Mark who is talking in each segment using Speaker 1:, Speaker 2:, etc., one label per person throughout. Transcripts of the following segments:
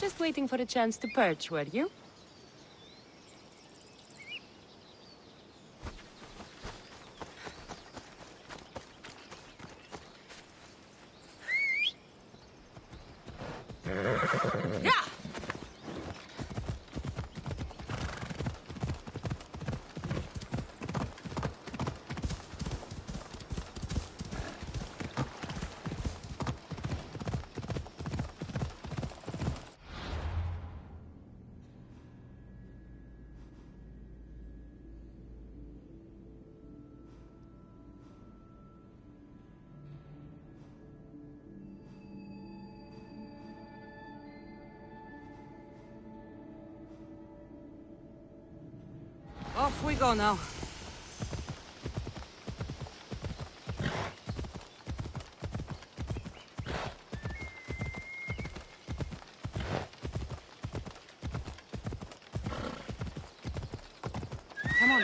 Speaker 1: Just waiting for a chance to perch, were you? Yeah! Off we go now. Come on.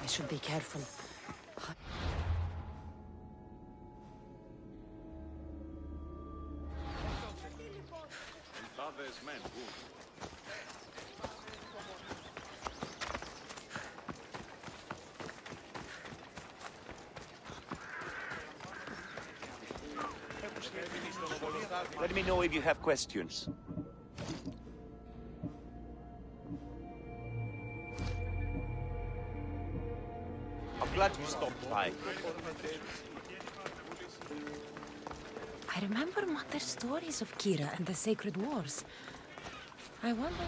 Speaker 1: I should be careful.
Speaker 2: Let me know if you have questions. I'm glad you stopped by.
Speaker 1: I remember Mother's stories of Kira and the Sacred Wars. I wonder...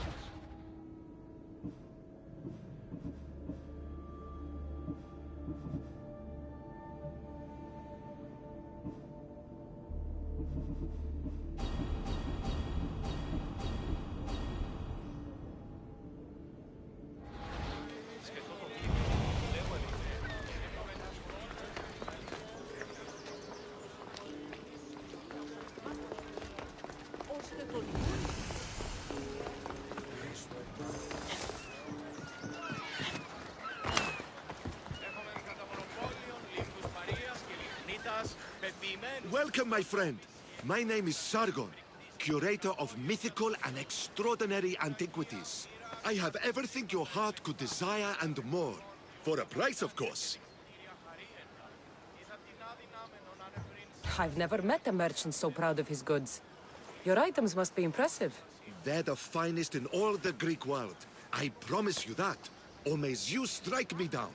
Speaker 3: Welcome, my friend. My name is Sargon, curator of mythical and extraordinary antiquities. I have everything your heart could desire and more. For a price, of course.
Speaker 1: I've never met a merchant so proud of his goods. Your items must be impressive.
Speaker 3: They're the finest in all the Greek world. I promise you that. Or may Zeus strike me down.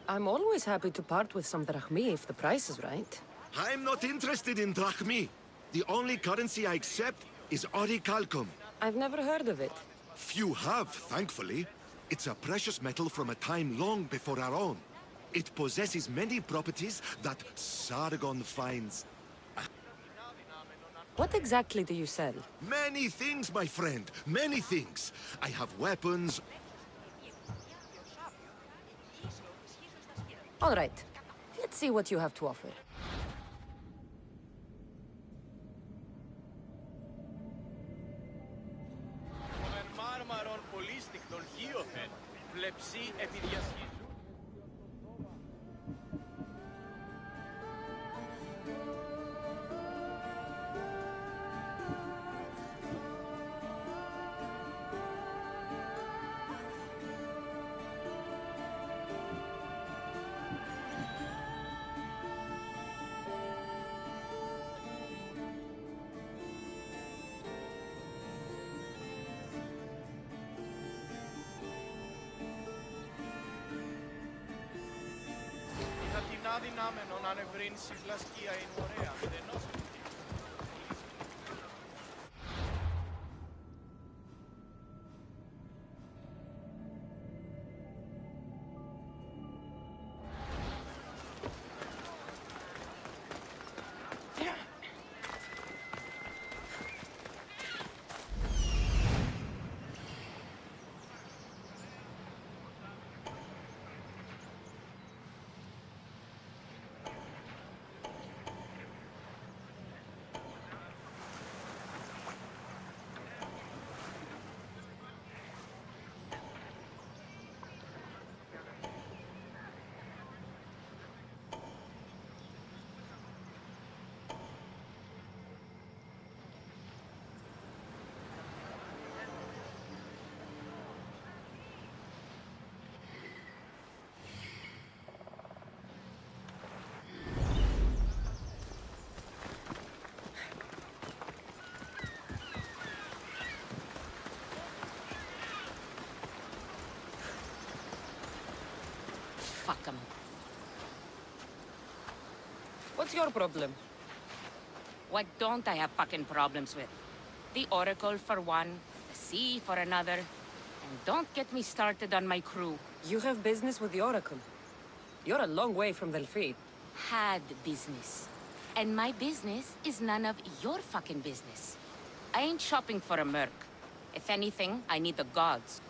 Speaker 1: I'm always happy to part with some drachmi if the price is right.
Speaker 3: I'm not interested in drachmi. The only currency I accept is orichalcum.
Speaker 1: I've never heard of it.
Speaker 3: Few have, thankfully. It's a precious metal from a time long before our own. It possesses many properties that Sargon finds.
Speaker 1: What exactly do you sell?
Speaker 3: Many things, my friend. Many things. I have weapons.
Speaker 1: All right. Let's see what you have to offer.
Speaker 2: αδυνάμενον αν ευρύνσεις λασκία είναι ωραία, μηδενός.
Speaker 1: fuck 'em.
Speaker 4: What's your problem?
Speaker 1: What don't I have fucking problems with? The Oracle for one, the sea for another, and don't get me started on my crew.
Speaker 4: You have business with the Oracle. You're a long way from Delphi.
Speaker 1: Had business. And my business is none of your fucking business. I ain't shopping for a merc. If anything, I need the gods.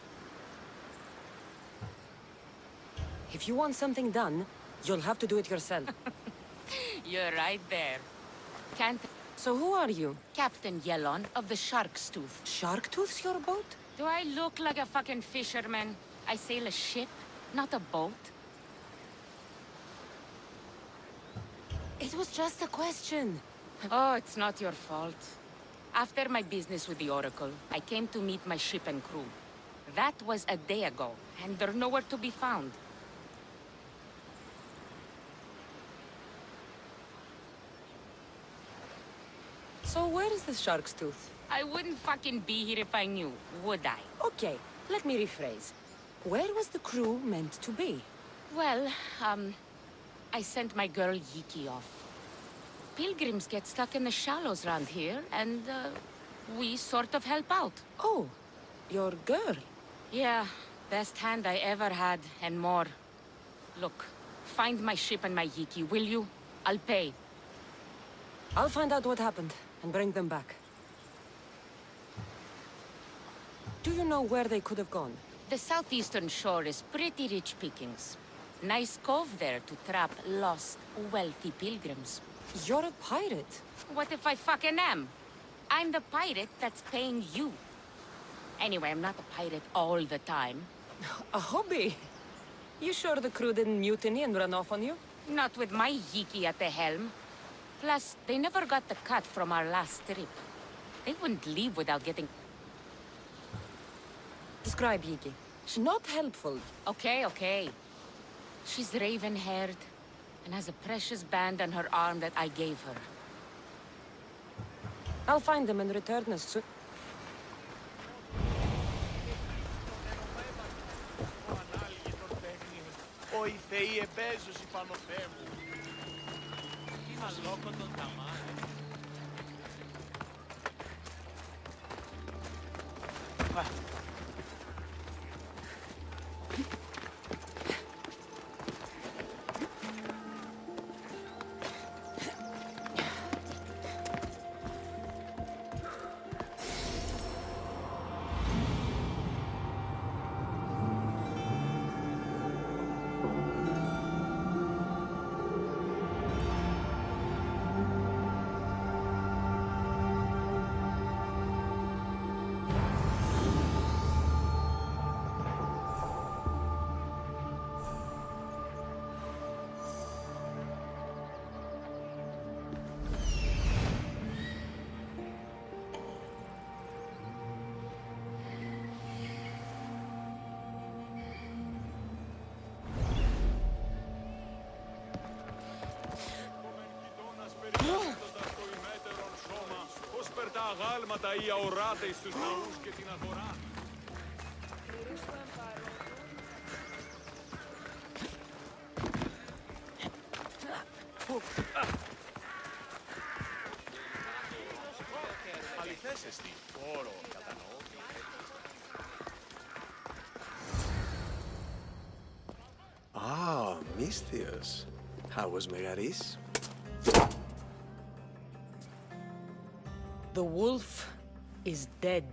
Speaker 4: If you want something done, you'll have to do it yourself.
Speaker 1: You're right there. Can't...
Speaker 4: So who are you?
Speaker 1: Captain Yellon of the Shark's Tooth.
Speaker 4: Sharktooth's your boat?
Speaker 1: Do I look like a fucking fisherman? I sail a ship, not a boat.
Speaker 4: It was just a question.
Speaker 1: Oh, it's not your fault. After my business with the Oracle, I came to meet my ship and crew. That was a day ago, and they're nowhere to be found.
Speaker 4: So where is the Shark's Tooth?
Speaker 1: I wouldn't fucking be here if I knew, would I?
Speaker 4: Okay, let me rephrase. Where was the crew meant to be?
Speaker 1: Well, I sent my girl Yiki off. Pilgrims get stuck in the shallows around here, and, we sort of help out.
Speaker 4: Oh, your girl.
Speaker 1: Yeah, best hand I ever had, and more. Look, find my ship and my Yiki, will you? I'll pay.
Speaker 4: I'll find out what happened and bring them back. Do you know where they could have gone?
Speaker 1: The southeastern shore is pretty rich pickings. Nice cove there to trap lost, wealthy pilgrims.
Speaker 4: You're a pirate.
Speaker 1: What if I fucking am? I'm the pirate that's paying you. Anyway, I'm not a pirate all the time.
Speaker 4: A hobby? You sure the crew didn't mutiny and run off on you?
Speaker 1: Not with my Yiki at the helm. Plus, they never got the cut from our last trip. They wouldn't leave without getting...
Speaker 4: Describe Yiki. She's not helpful.
Speaker 1: Okay. She's raven-haired and has a precious band on her arm that I gave her.
Speaker 4: I'll find them and return as soon.
Speaker 2: Οι θεοί εμπέζωσοι πάνω Θεέ μου. Τι μαλόκοτον τα μάτια. Αγάλματα ή αοράτες στους ναούς και την αγορά. Αληθές εστι, όρο κατανοώ.
Speaker 5: Ah, Misthios. How was Megaris?
Speaker 4: The wolf is dead.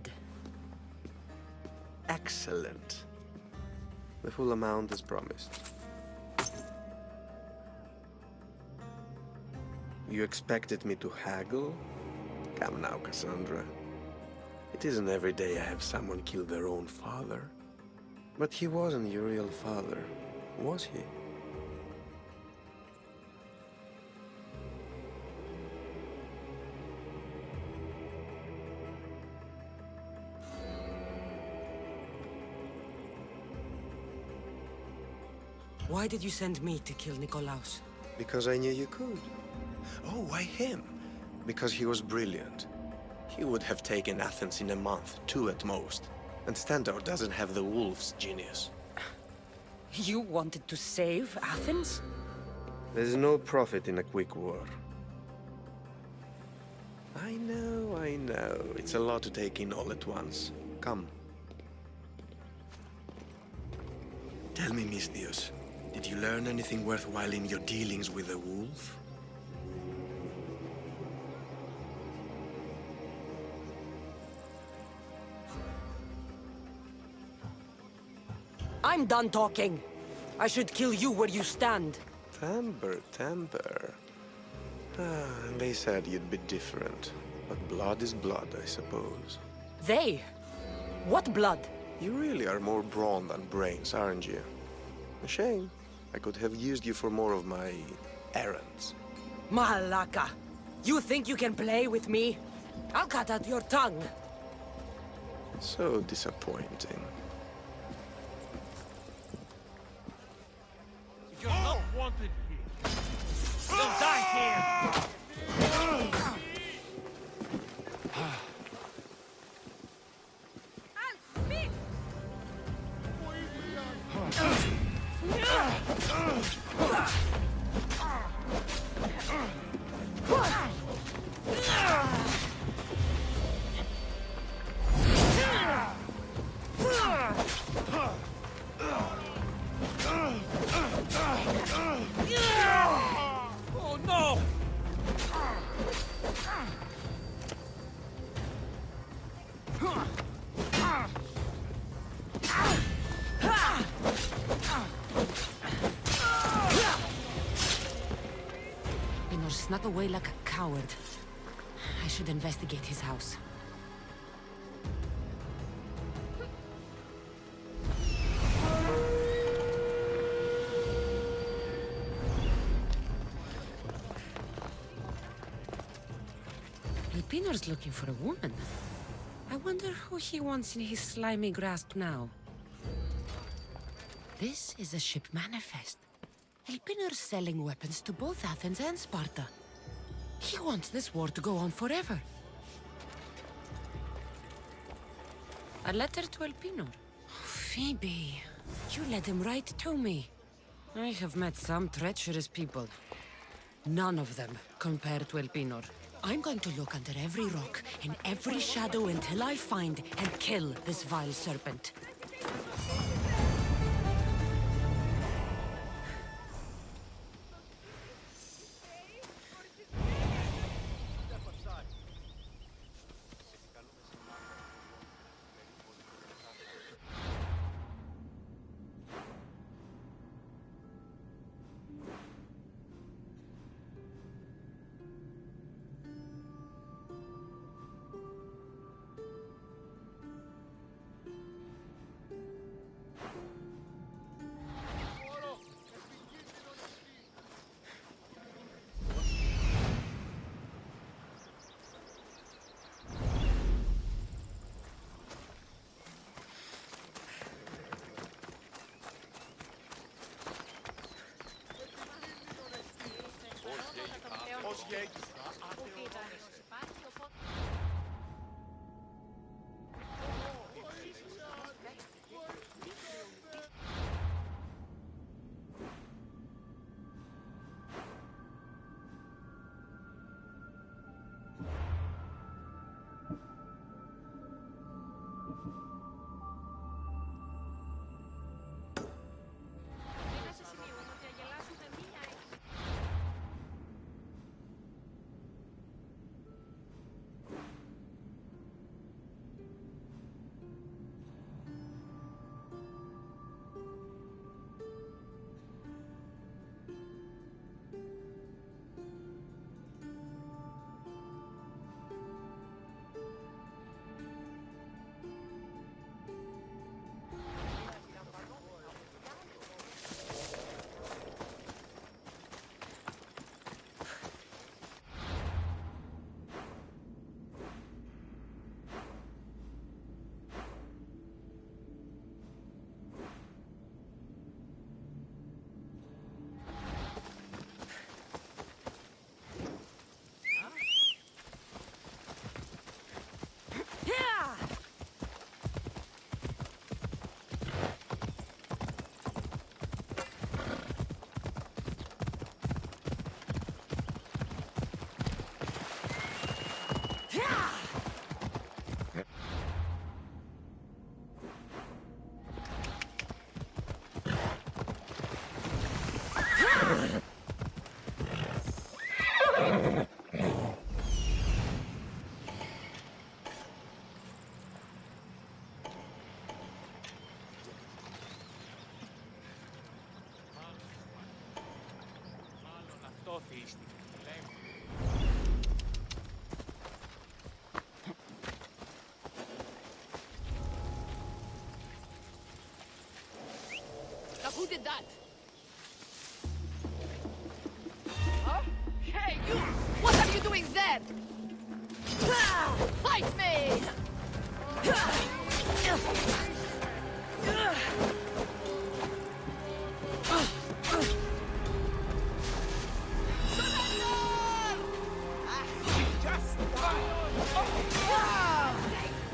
Speaker 5: Excellent. The full amount is promised. You expected me to haggle? Come now, Cassandra. It isn't every day I have someone kill their own father. But he wasn't your real father, was he?
Speaker 4: Why did you send me to kill Nikolaos?
Speaker 5: Because I knew you could. Oh, why him? Because he was brilliant. He would have taken Athens in a month, 2 at most. And Stentor doesn't have the wolf's genius.
Speaker 4: You wanted to save Athens?
Speaker 5: There's no profit in a quick war. I know. It's a lot to take in all at once. Come. Tell me, Misthios, did you learn anything worthwhile in your dealings with the wolf?
Speaker 4: I'm done talking. I should kill you where you stand.
Speaker 5: Temper. And they said you'd be different. But blood is blood, I suppose.
Speaker 4: They? What blood?
Speaker 5: You really are more brawn than brains, aren't you? A shame. I could have used you for more of my errands.
Speaker 4: Malaka. You think you can play with me? I'll cut out your tongue.
Speaker 5: So disappointing.
Speaker 2: You're not wanted here. You'll die here. Oh no!
Speaker 1: Pinor snuck away like a coward. I should investigate his house. Pinor's looking for a woman. I wonder who he wants in his slimy grasp now. This is a ship manifest. Elpinor's selling weapons to both Athens and Sparta. He wants this war to go on forever. A letter to Elpinor. Phoebe, you led him right to me. I have met some treacherous people. None of them compared to Elpinor. I'm going to look under every rock, in every shadow until I find and kill this vile serpent.
Speaker 2: Ως γέγγι. Μάλλον αυτό θείστηκε. Λέμε.
Speaker 6: Now who did that? Huh? Hey, you! What are you doing there? Fight me!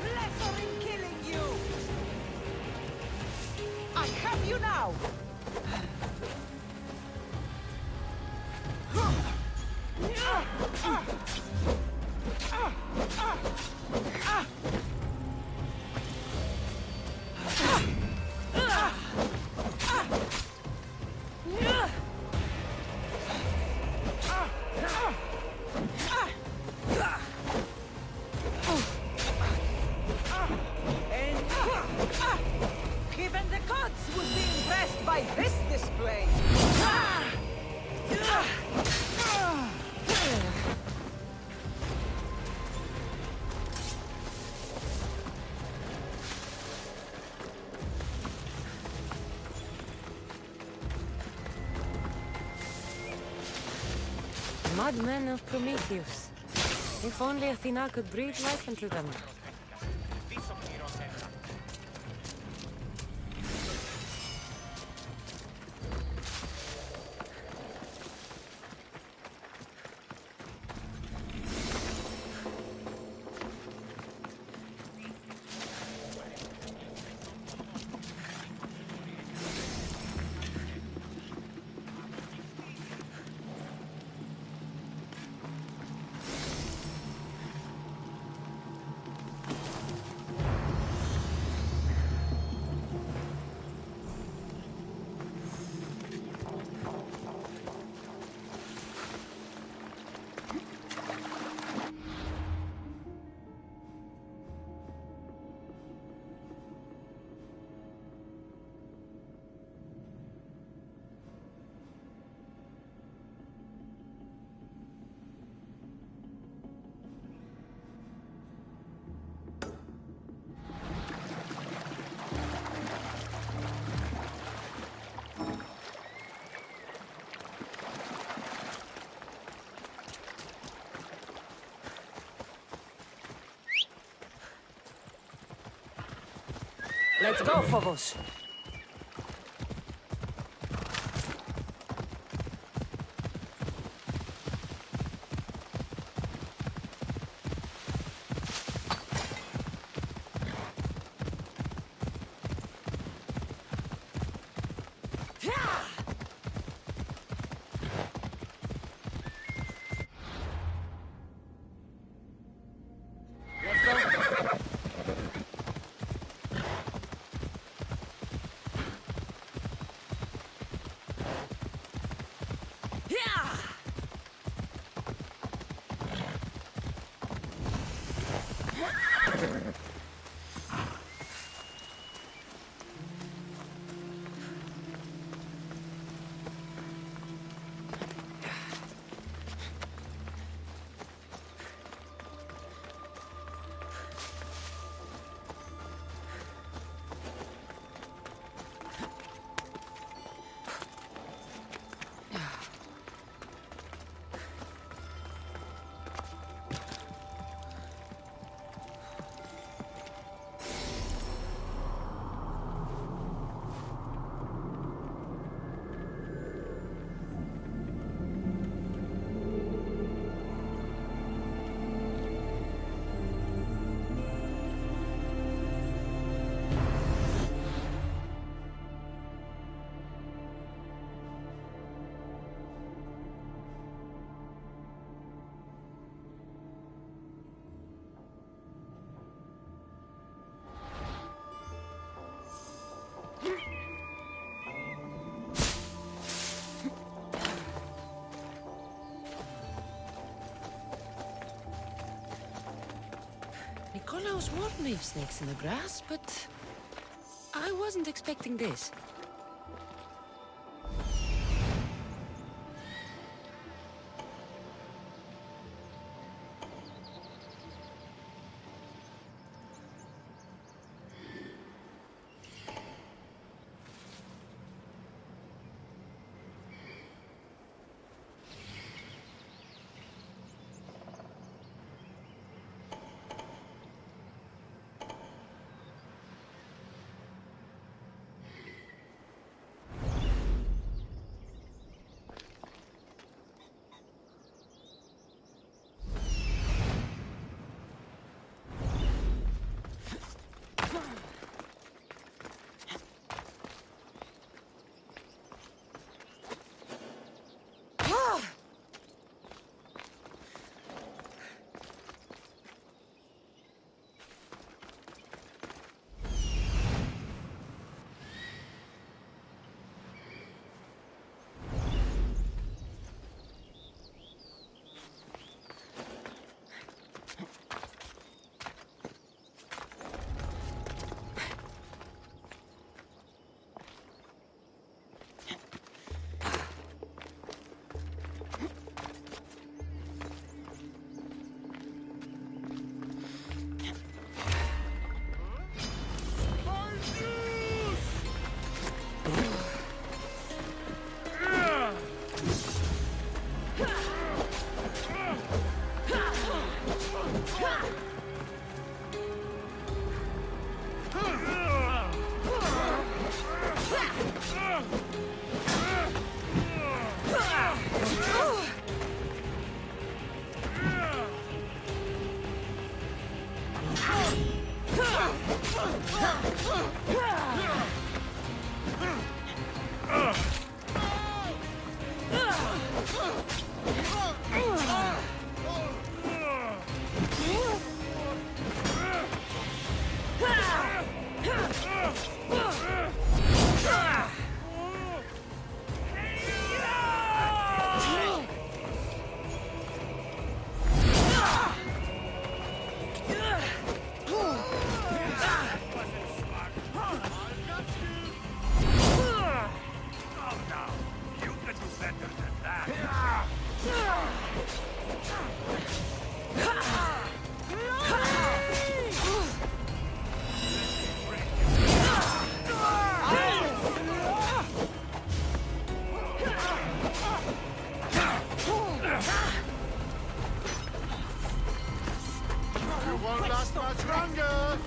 Speaker 4: Pleasure in killing you! I have you now! Even the gods would be impressed by this display!
Speaker 1: Madmen of Prometheus. If only Athena could breathe life into them.
Speaker 4: Let's go, Phobos!
Speaker 1: those weren't leaf snakes in the grass, but I wasn't expecting this.
Speaker 2: Won't last much longer!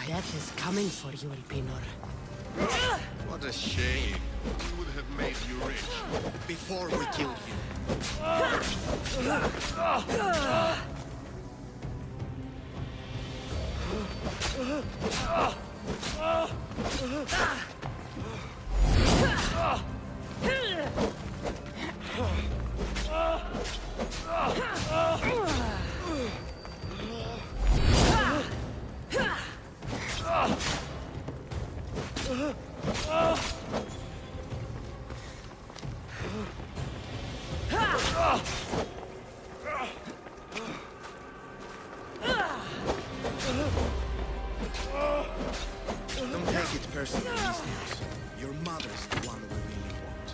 Speaker 1: Death is coming for you, Elpinor.
Speaker 7: What a shame. We would have made you rich before we killed you. Don't take it personally, listeners. Your mother's the one we really want.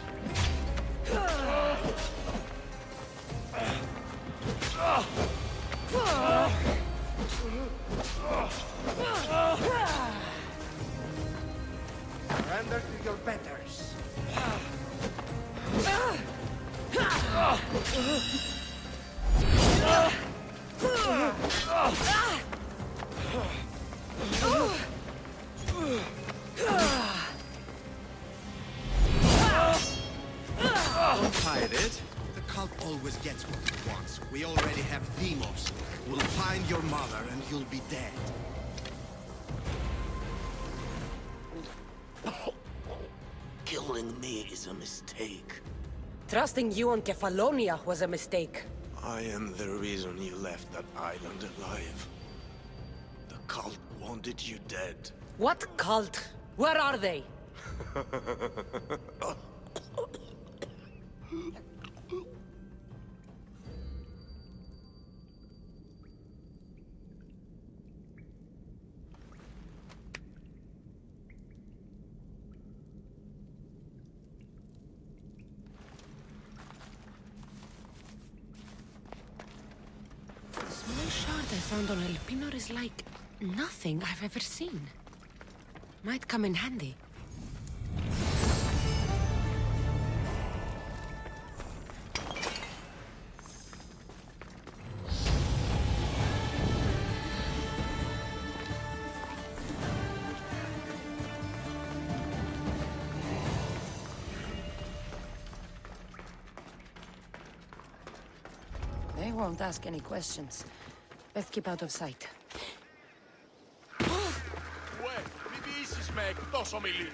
Speaker 5: Surrender to your betters.
Speaker 7: Don't fight it. The cult always gets what it wants. We already have Demos. We'll find your mother and you'll be dead.
Speaker 5: Killing me is a mistake.
Speaker 4: Trusting you on Kefalonia was a mistake.
Speaker 5: I am the reason you left that island alive. The cult wanted you dead.
Speaker 4: What cult? Where are they?
Speaker 1: The small shard I found on Elpinor is like nothing I've ever seen. Might come in handy.
Speaker 4: They won't ask any questions. Best keep out of sight.
Speaker 2: Ué, μη διήσεις με εκτός ομιλή.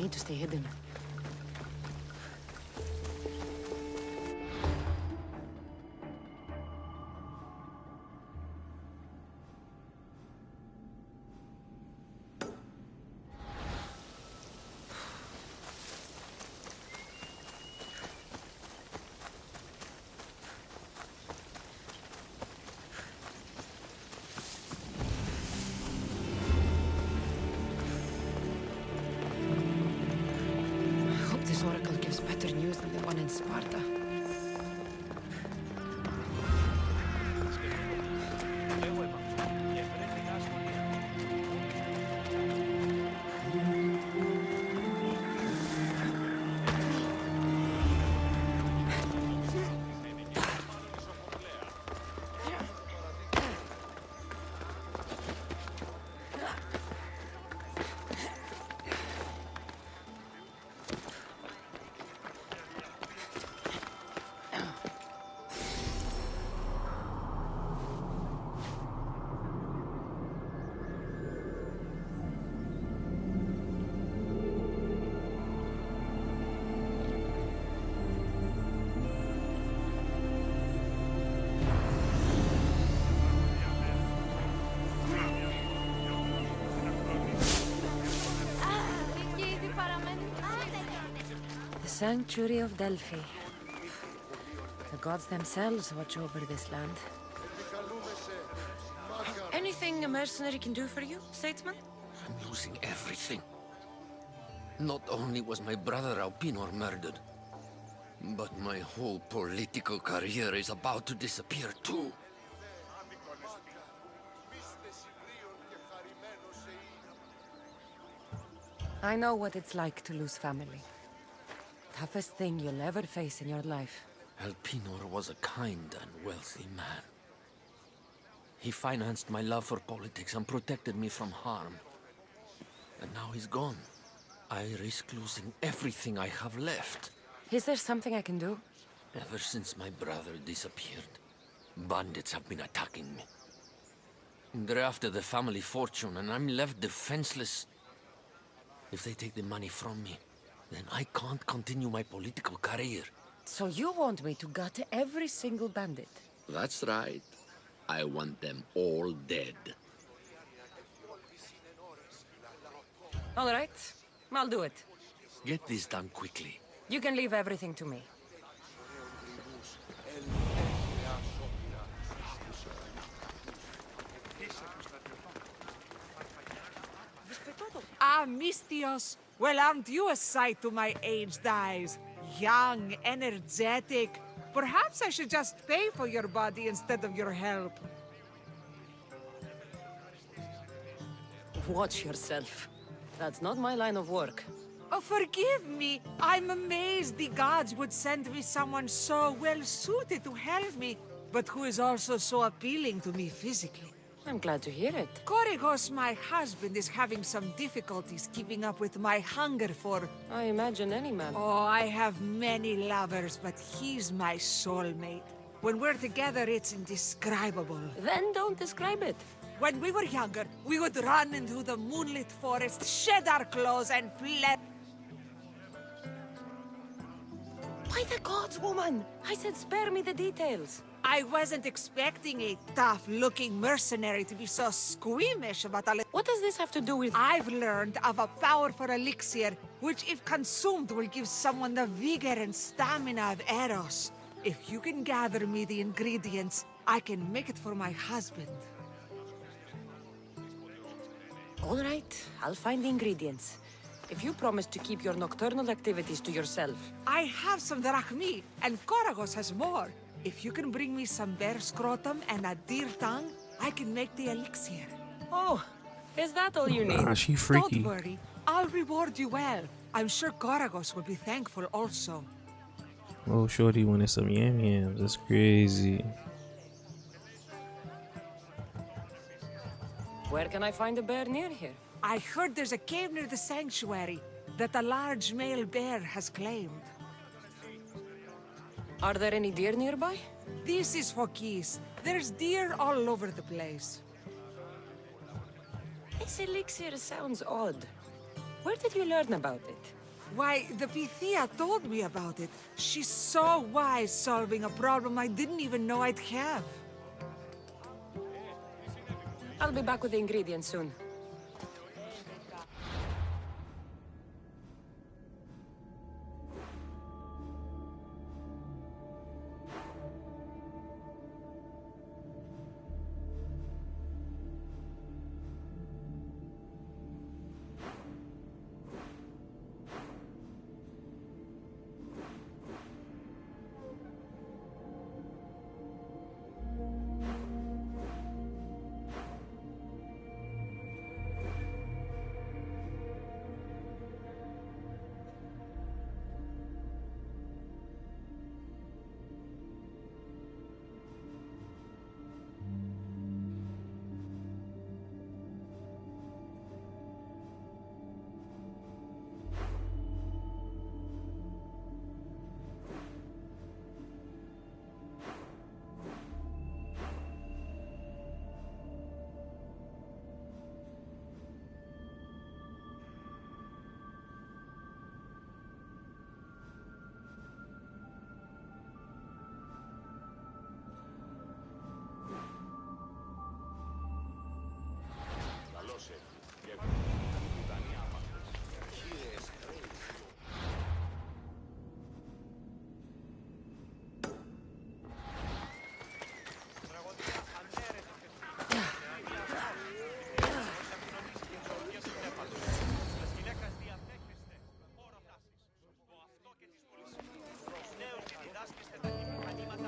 Speaker 4: need to stay hidden.
Speaker 1: This oracle gives better news than the one in Sparta. The Sanctuary of Delphi. The gods themselves watch over this land. Anything a mercenary can do for you, statesman?
Speaker 8: I'm losing everything. Not only was my brother Alpinor murdered, but my whole political career is about to disappear too.
Speaker 1: I know what it's like to lose family. Toughest thing you'll ever face in your life.
Speaker 8: Alpinor was a kind and wealthy man. He financed my love for politics and protected me from harm. And now he's gone. I risk losing everything I have left.
Speaker 1: Is there something I can do?
Speaker 8: Ever since my brother disappeared, bandits have been attacking me. They're after the family fortune, and I'm left defenseless. If they take the money from me, then I can't continue my political career.
Speaker 1: So you want me to gut every single bandit?
Speaker 8: That's right. I want them all dead.
Speaker 1: All right, I'll do it.
Speaker 8: Get this done quickly.
Speaker 1: You can leave everything to me.
Speaker 9: Ah, Mystios! Well, aren't you a sight to my aged eyes? Young, energetic. Perhaps I should just pay for your body instead of your help.
Speaker 1: Watch yourself. That's not my line of work.
Speaker 9: Oh, forgive me. I'm amazed the gods would send me someone so well-suited to help me, but who is also so appealing to me physically.
Speaker 1: I'm glad to hear it.
Speaker 9: Korygos, my husband, is having some difficulties keeping up with my hunger for...
Speaker 1: I imagine any man.
Speaker 9: Oh, I have many lovers, but he's my soulmate. When we're together, it's indescribable.
Speaker 1: Then don't describe it.
Speaker 9: When we were younger, we would run into the moonlit forest, shed our clothes, and play...
Speaker 1: Why the gods, woman? I said spare me the details.
Speaker 9: I wasn't expecting a tough-looking mercenary to be so squeamish about a...
Speaker 1: What does this have to do with...
Speaker 9: I've learned of a powerful elixir, which if consumed will give someone the vigor and stamina of Eros. If you can gather me the ingredients, I can make it for my husband.
Speaker 1: All right, I'll find the ingredients. If you promise to keep your nocturnal activities to yourself.
Speaker 9: I have some drachmi, and Korygos has more. If you can bring me some bear scrotum and a deer tongue, I can make the elixir.
Speaker 1: Oh, is that all you need?
Speaker 10: Ah, she freaky.
Speaker 9: Don't worry, I'll reward you well. I'm sure Korygos will be thankful also.
Speaker 10: Oh, shorty wanted some yam yams. That's crazy.
Speaker 1: Where can I find a bear near here?
Speaker 9: I heard there's a cave near the sanctuary that a large male bear has claimed.
Speaker 1: Are there any deer nearby?
Speaker 9: This is Phokis. There's deer all over the place.
Speaker 1: This elixir sounds odd. Where did you learn about it?
Speaker 9: Why, the Pythia told me about it. She's so wise solving a problem I didn't even know I'd have.
Speaker 4: I'll be back with the ingredients soon.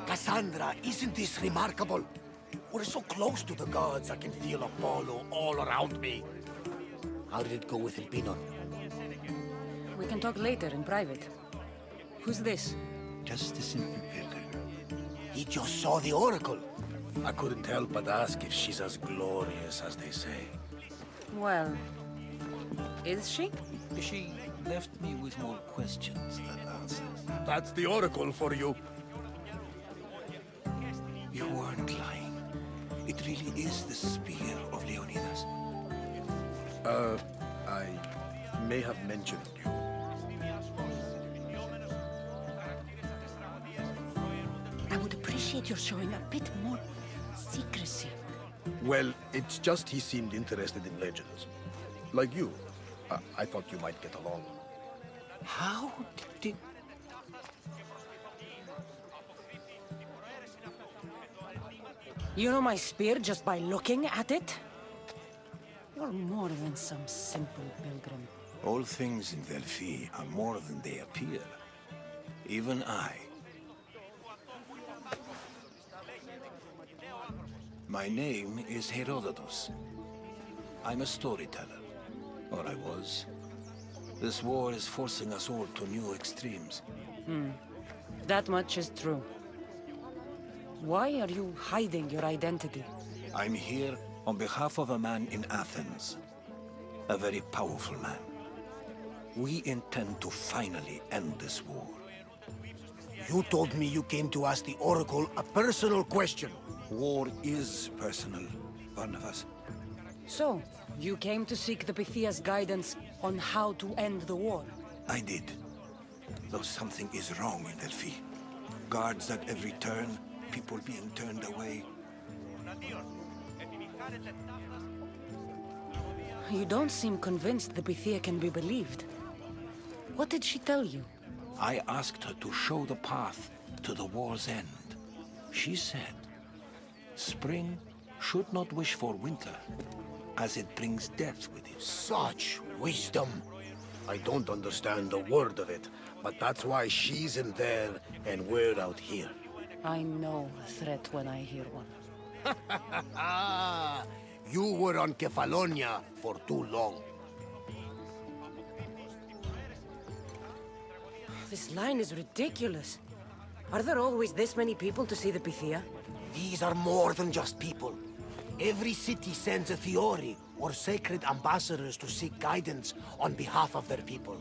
Speaker 11: Cassandra, isn't this remarkable? We're so close to the gods, I can feel Apollo all around me. How did it go with Elpinor?
Speaker 4: We can talk later in private. Who's this?
Speaker 11: Just a simple pilgrim. He just saw the oracle. I couldn't help but ask if she's as glorious as they say.
Speaker 4: Well, is she?
Speaker 11: She left me with more questions than answers. That's the oracle for you. You weren't lying. It really is the spear of Leonidas. I may have mentioned you.
Speaker 1: I would appreciate your showing a bit more secrecy.
Speaker 11: Well, it's just he seemed interested in legends. Like you. I thought you might get along. How did...
Speaker 4: You know my spear just by looking at it? You're more than some simple pilgrim.
Speaker 11: All things in Delphi are more than they appear. Even I. My name is Herodotus. I'm a storyteller. Or I was. This war is forcing us all to new extremes.
Speaker 4: That much is true. Why are you hiding your identity?
Speaker 11: I'm here on behalf of a man in Athens. A very powerful man. We intend to finally end this war. You told me you came to ask the Oracle a personal question. War is personal, Barnabas.
Speaker 4: So, you came to seek the Pythia's guidance on how to end the war?
Speaker 11: I did. Though something is wrong in Delphi. Guards at every turn, people being turned away.
Speaker 4: You don't seem convinced the Pythia can be believed. What did she tell you?
Speaker 11: I asked her to show the path to the war's end. She said, spring should not wish for winter, as it brings death with it. Such wisdom! I don't understand a word of it, but that's why she's in there and we're out here.
Speaker 4: I know a threat when I hear one.
Speaker 11: You were on Kefalonia for too long.
Speaker 4: This line is ridiculous. Are there always this many people to see the Pythia?
Speaker 11: These are more than just people. Every city sends a Fiori or sacred ambassadors to seek guidance on behalf of their people.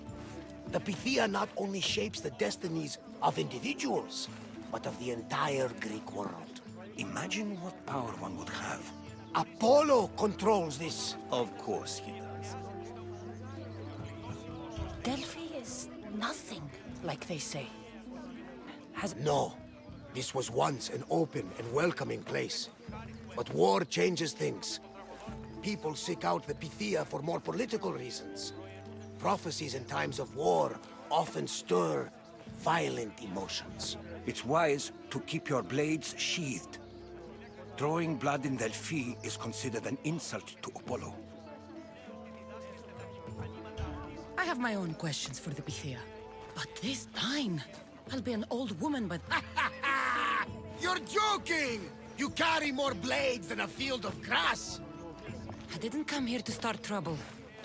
Speaker 11: The Pythia not only shapes the destinies of individuals, but of the entire Greek world. Imagine what power one would have. Apollo controls this. Of course he does.
Speaker 1: Delphi is
Speaker 4: nothing, like they say. Has...
Speaker 11: No. This was once an open and welcoming place. But war changes things. People seek out the Pythia for more political reasons. Prophecies in times of war often stir violent emotions.
Speaker 12: It's wise to keep your blades sheathed. Drawing blood in Delphi is considered an insult to Apollo.
Speaker 4: I have my own questions for the Pythia. But this time, I'll be an old woman, but...
Speaker 11: You're joking! You carry more blades than a field of grass!
Speaker 4: I didn't come here to start trouble.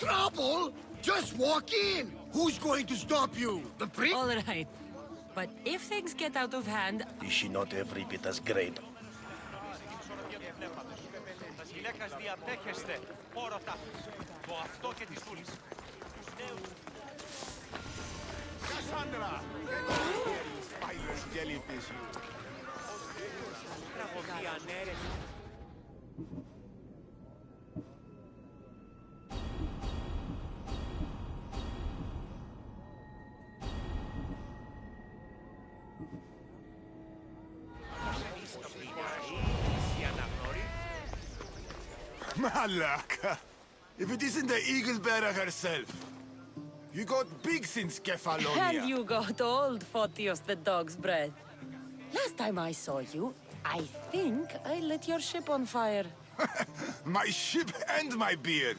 Speaker 11: Trouble? Just walk in! Who's going to stop you? The priest?
Speaker 4: All right. But if things get out of hand...
Speaker 11: Is she not every bit as great?
Speaker 2: Τα γυναίκας διαδέχεστε όρωτα το αυτό και της δούλης. Τους νέους... Κασάνδρα! Spineless jellyfish. Τραγωδία ανέρεση.
Speaker 3: Malaka! If it isn't the Eagle-bearer herself. You got big since Kefalonia.
Speaker 4: And you got old, Photios the dog's breath. Last time I saw you, I think I lit your ship on fire.
Speaker 3: My ship and my beard.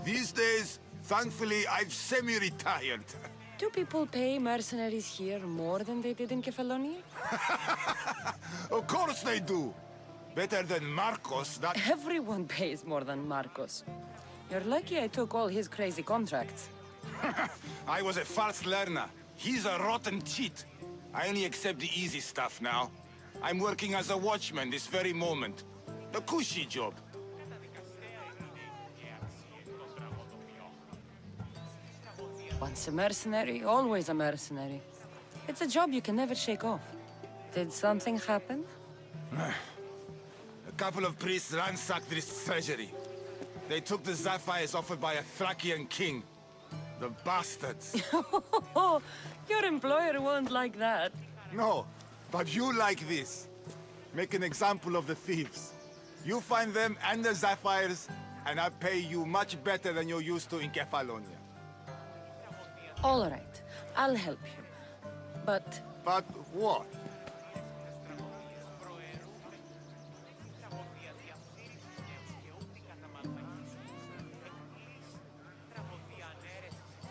Speaker 3: These days, thankfully, I've semi-retired.
Speaker 4: Do people pay mercenaries here more than they did in Kefalonia?
Speaker 3: Of course they do. Better than Marcos, that...
Speaker 4: Everyone pays more than Marcos. You're lucky I took all his crazy contracts.
Speaker 3: I was a fast learner. He's a rotten cheat. I only accept the easy stuff now. I'm working as a watchman this very moment. The cushy job.
Speaker 4: Once a mercenary, always a mercenary. It's a job you can never shake off. Did something happen?
Speaker 3: A couple of priests ransacked this treasury. They took the sapphires offered by a Thracian king. The bastards.
Speaker 4: Your employer won't like that.
Speaker 3: No, but you like this. Make an example of the thieves. You find them and the sapphires, and I pay you much better than you're used to in Kefalonia.
Speaker 4: All right, I'll help you. But...
Speaker 3: But what?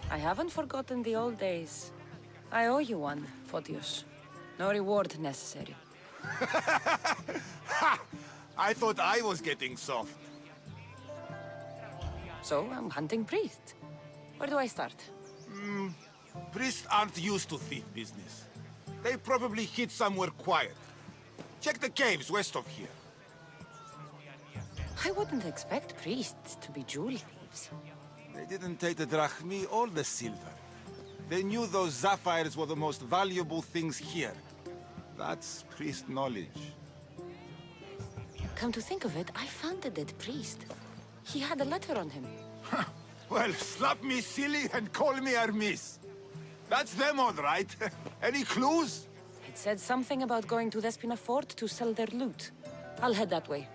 Speaker 4: I haven't forgotten the old days. I owe you one, Photios. No reward necessary.
Speaker 3: Ha! I thought I was getting soft.
Speaker 4: So, I'm hunting priests. Where do I start?
Speaker 3: Priests aren't used to thief business. They probably hid somewhere quiet. Check the caves west of here.
Speaker 4: I wouldn't expect priests to be jewel thieves.
Speaker 3: They didn't take the drachmi or the silver. They knew those sapphires were the most valuable things here. That's priest knowledge.
Speaker 4: Come to think of it, I found the dead priest. He had a letter on him.
Speaker 3: Well, slap me silly and call me Hermes. That's them all right. Any clues?
Speaker 4: It said something about going to Despina Fort to sell their loot. I'll head that way.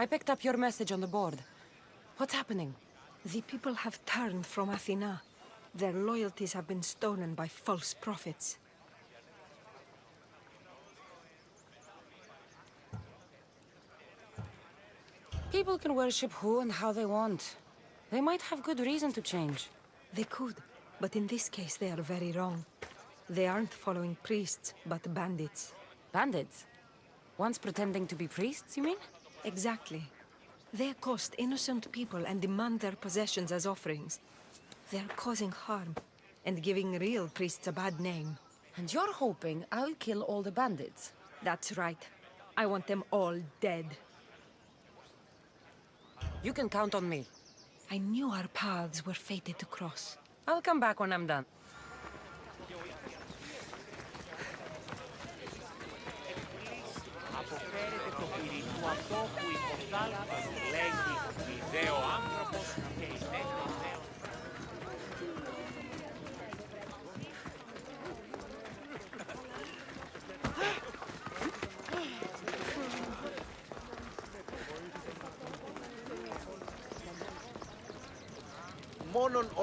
Speaker 4: I picked up your message on the board. What's happening?
Speaker 13: The people have turned from Athena. Their loyalties have been stolen by false prophets.
Speaker 4: People can worship who and how they want. They might have good reason to change.
Speaker 13: They could, but in this case they are very wrong. They aren't following priests, but bandits.
Speaker 4: Bandits? Once pretending to be priests, you mean?
Speaker 13: Exactly. They accost innocent people and demand their possessions as offerings. They're causing harm, and giving real priests a bad name.
Speaker 4: And you're hoping I'll kill all the bandits?
Speaker 13: That's right. I want them all dead.
Speaker 4: You can count on me.
Speaker 13: I knew our paths were fated to cross.
Speaker 4: I'll come back when I'm done.
Speaker 2: Αποφέρεται το πυρηνού αυτό που υποθάλπας λέγει ιδέο άνθρωπος και η τέχνη νέο.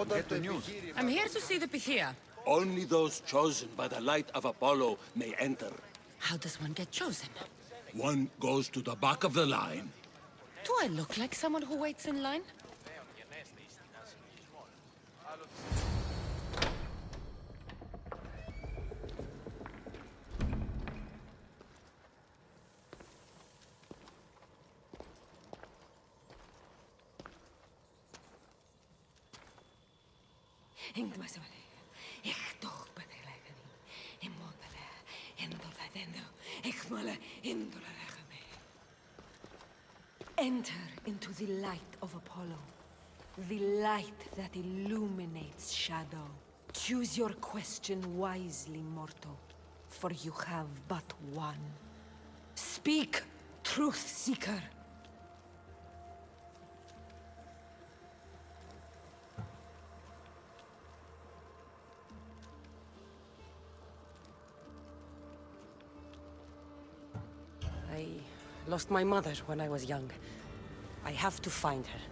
Speaker 12: Get the news.
Speaker 1: I'm here to see the Pythia.
Speaker 12: Only those chosen by the light of Apollo may enter.
Speaker 1: How does one get chosen?
Speaker 12: One goes to the back of the line.
Speaker 1: Do I look like someone who waits in line?
Speaker 13: Enter into the light of Apollo. The light that illuminates shadow. Choose your question wisely, mortal, for you have but one. Speak, truth seeker.
Speaker 4: I lost my mother when I was young. I have to find her.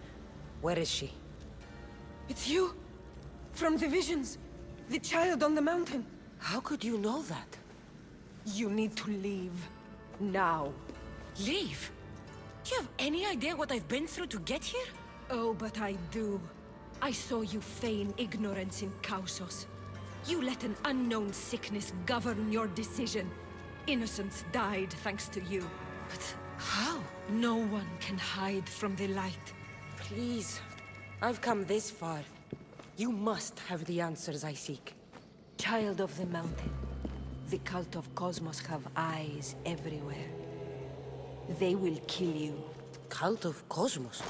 Speaker 4: Where is she?
Speaker 13: It's you! From the visions! The child on the mountain!
Speaker 4: How could you know that?
Speaker 13: You need to leave. Now.
Speaker 1: Leave? Do you have any idea what I've been through to get here?
Speaker 13: Oh, but I do. I saw you feign ignorance in Kausos. You let an unknown sickness govern your decision. Innocents died thanks to you.
Speaker 1: But how?
Speaker 13: No one can hide from the light.
Speaker 4: Please. I've come this far. You must have the answers I seek.
Speaker 13: Child of the mountain, the cult of Cosmos have eyes everywhere. They will kill you.
Speaker 4: Cult of Cosmos?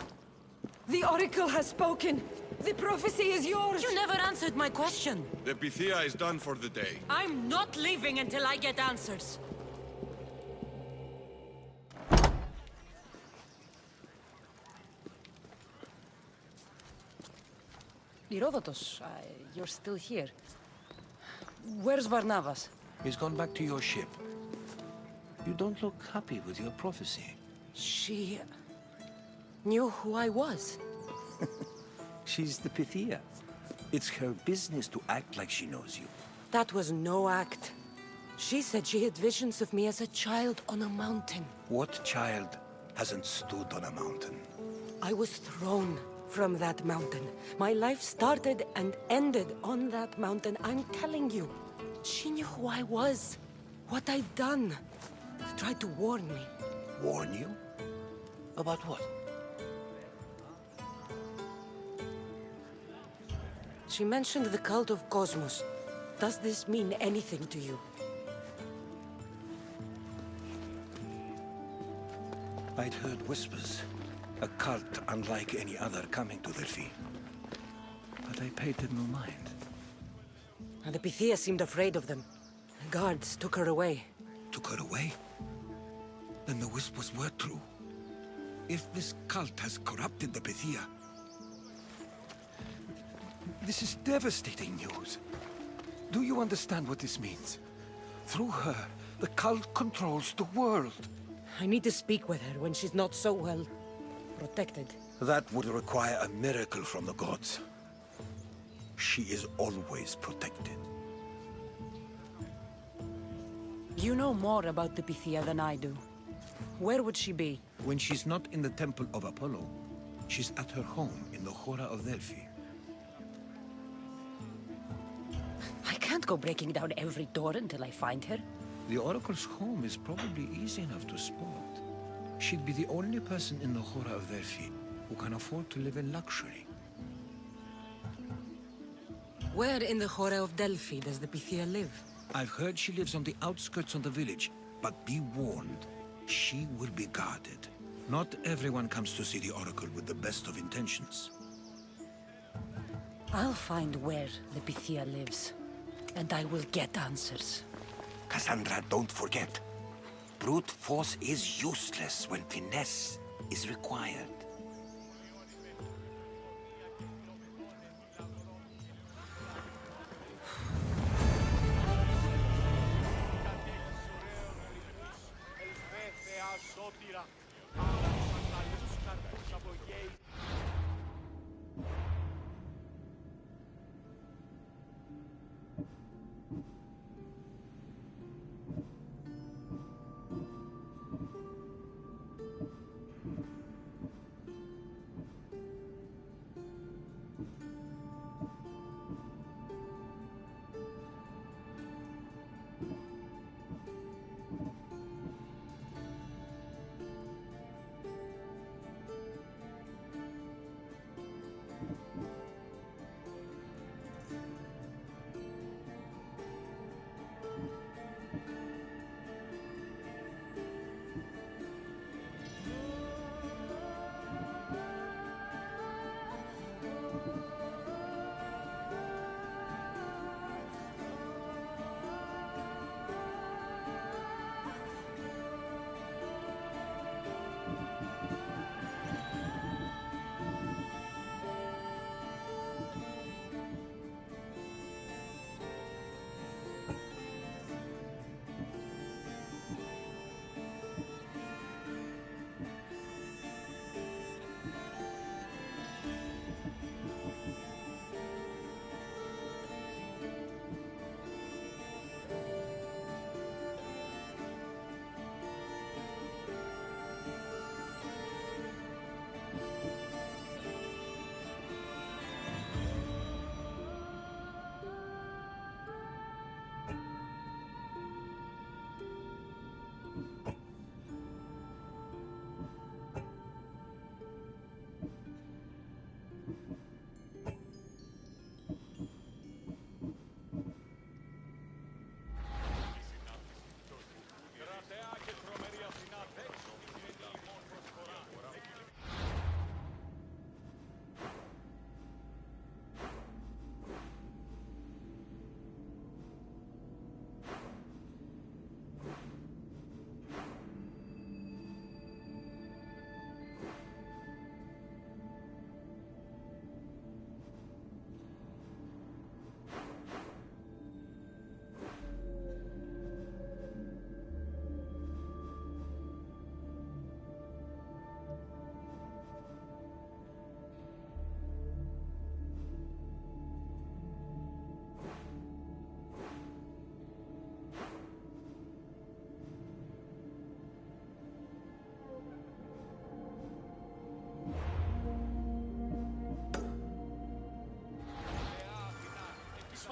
Speaker 13: The Oracle has spoken! The prophecy is yours!
Speaker 1: You never answered my question!
Speaker 3: The Pythia is done for the day.
Speaker 1: I'm not leaving until I get answers!
Speaker 4: Herodotus, you're still here. Where's Barnabas?
Speaker 12: He's gone back to your ship. You don't look happy with your prophecy.
Speaker 4: She knew who I was.
Speaker 12: She's the Pythia. It's her business to act like she knows you.
Speaker 4: That was no act. She said she had visions of me as a child on a mountain.
Speaker 12: What child hasn't stood on a mountain?
Speaker 4: I was thrown from that mountain. My life started and ended on that mountain. I'm telling you. She knew who I was, what I'd done. Tried to warn me.
Speaker 12: Warn you? About what?
Speaker 4: She mentioned the cult of Cosmos. Does this mean anything to you?
Speaker 12: I'd heard whispers. A cult unlike any other coming to Delphi. But I paid it no mind.
Speaker 4: And the Pythia seemed afraid of them. The guards took her away.
Speaker 12: Took her away? Then the whispers were true. If this cult has corrupted the Pythia... This is devastating news. Do you understand what this means? Through her, the cult controls the world.
Speaker 4: I need to speak with her when she's not so well protected.
Speaker 12: That would require a miracle from the gods. She is always protected.
Speaker 4: You know more about the Pythia than I do. Where would she be?
Speaker 12: When she's not in the temple of Apollo, she's at her home in the Hora of Delphi.
Speaker 4: I can't not go breaking down every door until I find her.
Speaker 12: The Oracle's home is probably easy enough to spot. She'd be the only person in the Hora of Delphi who can afford to live in luxury.
Speaker 4: Where in the Hora of Delphi does the Pythia live?
Speaker 12: I've heard she lives on the outskirts of the village, but be warned, she will be guarded. Not everyone comes to see the Oracle with the best of intentions.
Speaker 4: I'll find where the Pythia lives, and I will get answers.
Speaker 11: Cassandra, don't forget. Brute force is useless when finesse is required.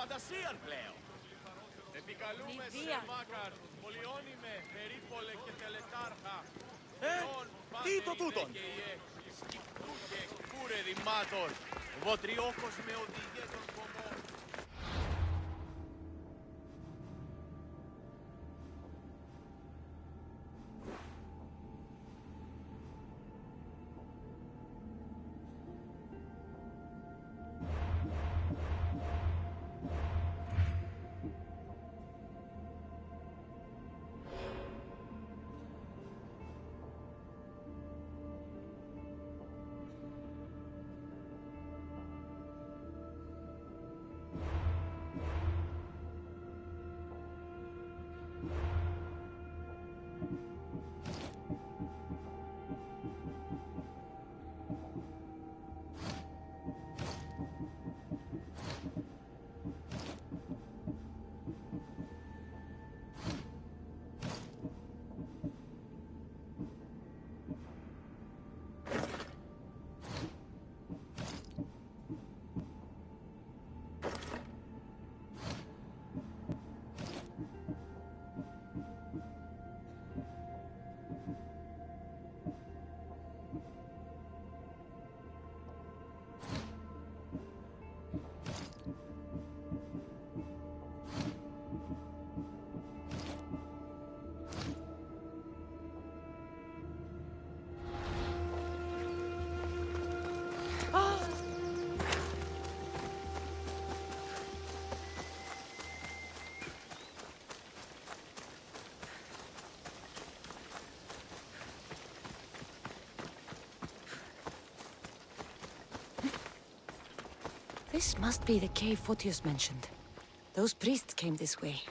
Speaker 2: Φαντασίαν πλέον. Επικαλούμε σε μάκαρ, πολιόνιμε, περίπολε και τελετάρχα. Τι το τούτον. Σκυπτούκε κούρε ρημάτορ, βοτριόκος με οδηγέ των κομμών.
Speaker 4: This must be the cave Photius mentioned. Those priests came this way.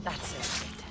Speaker 4: That's it.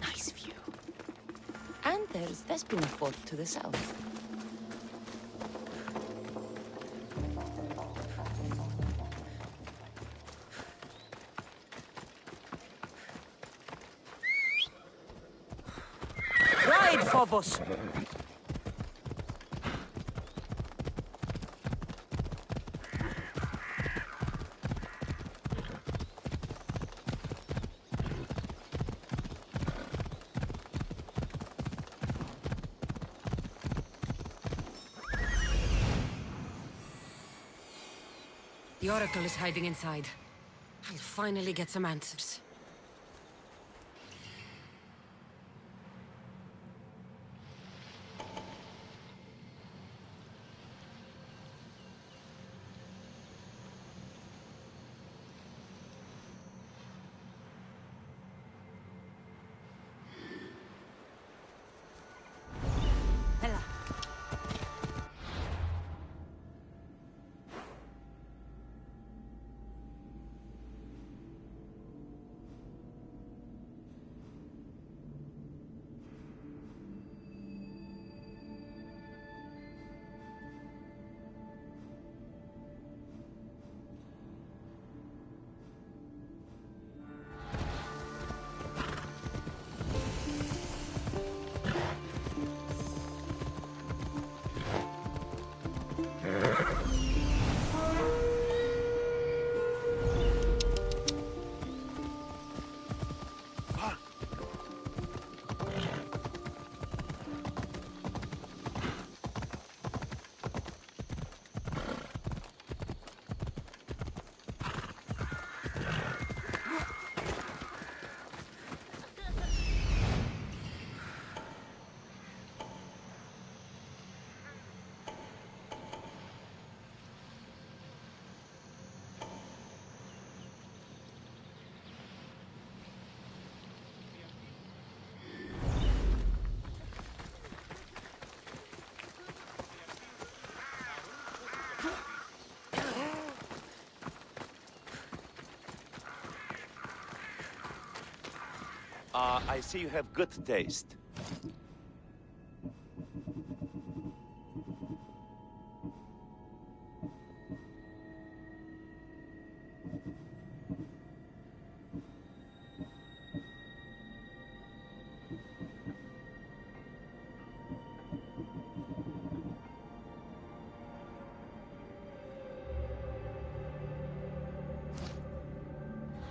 Speaker 4: Nice view. And there's Vespina Fort to the south. Ride, Phobos!
Speaker 1: The Oracle is hiding inside. I'll finally get some answers.
Speaker 2: I see you have good taste.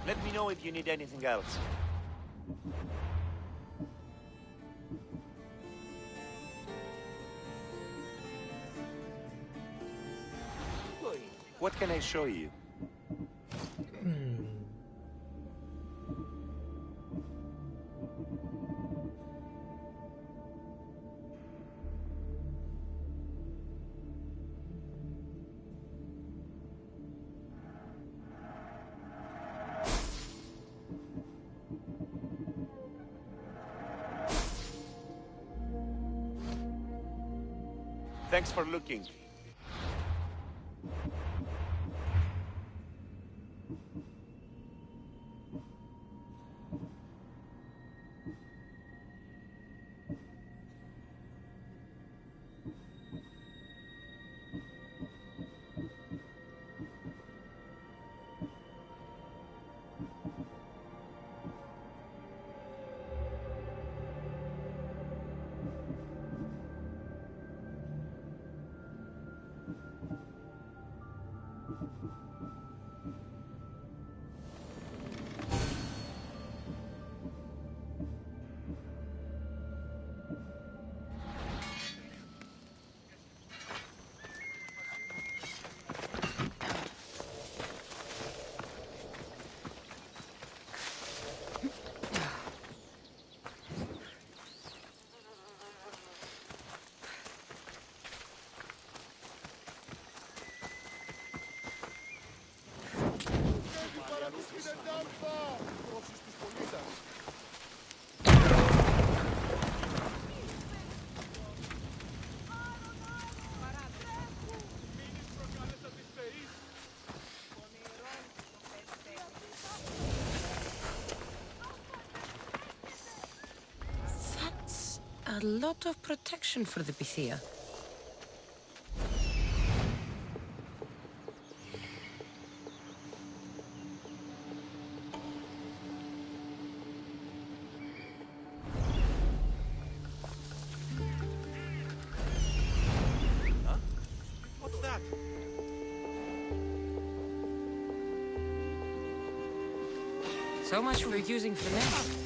Speaker 2: Let me know if you need anything else. What can I show you? Thanks for looking.
Speaker 1: That's a lot of protection for the Pythia.
Speaker 2: What's that?
Speaker 1: So much for using finesse.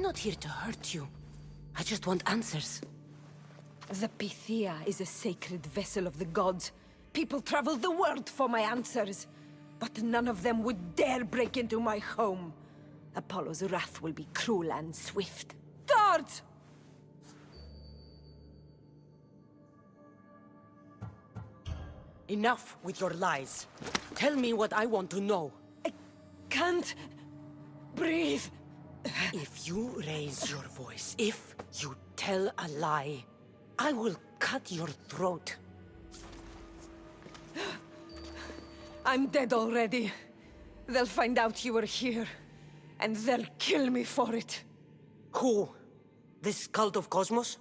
Speaker 4: not here to hurt you. I just want answers.
Speaker 13: The Pythia is a sacred vessel of the gods. People travel the world for my answers. But none of them would dare break into my home. Apollo's wrath will be cruel and swift. Guards!
Speaker 4: Enough with your lies. Tell me what I want to know.
Speaker 13: I can't breathe.
Speaker 4: If you raise your voice, if you tell a lie, I will cut your throat.
Speaker 13: I'm dead already. They'll find out you were here, and they'll kill me for it.
Speaker 4: Who? This cult of Cosmos?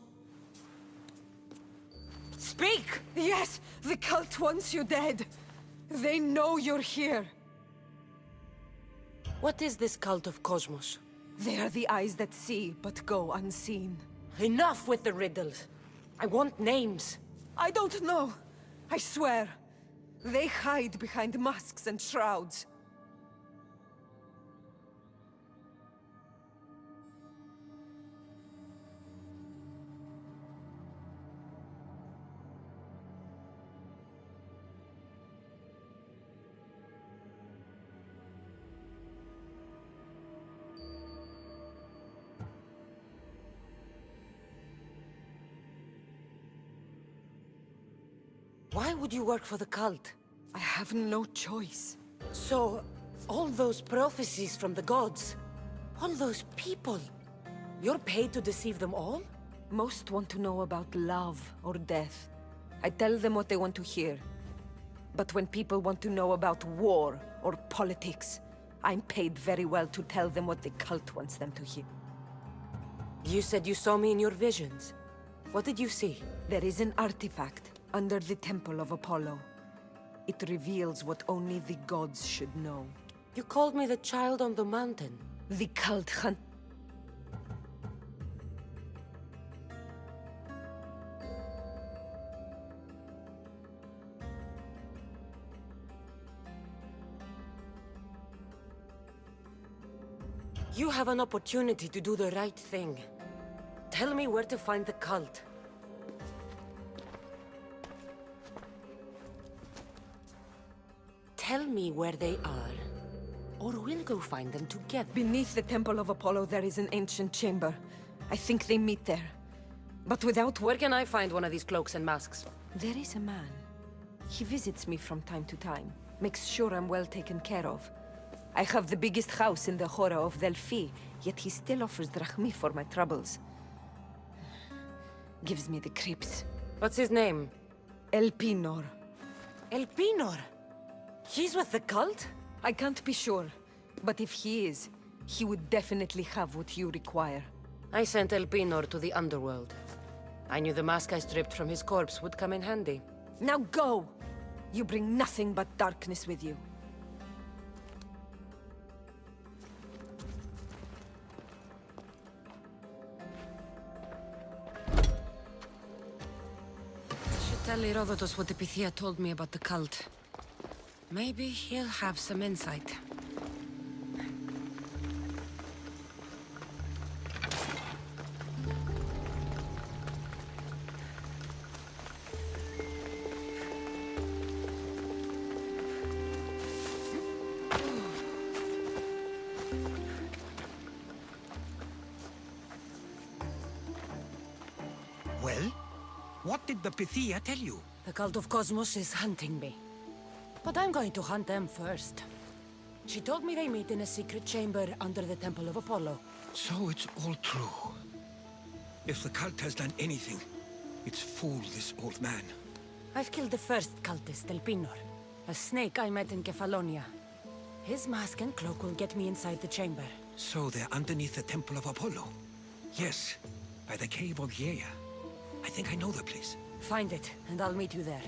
Speaker 4: Speak!
Speaker 13: Yes, the cult wants you dead. They know you're here.
Speaker 4: What is this cult of Cosmos?
Speaker 13: They are the eyes that see, but go unseen.
Speaker 4: Enough with the riddles. I want names.
Speaker 13: I don't know. I swear. They hide behind masks and shrouds.
Speaker 4: Why would you work for the cult?
Speaker 13: I have no choice.
Speaker 4: So, all those prophecies from the gods, all those people, you're paid to deceive them all?
Speaker 13: Most want to know about love or death. I tell them what they want to hear. But when people want to know about war or politics, I'm paid very well to tell them what the cult wants them to hear.
Speaker 4: You said you saw me in your visions. What did you see?
Speaker 13: There is an artifact under the Temple of Apollo. It reveals what only the gods should know.
Speaker 4: You called me the child on the mountain.
Speaker 13: The cult hunt...
Speaker 4: You have an opportunity to do the right thing. Tell me where to find the cult. Tell me where they are, or we'll go find them together.
Speaker 13: Beneath the Temple of Apollo, there is an ancient chamber. I think they meet there. But without...
Speaker 4: Where can I find one of these cloaks and masks?
Speaker 13: There is a man. He visits me from time to time. Makes sure I'm well taken care of. I have the biggest house in the Hora of Delphi, yet he still offers drachmi for my troubles. Gives me the creeps.
Speaker 4: What's his name?
Speaker 13: Elpinor.
Speaker 4: Elpinor? He's with the cult?
Speaker 13: I can't be sure. But if he is, he would definitely have what you require.
Speaker 4: I sent Elpinor to the underworld. I knew the mask I stripped from his corpse would come in handy.
Speaker 13: Now go! You bring nothing but darkness with you.
Speaker 1: I should tell Herodotus what the Pythia told me about the cult. Maybe he'll have some insight.
Speaker 12: Well? What did the Pythia tell you?
Speaker 4: The cult of Cosmos is hunting me. But I'm going to hunt them first. She told me they meet in a secret chamber under the Temple of Apollo.
Speaker 12: So it's all true. If the cult has done anything, it's fooled this old man.
Speaker 4: I've killed the first cultist, Elpinor. A snake I met in Kefalonia. His mask and cloak will get me inside the chamber.
Speaker 12: So they're underneath the Temple of Apollo? Yes, by the cave of Yea. I think I know the place.
Speaker 4: Find it, and I'll meet you there.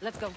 Speaker 1: Let's go.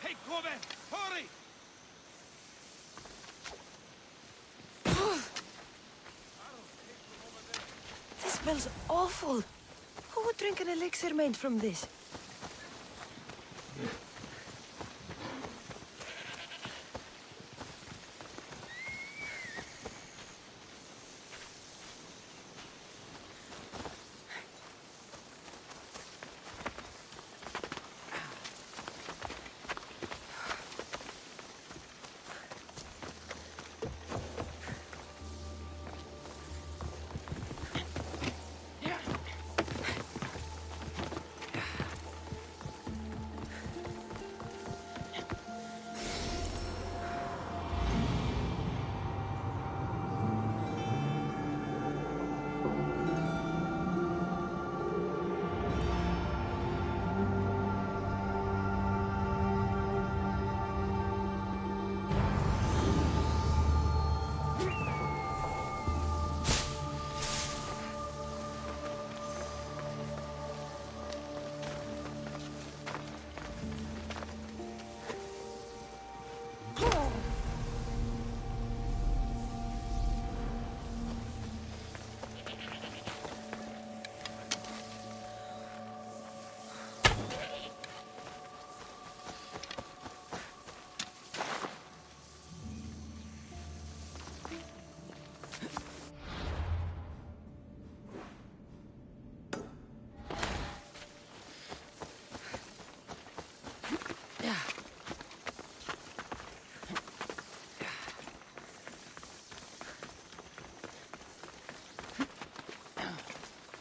Speaker 12: Hey, Kobe! Hurry!
Speaker 4: This smells awful. Who would drink an elixir made from this?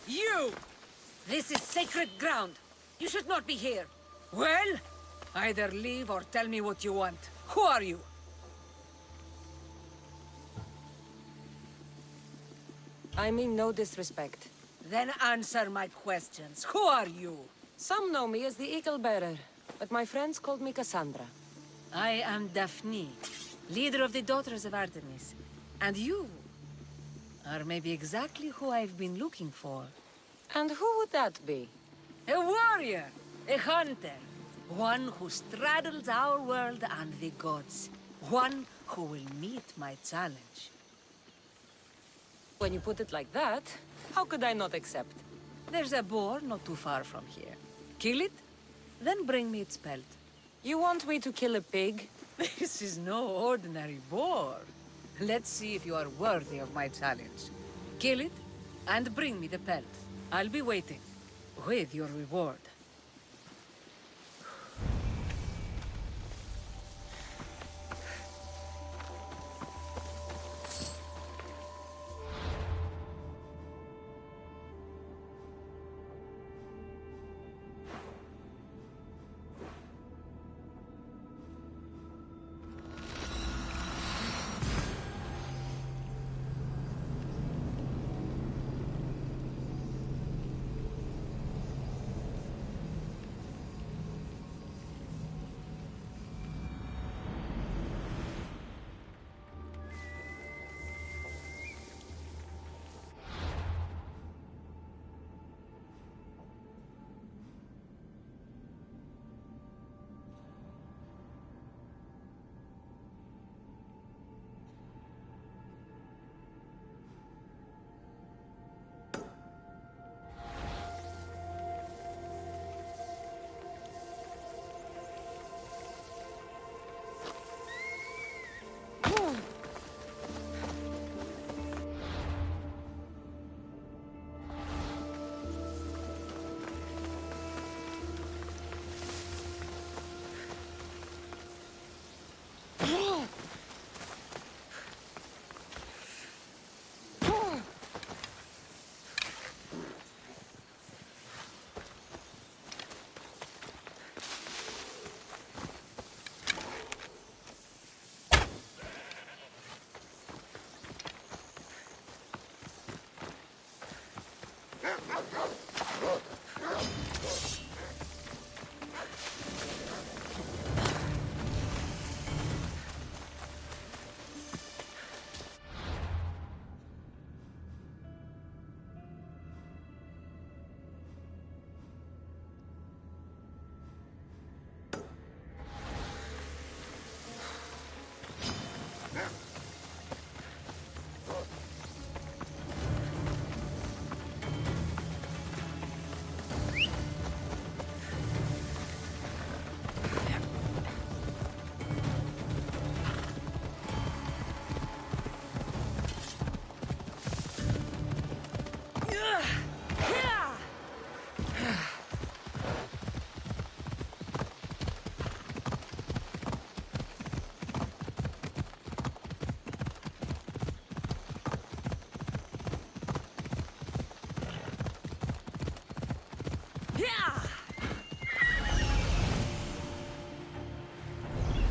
Speaker 1: You! This is sacred ground. You should not be here. Well, either leave or tell me what you want. Who are you?
Speaker 4: I mean no disrespect.
Speaker 1: Then answer my questions. Who are you?
Speaker 4: Some know me as the Eagle Bearer, but my friends called me Cassandra.
Speaker 1: I am Daphne, leader of the Daughters of Artemis. And you are maybe exactly who I've been looking for.
Speaker 4: And who would that be?
Speaker 1: A warrior, a hunter, one who straddles our world and the gods, one who will meet my challenge.
Speaker 4: When you put it like that, how could I not accept?
Speaker 1: There's a boar not too far from here. Kill it, then bring me its pelt.
Speaker 4: You want me to kill a pig?
Speaker 1: This is no ordinary boar. Let's see if you are worthy of my challenge. Kill it, and bring me the pelt. I'll be waiting, with your reward.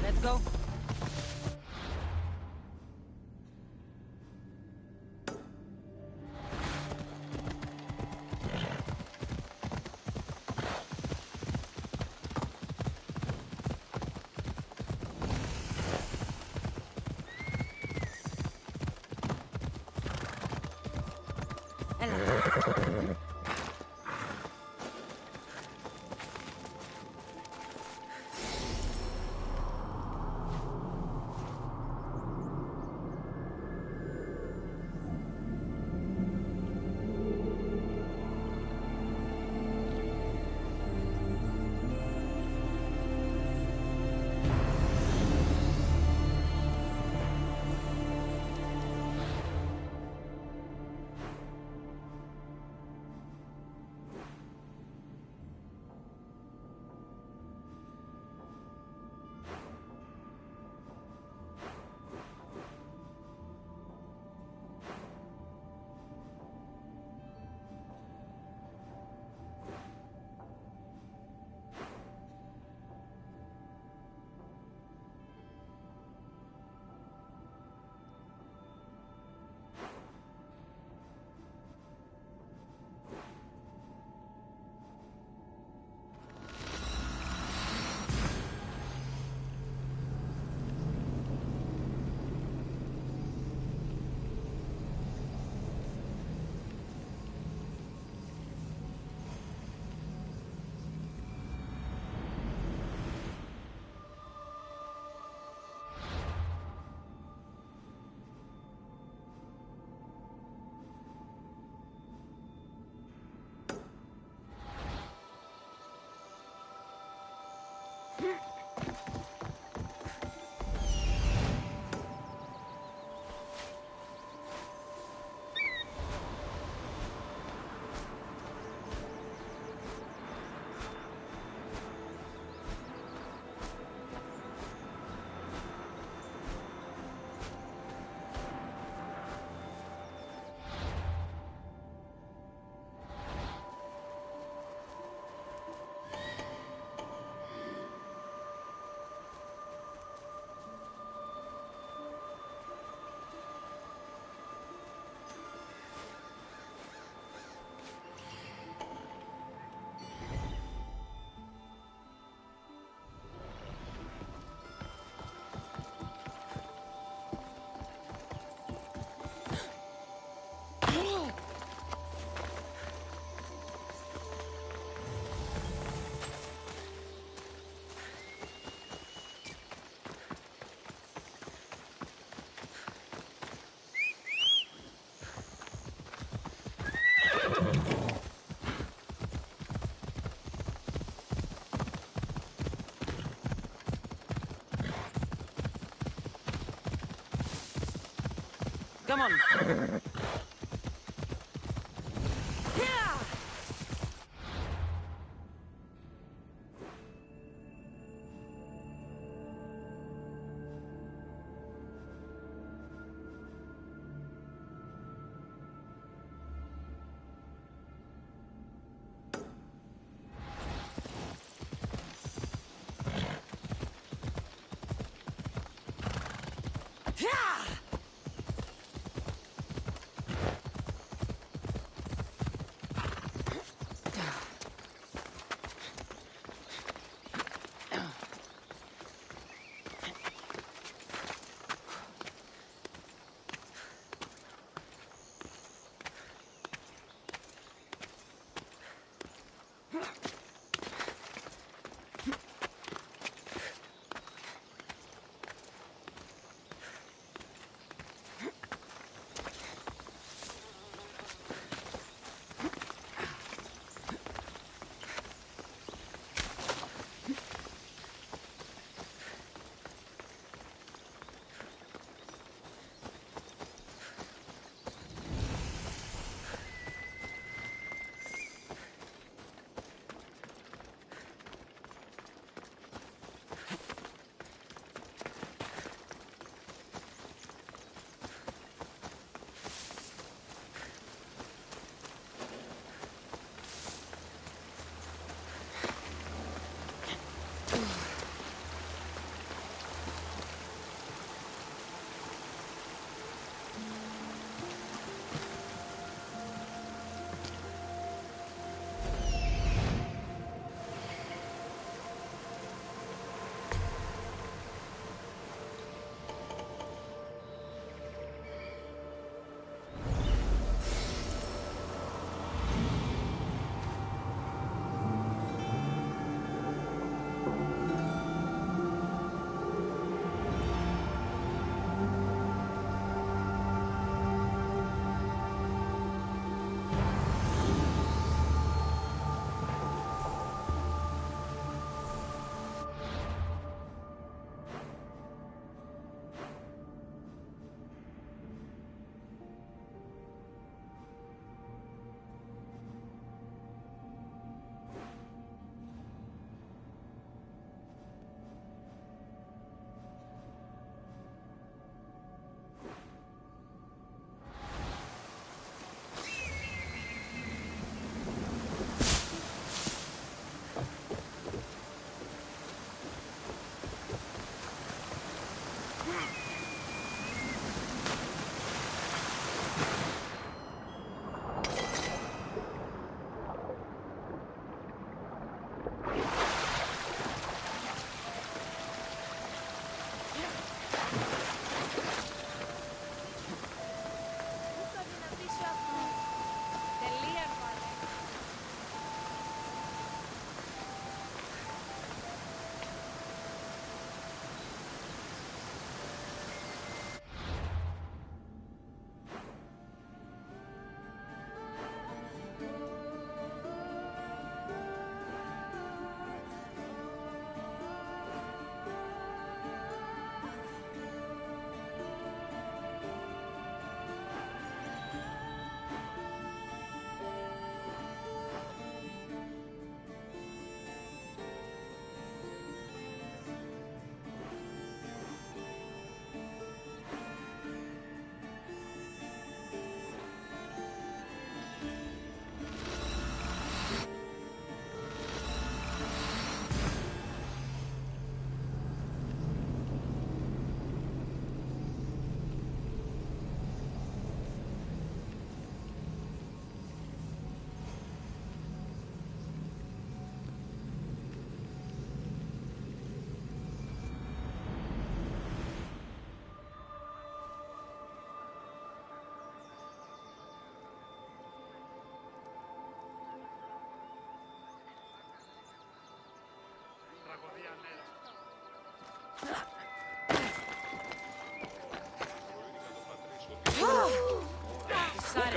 Speaker 1: Let's go. Come on.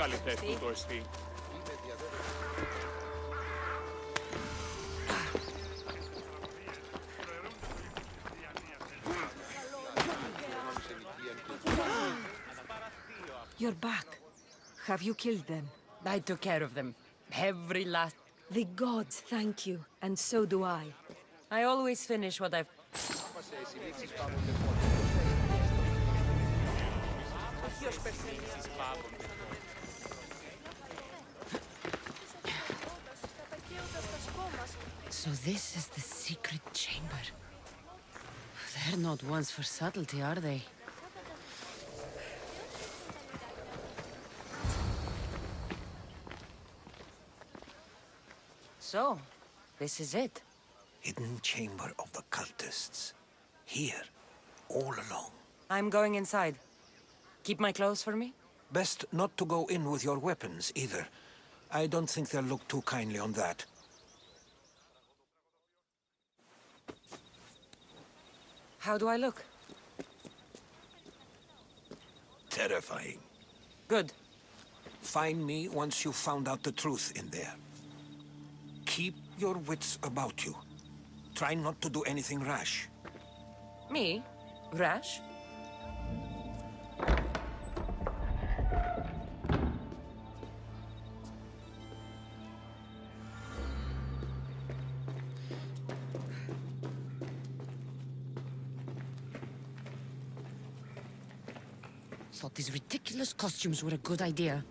Speaker 2: qualità tutto sti.
Speaker 13: You're back. Have you killed them?
Speaker 1: I took care of them. Every last...
Speaker 13: The gods thank you, and so do I.
Speaker 1: I always finish what I've... So this is the secret chamber. They're not ones for subtlety, are they? So, this is it.
Speaker 12: Hidden chamber of the cultists. Here, all along.
Speaker 1: I'm going inside. Keep my clothes for me?
Speaker 12: Best not to go in with your weapons, either. I don't think they'll look too kindly on that.
Speaker 1: How do I look?
Speaker 12: Terrifying.
Speaker 1: Good.
Speaker 12: Find me once you've found out the truth in there. Keep your wits about you. Try not to do anything rash.
Speaker 1: Me? Rash? Thought these ridiculous costumes were a good idea.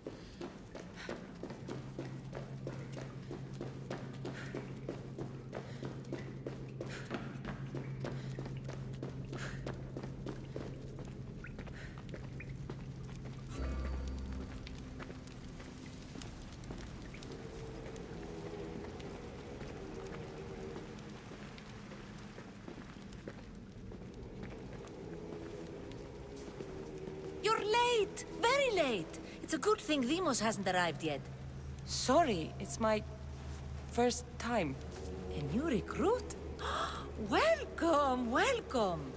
Speaker 14: You're late! Very late! It's a good thing Demos hasn't arrived yet.
Speaker 1: Sorry, it's my first time.
Speaker 14: A new recruit? Welcome, welcome!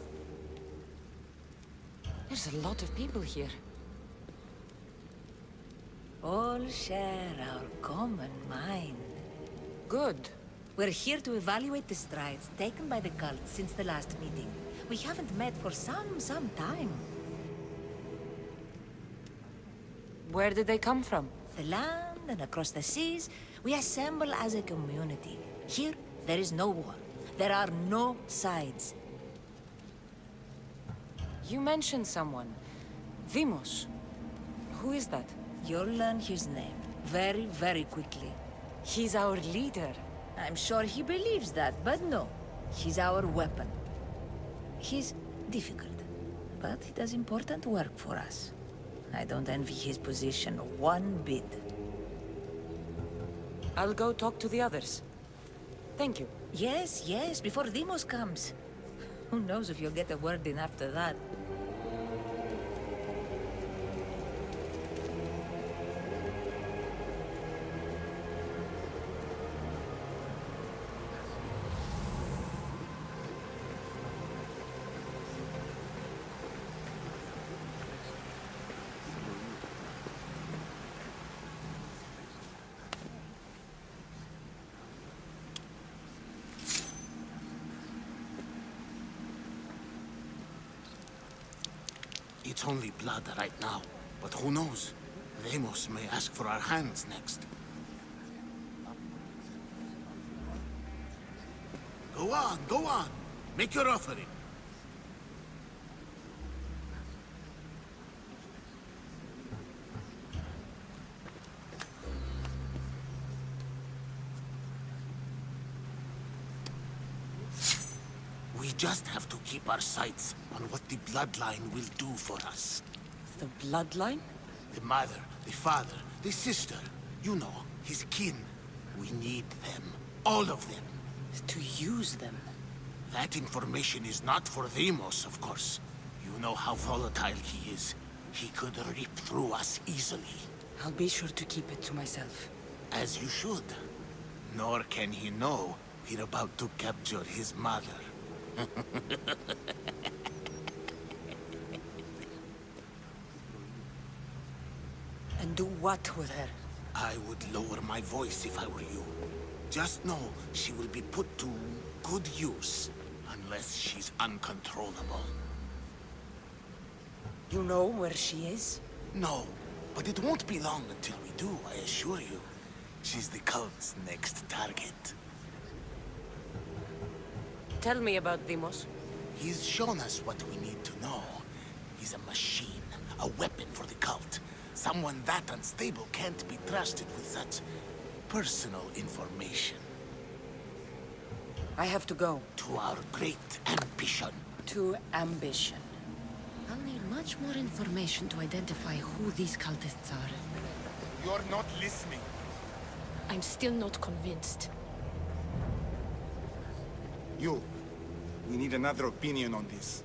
Speaker 1: There's a lot of people here.
Speaker 14: All share our common mind.
Speaker 1: Good.
Speaker 14: We're here to evaluate the strides taken by the cult since the last meeting. We haven't met for some time.
Speaker 1: Where did they come from?
Speaker 14: The land and across the seas, we assemble as a community. Here, there is no war. There are no sides.
Speaker 1: You mentioned someone. Vimos. Who is that?
Speaker 14: You'll learn his name very, very quickly.
Speaker 1: He's our leader.
Speaker 14: I'm sure he believes that, but no. He's our weapon. He's difficult, but he does important work for us. I don't envy his position one bit.
Speaker 1: I'll go talk to the others. Thank you.
Speaker 14: Yes, yes, before Demos comes. Who knows if you'll get a word in after that.
Speaker 11: It's only blood right now, but who knows? Ramos may ask for our hands next. Go on. Make your offering. We just have to keep our sights on what the bloodline will do for us.
Speaker 1: The bloodline?
Speaker 11: The mother, the father, the sister. You know, his kin. We need them. All of them.
Speaker 1: To use them.
Speaker 11: That information is not for Demos, of course. You know how volatile he is. He could rip through us easily.
Speaker 1: I'll be sure to keep it to myself.
Speaker 11: As you should. Nor can he know we're about to capture his mother.
Speaker 1: And
Speaker 4: Do what with her?
Speaker 11: I would lower my voice if I were you. Just know she will be put to good use, unless she's uncontrollable.
Speaker 4: You know where she is?
Speaker 11: No, but it won't be long until we do, I assure you. She's the cult's next target.
Speaker 4: Tell me about Deimos.
Speaker 11: He's shown us what we need to know. He's a machine, a weapon for the cult. Someone that unstable can't be trusted with such personal information.
Speaker 4: I have to go.
Speaker 11: To our great ambition.
Speaker 4: To ambition.
Speaker 1: I'll need much more information to identify who these cultists are.
Speaker 2: You're not listening.
Speaker 6: I'm still not convinced.
Speaker 2: You. We need another opinion on this.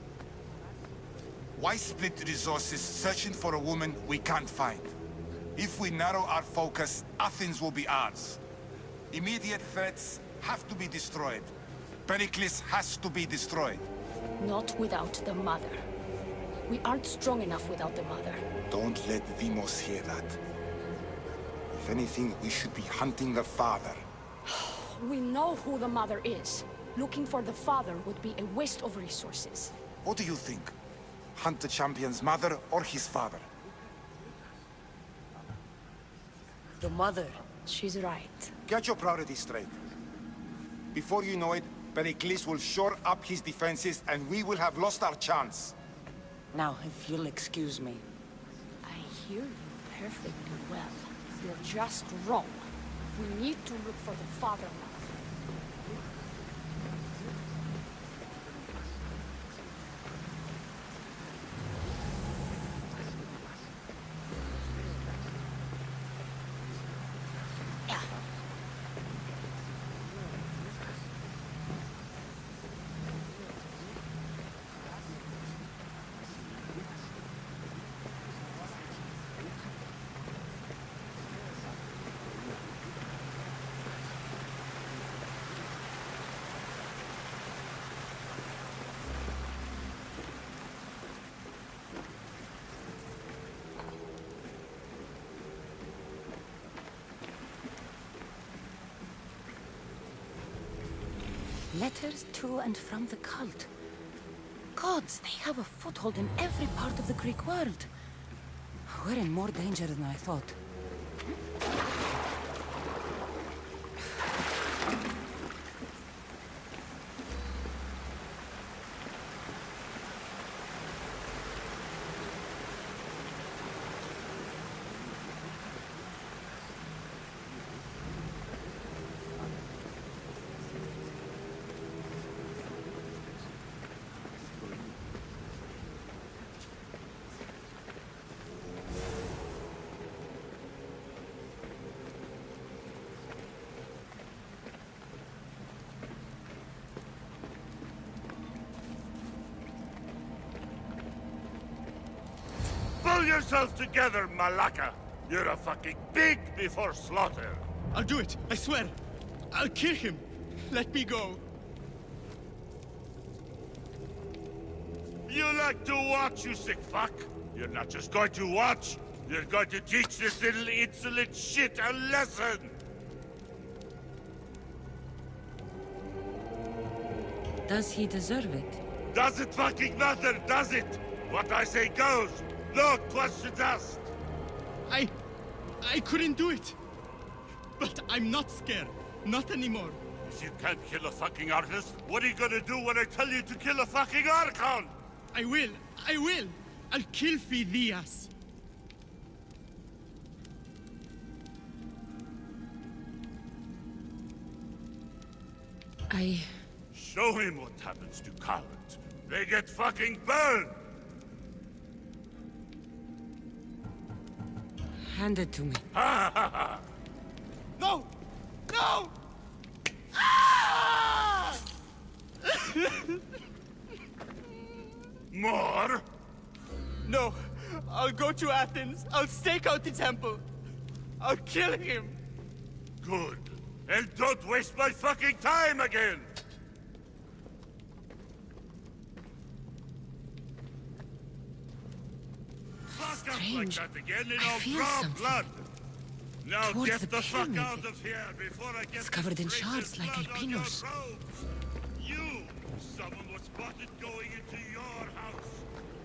Speaker 2: Why split resources searching for a woman we can't find? If we narrow our focus, Athens will be ours. Immediate threats have to be destroyed. Pericles has to be destroyed.
Speaker 6: Not without the mother. We aren't strong enough without the mother.
Speaker 2: Don't let Deimos hear that. If anything, we should be hunting the father.
Speaker 6: We know who the mother is. Looking for the father would be a waste of resources.
Speaker 2: What do you think? Hunt the champion's mother or his father?
Speaker 4: The mother.
Speaker 6: She's right.
Speaker 2: Get your priorities straight. Before you know it, Pericles will shore up his defenses and we will have lost our chance.
Speaker 4: Now, if you'll excuse me.
Speaker 6: I hear you perfectly well. You're just wrong. We need to look for the father now.
Speaker 1: Letters to and from the cult. Gods, they have a foothold in every part of the Greek world. We're in more danger than I thought.
Speaker 15: Pull yourself together, Malaka! You're a fucking pig before slaughter!
Speaker 16: I'll do it, I swear! I'll kill him! Let me go!
Speaker 15: You like to watch, you sick fuck! You're not just going to watch! You're going to teach this little insolent shit a lesson!
Speaker 1: Does he deserve it?
Speaker 15: Does it fucking matter, does it? What I say goes! No questions asked!
Speaker 16: I couldn't do it! But I'm not scared. Not anymore.
Speaker 15: If you can't kill a fucking artist, what are you gonna do when I tell you to kill a fucking Archon?
Speaker 16: I will! I'll kill Phidias!
Speaker 15: Show him what happens to cowards. They get fucking burned!
Speaker 1: Hand it to me.
Speaker 15: Ha ha ha!
Speaker 16: No! No!
Speaker 15: More?
Speaker 16: No! I'll go to Athens. I'll stake out the temple. I'll kill him.
Speaker 15: Good. And don't waste my fucking time again!
Speaker 1: strange.
Speaker 15: Like that again, and
Speaker 1: I
Speaker 15: I'll
Speaker 1: feel
Speaker 15: draw
Speaker 1: something.
Speaker 15: blood. Now
Speaker 1: Towards
Speaker 15: get
Speaker 1: the
Speaker 15: the fuck
Speaker 1: pyramid.
Speaker 15: out of here before I get
Speaker 1: It's covered in
Speaker 15: this
Speaker 1: shards like
Speaker 15: blood on your
Speaker 1: albinos.
Speaker 15: robes. Someone was spotted going into your house.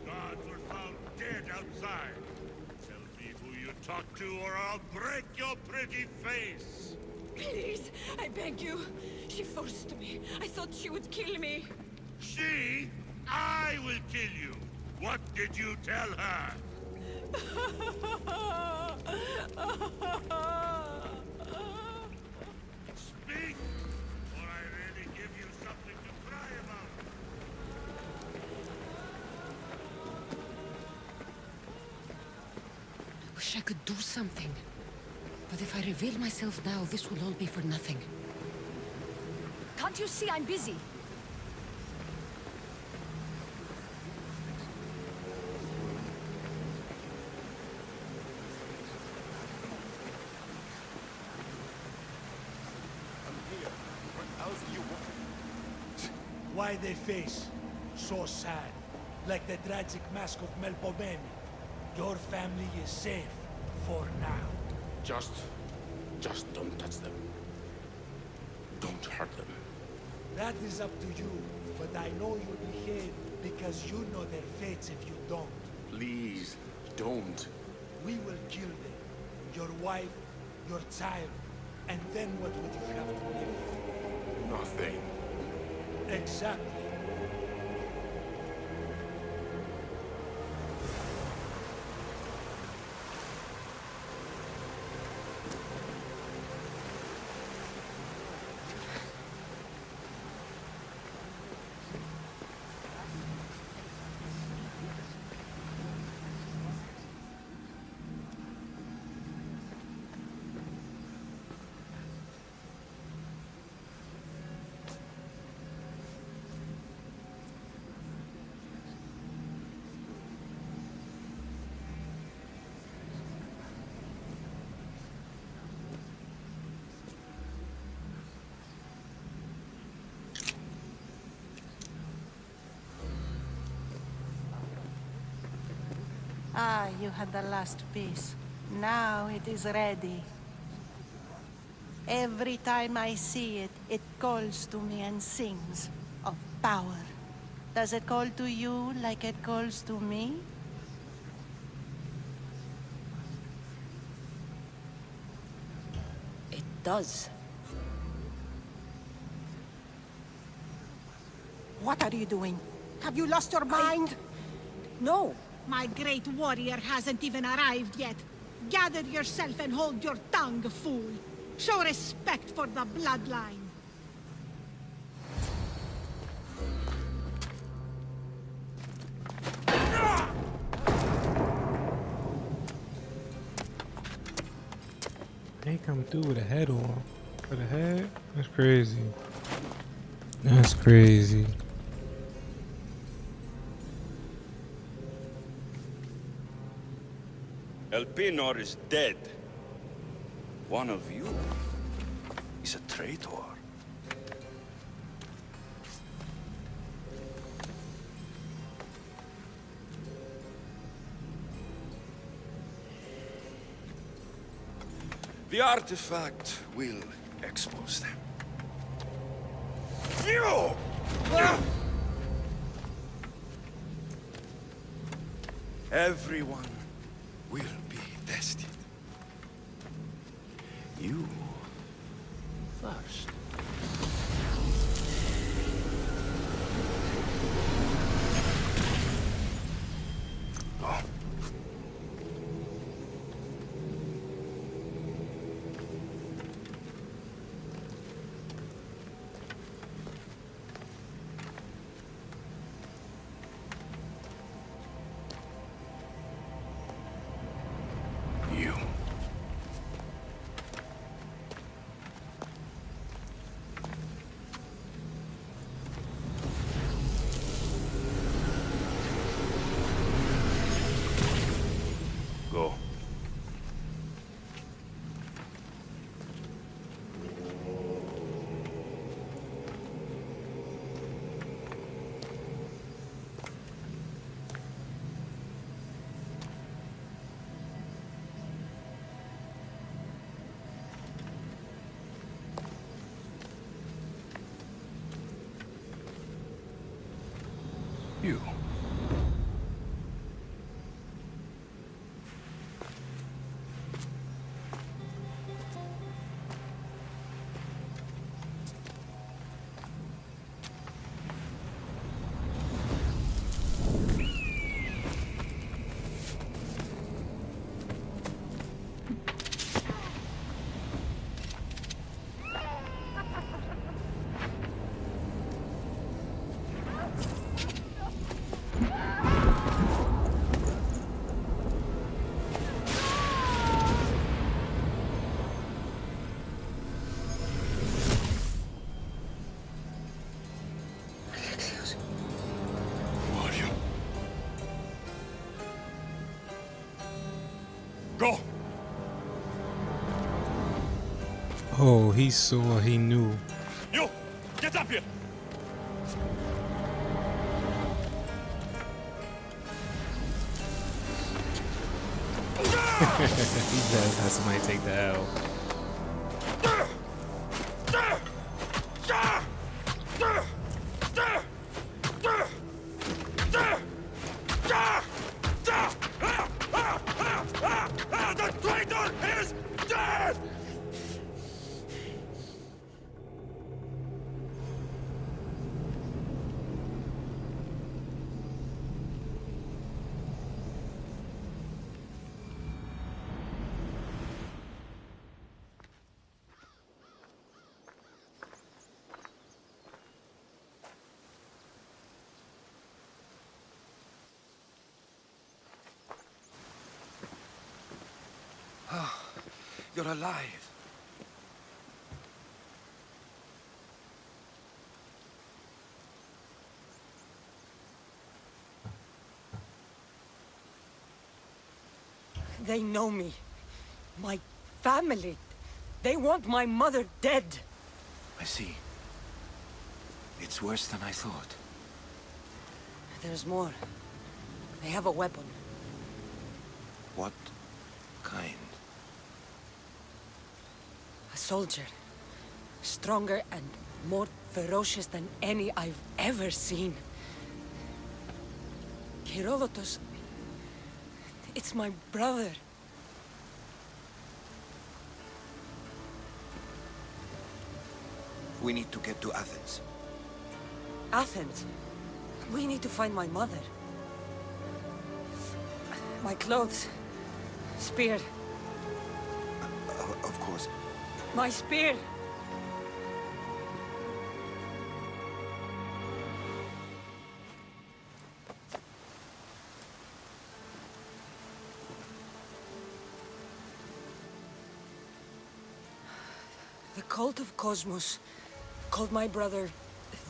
Speaker 15: Guards were found dead outside. Tell me who you talked to or I'll break your pretty face.
Speaker 13: Please, I beg you. She forced me. I thought she would kill me.
Speaker 15: She? I will kill you. What did you tell her? Speak, or I really give you something to cry about.
Speaker 1: Wish I could do something. But if I reveal myself now, this will all be for nothing.
Speaker 6: Can't you see I'm busy?
Speaker 17: Why they face? So sad. Like the tragic mask of Melpomene. Your family is safe. For now.
Speaker 18: Just don't touch them. Don't hurt them.
Speaker 17: That is up to you. But I know you'll behave because you know their fates if you don't.
Speaker 18: Please, don't.
Speaker 17: We will kill them. Your wife, your child. And then what would you have to live for?
Speaker 18: Nothing.
Speaker 17: Exactly.
Speaker 19: Ah, you had the last piece. Now it is ready. Every time I see it, it calls to me and sings of power. Does it call to you like it calls to me?
Speaker 4: It does.
Speaker 19: What are you doing? Have you lost your mind?
Speaker 4: No.
Speaker 20: My great warrior hasn't even arrived yet. Gather yourself and hold your tongue, fool. Show respect for the bloodline.
Speaker 10: They come through with a head on. With a head? That's crazy. That's crazy.
Speaker 21: Elpenor is dead. One of you is a traitor. The artifact will expose them. You! Everyone will be tested. You first. Oh.
Speaker 7: you.
Speaker 15: Go!
Speaker 10: Oh, he saw, he knew.
Speaker 15: You! Get up here!
Speaker 10: He does have somebody take the L.
Speaker 15: The traitor is dead!
Speaker 3: You're alive.
Speaker 4: They know me. My family. They want my mother dead.
Speaker 12: I see. It's worse than I thought.
Speaker 4: There's more. They have a weapon.
Speaker 12: What kind?
Speaker 4: A soldier. Stronger and more ferocious than any I've ever seen. Herodotus... It's my brother.
Speaker 12: We need to get to Athens.
Speaker 4: Athens? We need to find my mother. My clothes. Spear.
Speaker 12: Of course.
Speaker 4: My spear! The cult of Cosmos called my brother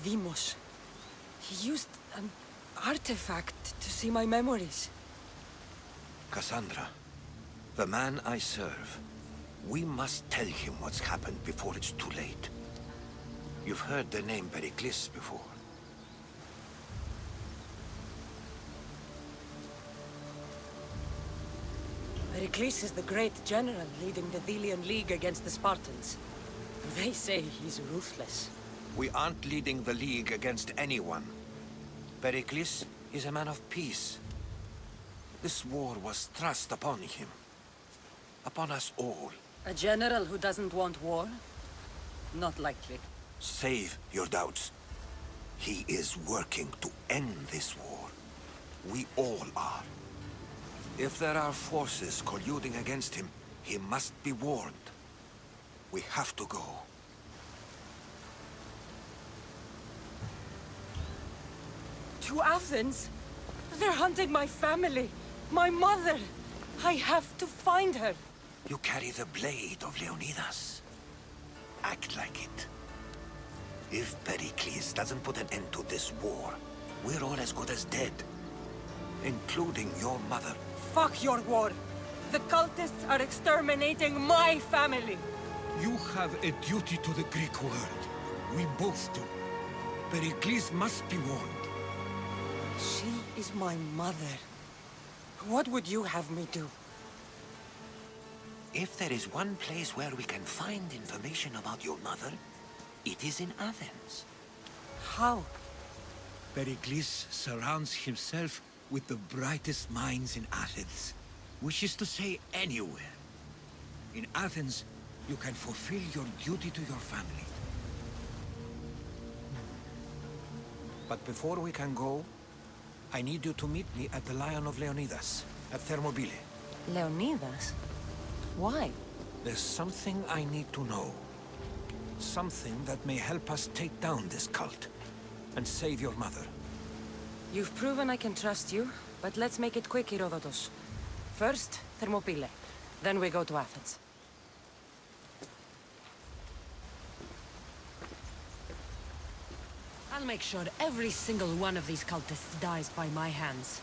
Speaker 4: Deimos. He used an artifact to see my memories.
Speaker 12: Cassandra, the man I serve. We must tell him what's happened before it's too late. You've heard the name Pericles before.
Speaker 4: Pericles is the great general leading the Delian League against the Spartans. They say he's ruthless.
Speaker 12: We aren't leading the League against anyone. Pericles is a man of peace. This war was thrust upon him. Upon us all.
Speaker 4: A general who doesn't want war? Not likely.
Speaker 12: Save your doubts. He is working to end this war. We all are. If there are forces colluding against him, he must be warned. We have to go.
Speaker 4: To Athens? They're hunting my family. My mother. I have to find her.
Speaker 12: You carry the blade of Leonidas. Act like it. If Pericles doesn't put an end to this war, we're all as good as dead. Including your mother.
Speaker 4: Fuck your war. The cultists are exterminating my family.
Speaker 12: You have a duty to the Greek world. We both do. Pericles must be warned.
Speaker 4: She is my mother. What would you have me do?
Speaker 12: If there is one place where we can find information about your mother, it is in Athens.
Speaker 4: How?
Speaker 12: Pericles surrounds himself with the brightest minds in Athens. Which is to say, anywhere. In Athens, you can fulfill your duty to your family. But before we can go, I need you to meet me at the Lion of Leonidas, at Thermopylae.
Speaker 4: Leonidas? Why?
Speaker 12: There's something I need to know. Something that may help us take down this cult and save your mother.
Speaker 4: You've proven I can trust you, but let's make it quick, Herodotus. First, Thermopylae. Then we go to Athens. I'll make sure every single one of these cultists dies by my hands.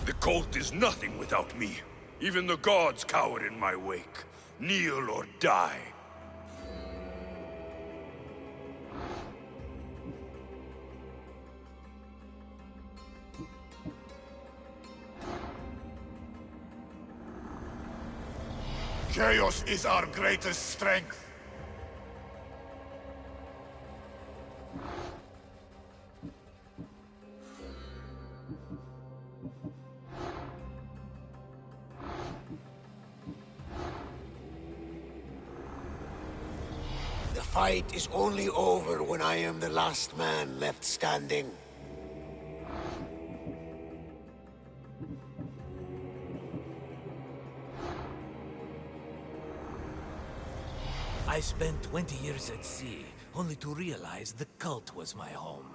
Speaker 15: The cult is nothing without me. Even the gods cower in my wake. Kneel or die.
Speaker 2: Chaos is our greatest strength.
Speaker 11: The fight is only over when I am the last man left standing.
Speaker 7: I spent 20 years at sea, only to realize the cult was my home.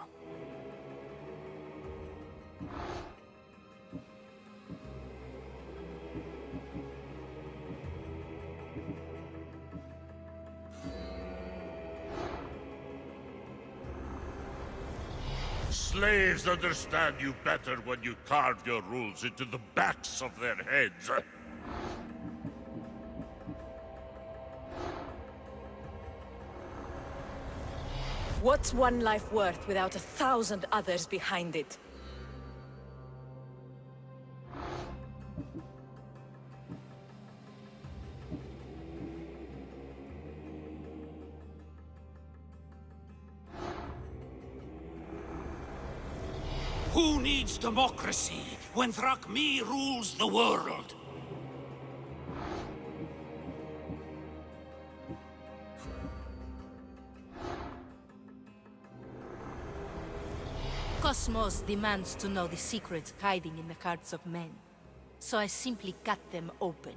Speaker 15: Slaves understand you better when you carve your rules into the backs of their heads.
Speaker 14: What's one life worth without 1,000 others behind it?
Speaker 22: Who needs democracy when Thrakmi rules the world?
Speaker 23: Cosmos demands to know the secrets hiding in the hearts of men. So I simply cut them open.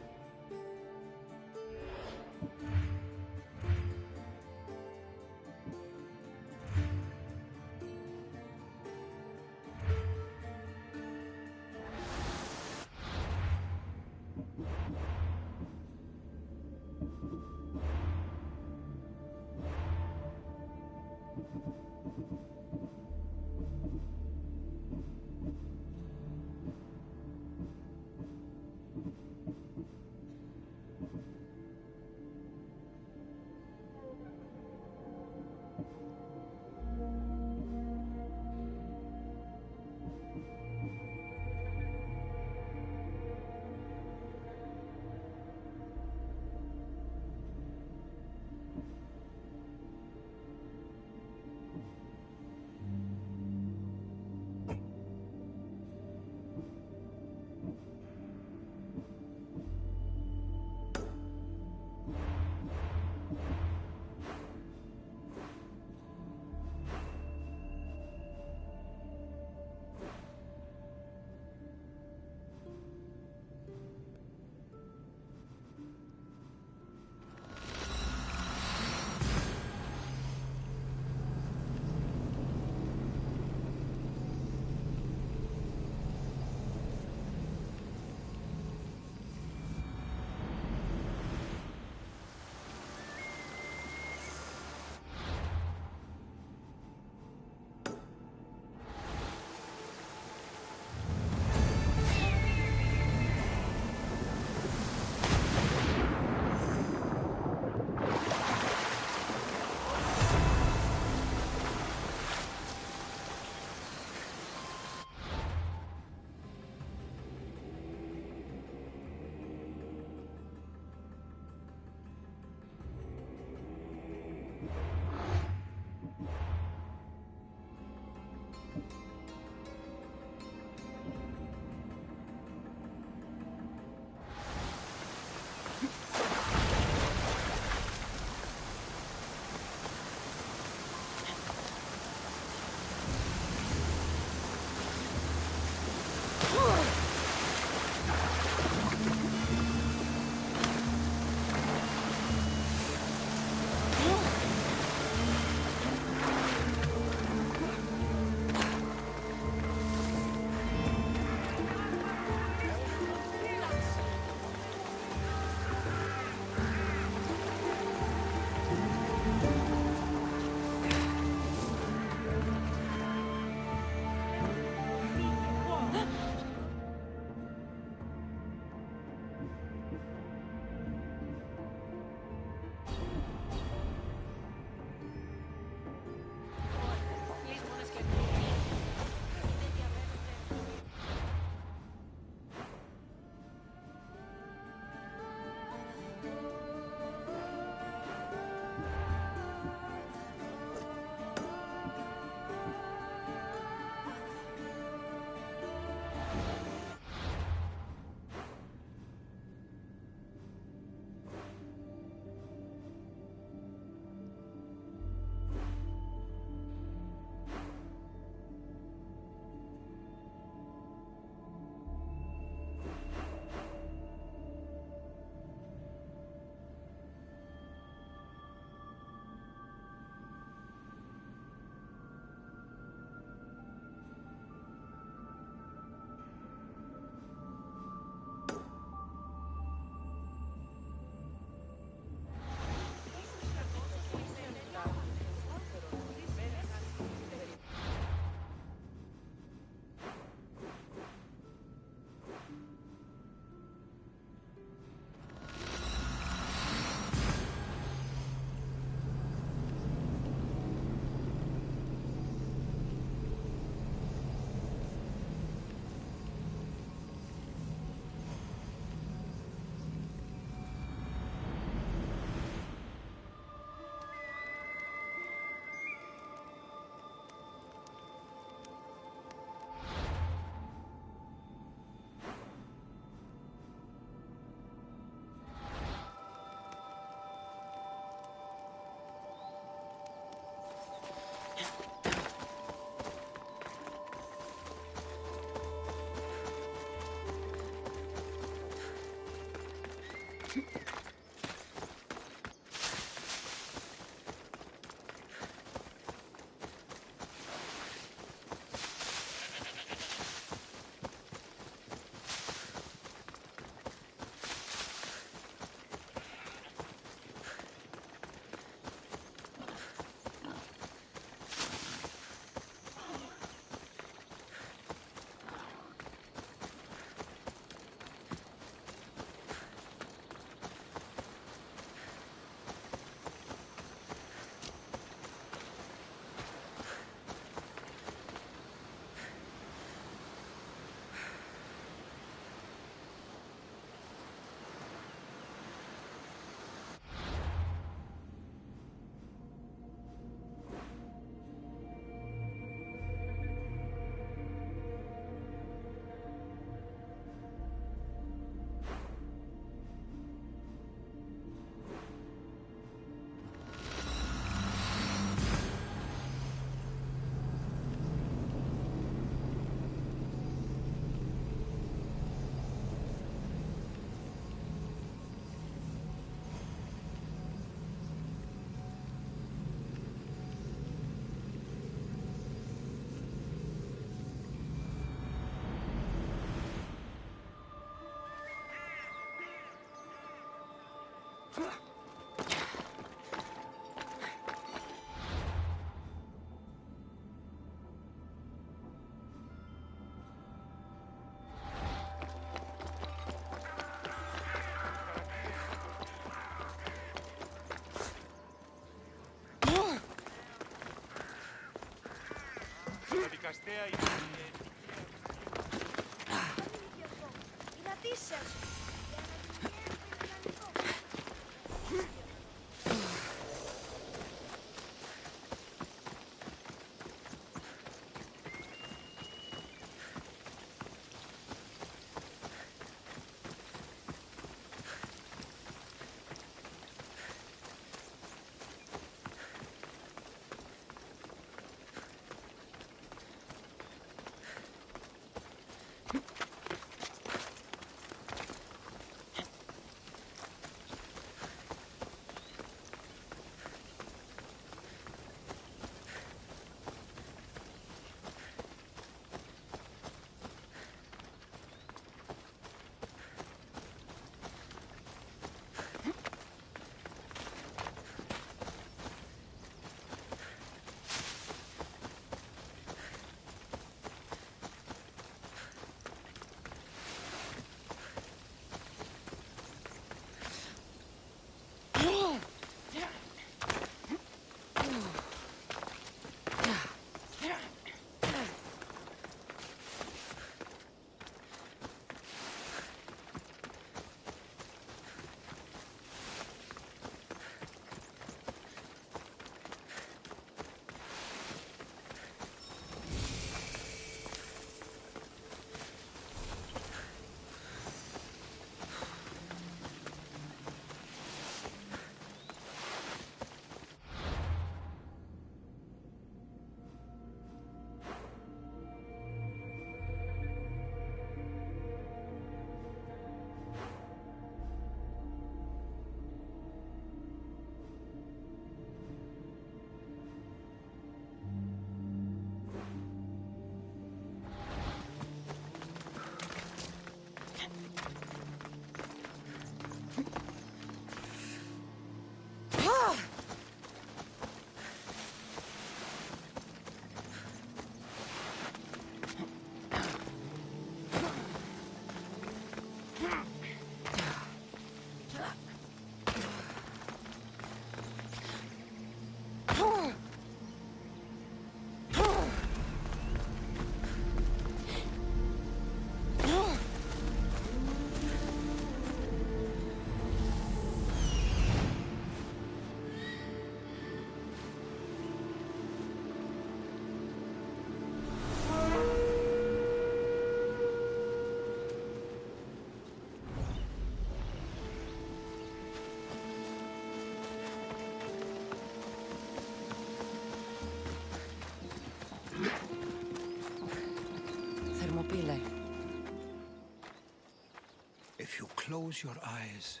Speaker 12: If you close your eyes,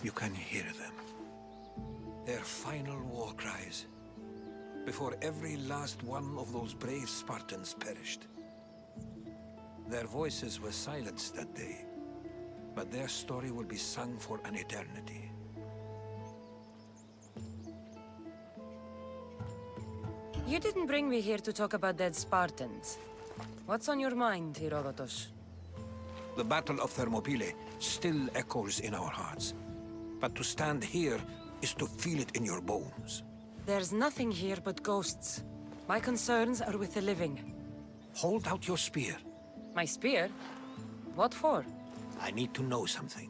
Speaker 12: You can hear them. Their final war cries. Before every last one of those brave Spartans perished. Their voices were silenced that day, but their story will be sung for an eternity.
Speaker 4: You didn't bring me here to talk about dead Spartans. What's on your mind, Herodotus?
Speaker 12: The Battle of Thermopylae still echoes in our hearts. But to stand here is to feel it in your bones.
Speaker 4: There's nothing here but ghosts. My concerns are with the living.
Speaker 12: Hold out your spear.
Speaker 4: My spear? What for?
Speaker 12: I need to know something.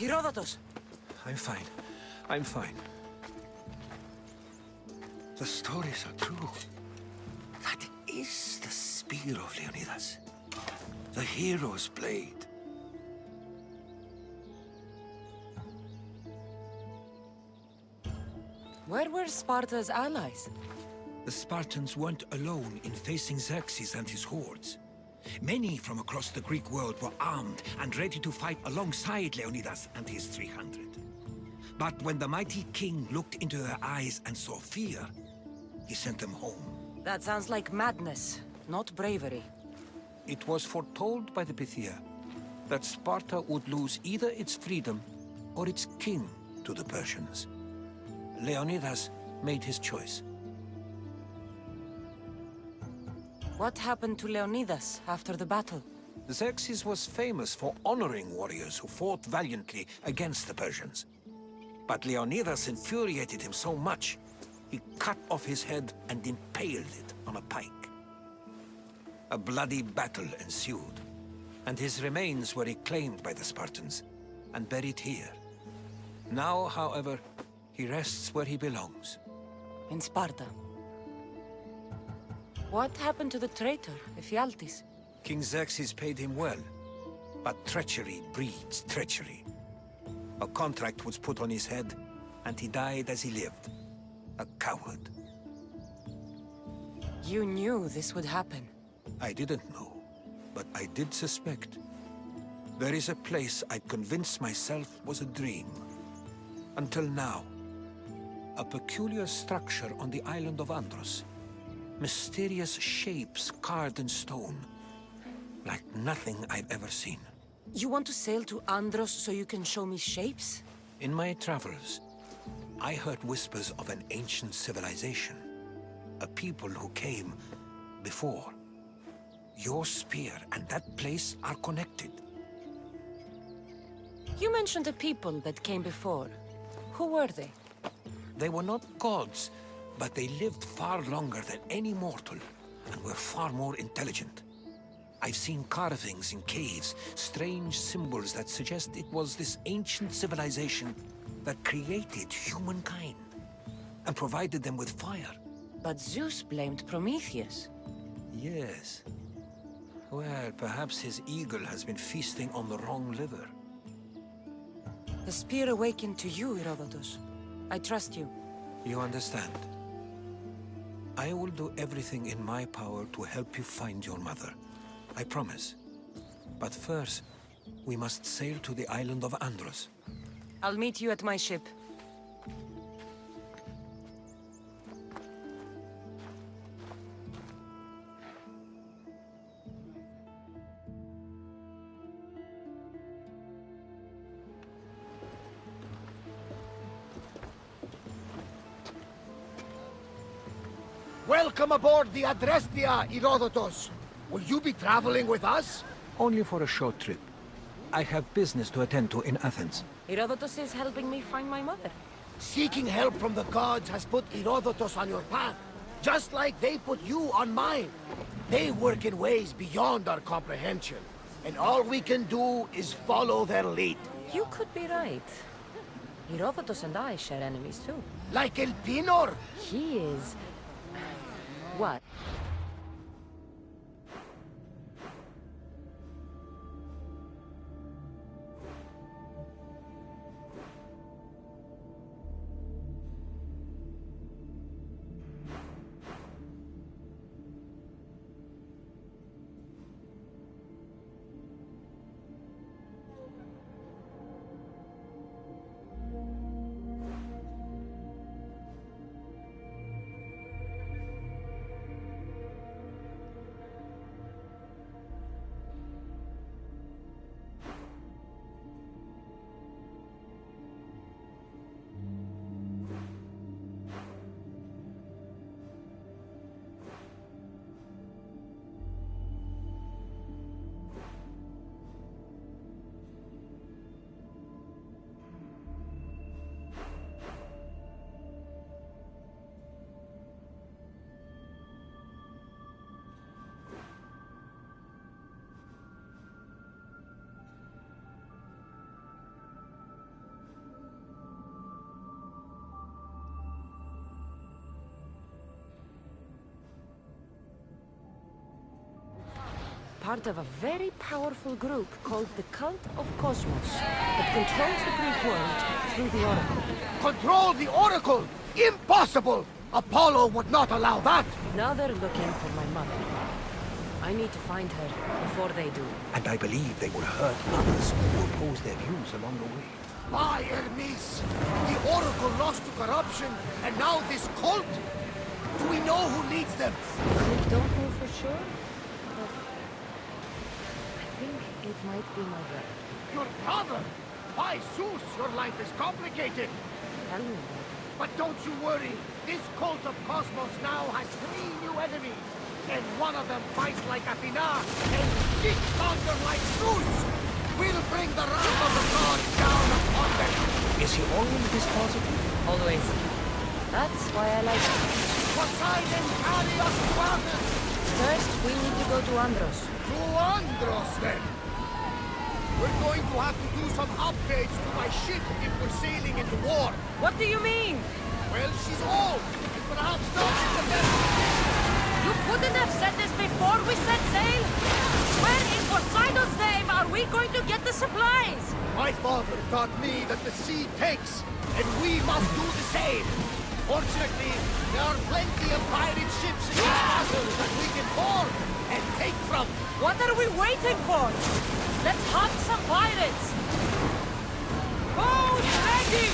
Speaker 4: Herodotus!
Speaker 12: I'm fine. I'm fine. The stories are true. That is the spear of Leonidas. The hero's blade.
Speaker 4: Where were Sparta's allies?
Speaker 12: The Spartans weren't alone in facing Xerxes and his hordes. Many from across the Greek world were armed and ready to fight alongside Leonidas and his 300. But when the mighty king looked into their eyes and saw fear, he sent them home.
Speaker 4: That sounds like madness, not bravery.
Speaker 12: It was foretold by the Pythia that Sparta would lose either its freedom or its king to the Persians. Leonidas made his choice.
Speaker 4: What happened to Leonidas after the battle?
Speaker 12: Xerxes was famous for honoring warriors who fought valiantly against the Persians. But Leonidas infuriated him so much, he cut off his head and impaled it on a pike. A bloody battle ensued, and his remains were reclaimed by the Spartans and buried here. Now, however, he rests where he belongs.
Speaker 4: In Sparta. What happened to the traitor, Ephialtes?
Speaker 12: King Xerxes paid him well, but treachery breeds treachery. A contract was put on his head, and he died as he lived. A coward.
Speaker 4: You knew this would happen.
Speaker 12: I didn't know, but I did suspect. There is a place I'd convinced myself was a dream. Until now. A peculiar structure on the island of Andros. Mysterious shapes carved in stone. Like nothing I've ever seen.
Speaker 4: You want to sail to Andros so you can show me shapes?
Speaker 12: In my travels, I heard whispers of an ancient civilization. A people who came before. Your spear and that place are connected.
Speaker 4: You mentioned a people that came before. Who were they?
Speaker 12: They were not gods, but they lived far longer than any mortal, and were far more intelligent. I've seen carvings in caves, strange symbols that suggest it was this ancient civilization that created humankind, and provided them with fire.
Speaker 4: But Zeus blamed Prometheus.
Speaker 12: Yes. Well, perhaps his eagle has been feasting on the wrong liver.
Speaker 4: The spear awakened to you, Herodotus. I trust you.
Speaker 12: You understand. I will do everything in my power to help you find your mother. I promise. But first, we must sail to the island of Andros.
Speaker 4: I'll meet you at my ship.
Speaker 11: Welcome aboard the Adrestia, Herodotus. Will you be traveling with us?
Speaker 12: Only for a short trip. I have business to attend to in Athens.
Speaker 4: Herodotus is helping me find my mother.
Speaker 11: Seeking help from the gods has put Herodotus on your path, just like they put you on mine. They work in ways beyond our comprehension, and all we can do is follow their lead.
Speaker 4: You could be right. Herodotus and I share enemies too.
Speaker 11: Like El Pinor?
Speaker 4: He is... what? Part of a very powerful group called the Cult of Cosmos that controls the Greek world through the Oracle.
Speaker 11: Control the Oracle? Impossible! Apollo would not allow that!
Speaker 4: Now they're looking for my mother. I need to find her before they do.
Speaker 12: And I believe they will hurt others who oppose their views along the way.
Speaker 11: By Hermes! The Oracle lost to corruption, and now this cult? Do we know who leads them?
Speaker 4: I don't know for sure, but I think it might be my brother.
Speaker 11: Your brother? By Zeus, your life is complicated.
Speaker 4: Tell me about it.
Speaker 11: But don't you worry. This cult of Cosmos now has 3 new enemies. And one of them fights like Athena and kicks thunder like Zeus. We'll bring the wrath of the gods down upon them.
Speaker 12: Is he always this positive?
Speaker 4: Always. That's why I like him.
Speaker 11: Poseidon, carry us to Athens.
Speaker 4: First, we need to go to Andros.
Speaker 11: To Andros, then. We're going to have to do some upgrades to my ship if we're sailing into war.
Speaker 4: What do you mean?
Speaker 11: Well, she's old. And perhaps not in the best.
Speaker 4: You couldn't have said this before we set sail? Where in Poseidon's name are we going to get the supplies?
Speaker 11: My father taught me that the sea takes, and we must do the same. Fortunately, there are plenty of pirate ships in these waters that we can board and take from.
Speaker 4: What are we waiting for? Let's hunt some pirates! Boats ready!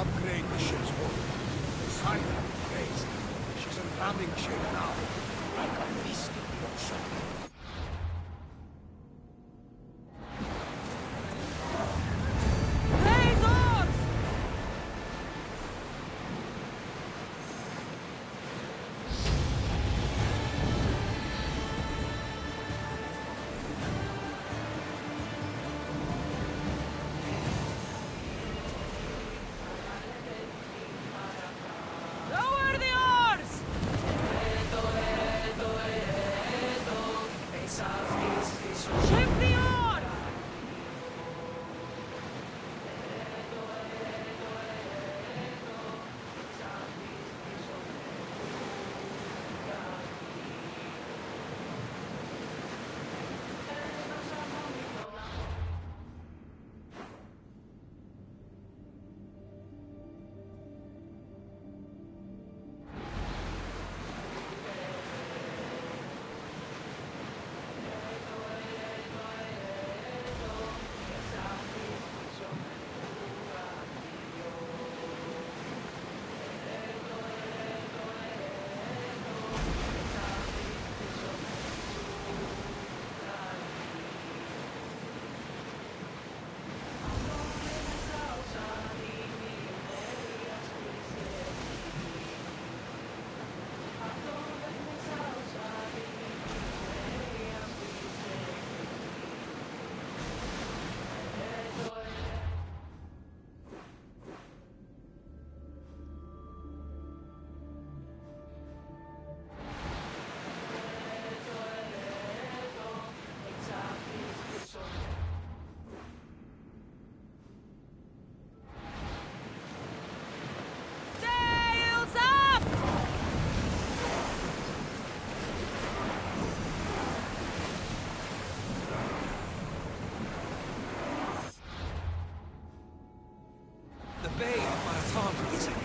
Speaker 11: Upgrade the ship's hull. Sign her raised. She's in ramming shape now. Like a beast in the ocean.
Speaker 4: Lower the oars! Ship the oar! Sails up!
Speaker 12: The Bay of Marathon is again.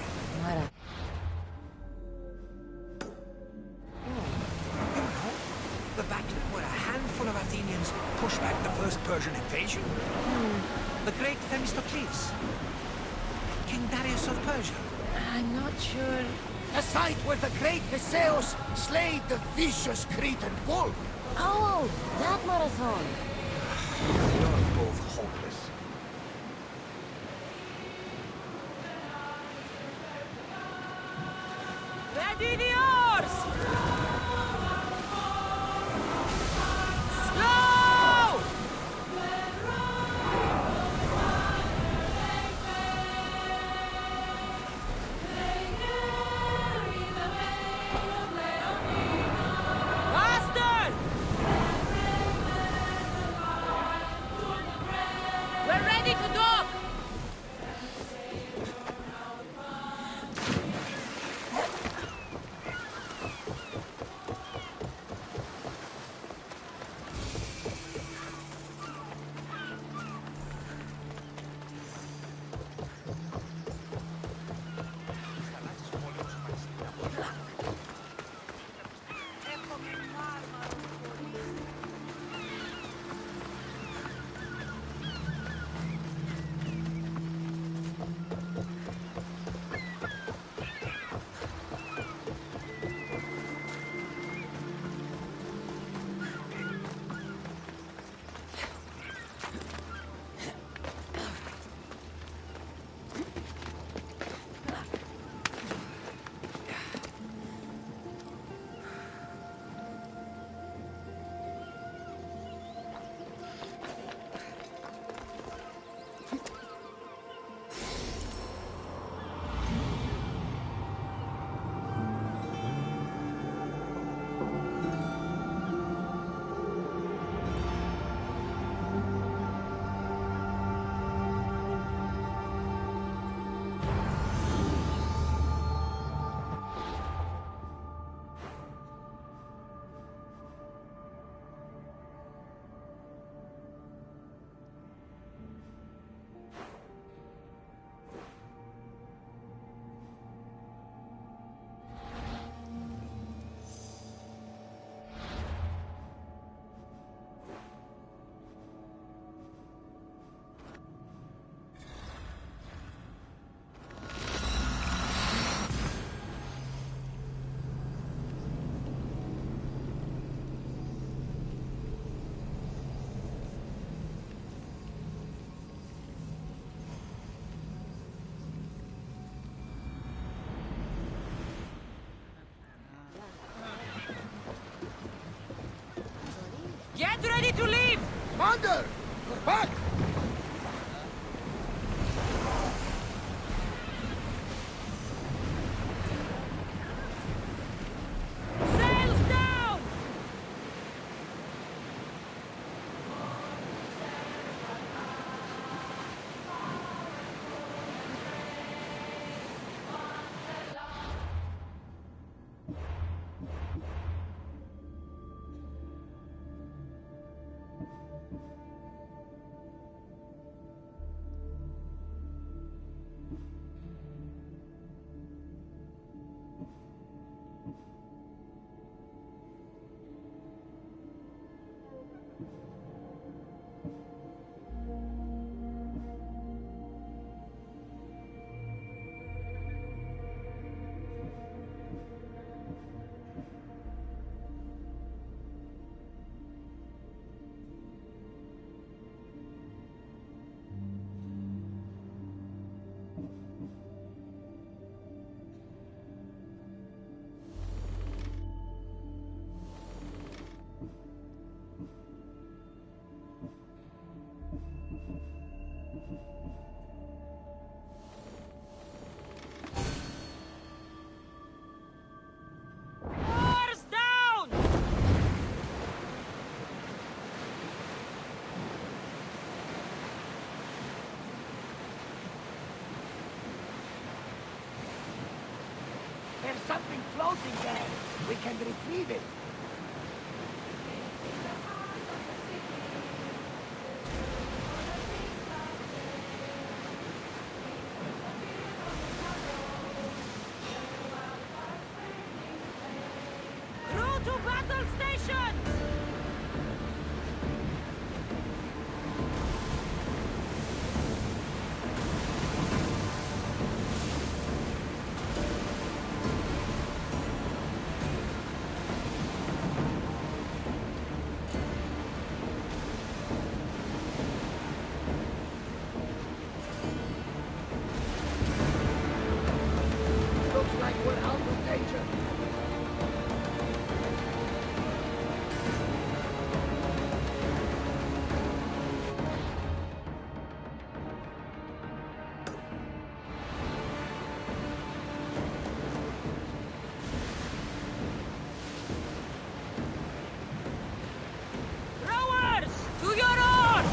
Speaker 12: You know, the battle where a handful of Athenians pushed back the first Persian invasion? The great Themistocles. King Darius of Persia.
Speaker 1: I'm not sure.
Speaker 11: A site where the great Theseus slayed the vicious Cretan bull.
Speaker 1: Oh, that marathon.
Speaker 12: You're both hopeless.
Speaker 4: Ready the oars! Slow! Faster! We're ready to dock!
Speaker 11: Commander! You're back!
Speaker 13: Sails down! Oars down!
Speaker 11: There's something floating there. We can retrieve it.
Speaker 13: Crew to battle station!
Speaker 11: Looks like we're out of danger.
Speaker 13: Rowers! To your oars!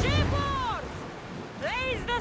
Speaker 13: Shipboard! Raise the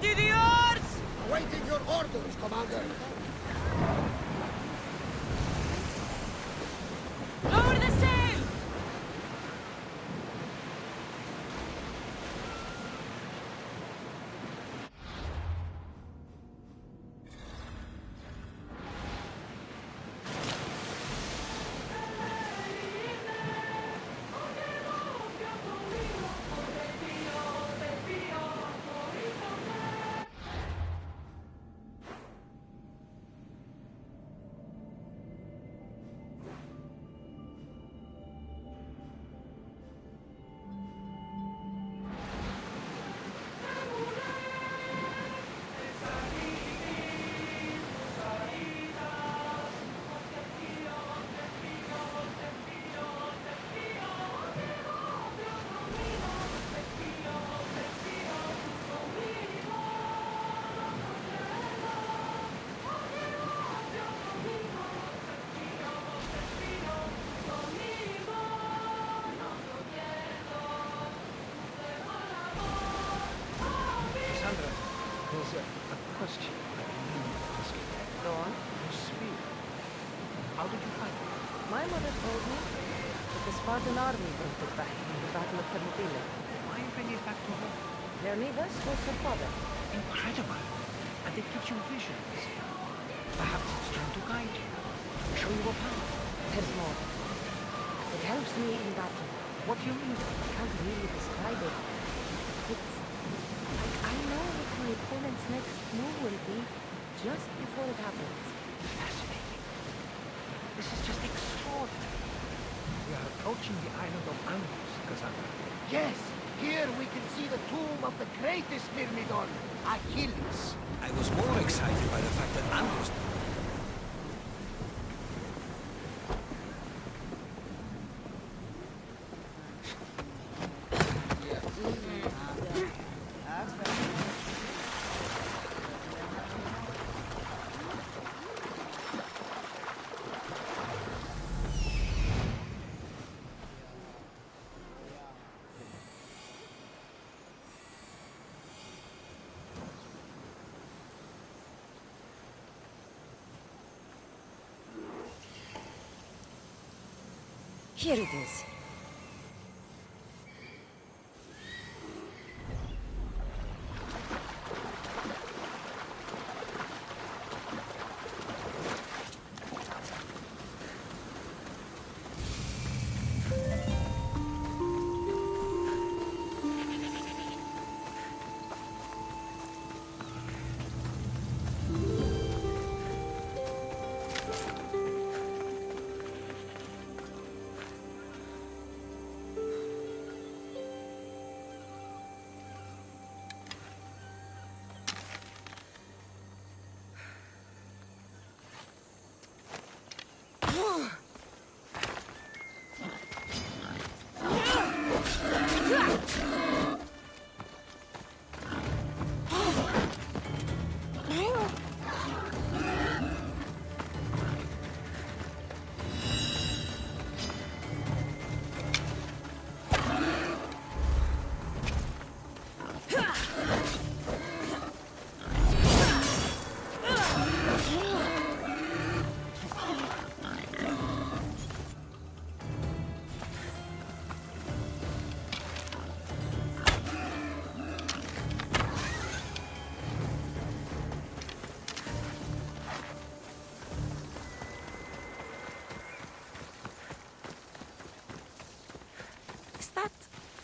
Speaker 4: Ready the oars!
Speaker 11: Awaiting your orders, Commander.
Speaker 4: Lower the sail!
Speaker 5: Cassandra, there's a question I need to ask you.
Speaker 4: Go on.
Speaker 5: Your spear. How did you find it?
Speaker 4: My mother told me that the Spartan army brought it back from the Battle of Thermopylae.
Speaker 5: Why bring it back to her?
Speaker 4: Leonidas was her father.
Speaker 5: Incredible. And it gives you visions. Perhaps it's trying to guide you. Show you a path.
Speaker 4: There's more. It helps me in battle.
Speaker 5: What do you mean?
Speaker 4: I can't really describe it. It's like I know what my opponent's next move will be just before it happens.
Speaker 5: Fascinating. This is just extraordinary. We are approaching the island of Andros, Cassandra.
Speaker 11: Yes, here we can see the tomb of the greatest Myrmidon, Achilles.
Speaker 12: I was more excited by the fact that Andros...
Speaker 4: Here it is.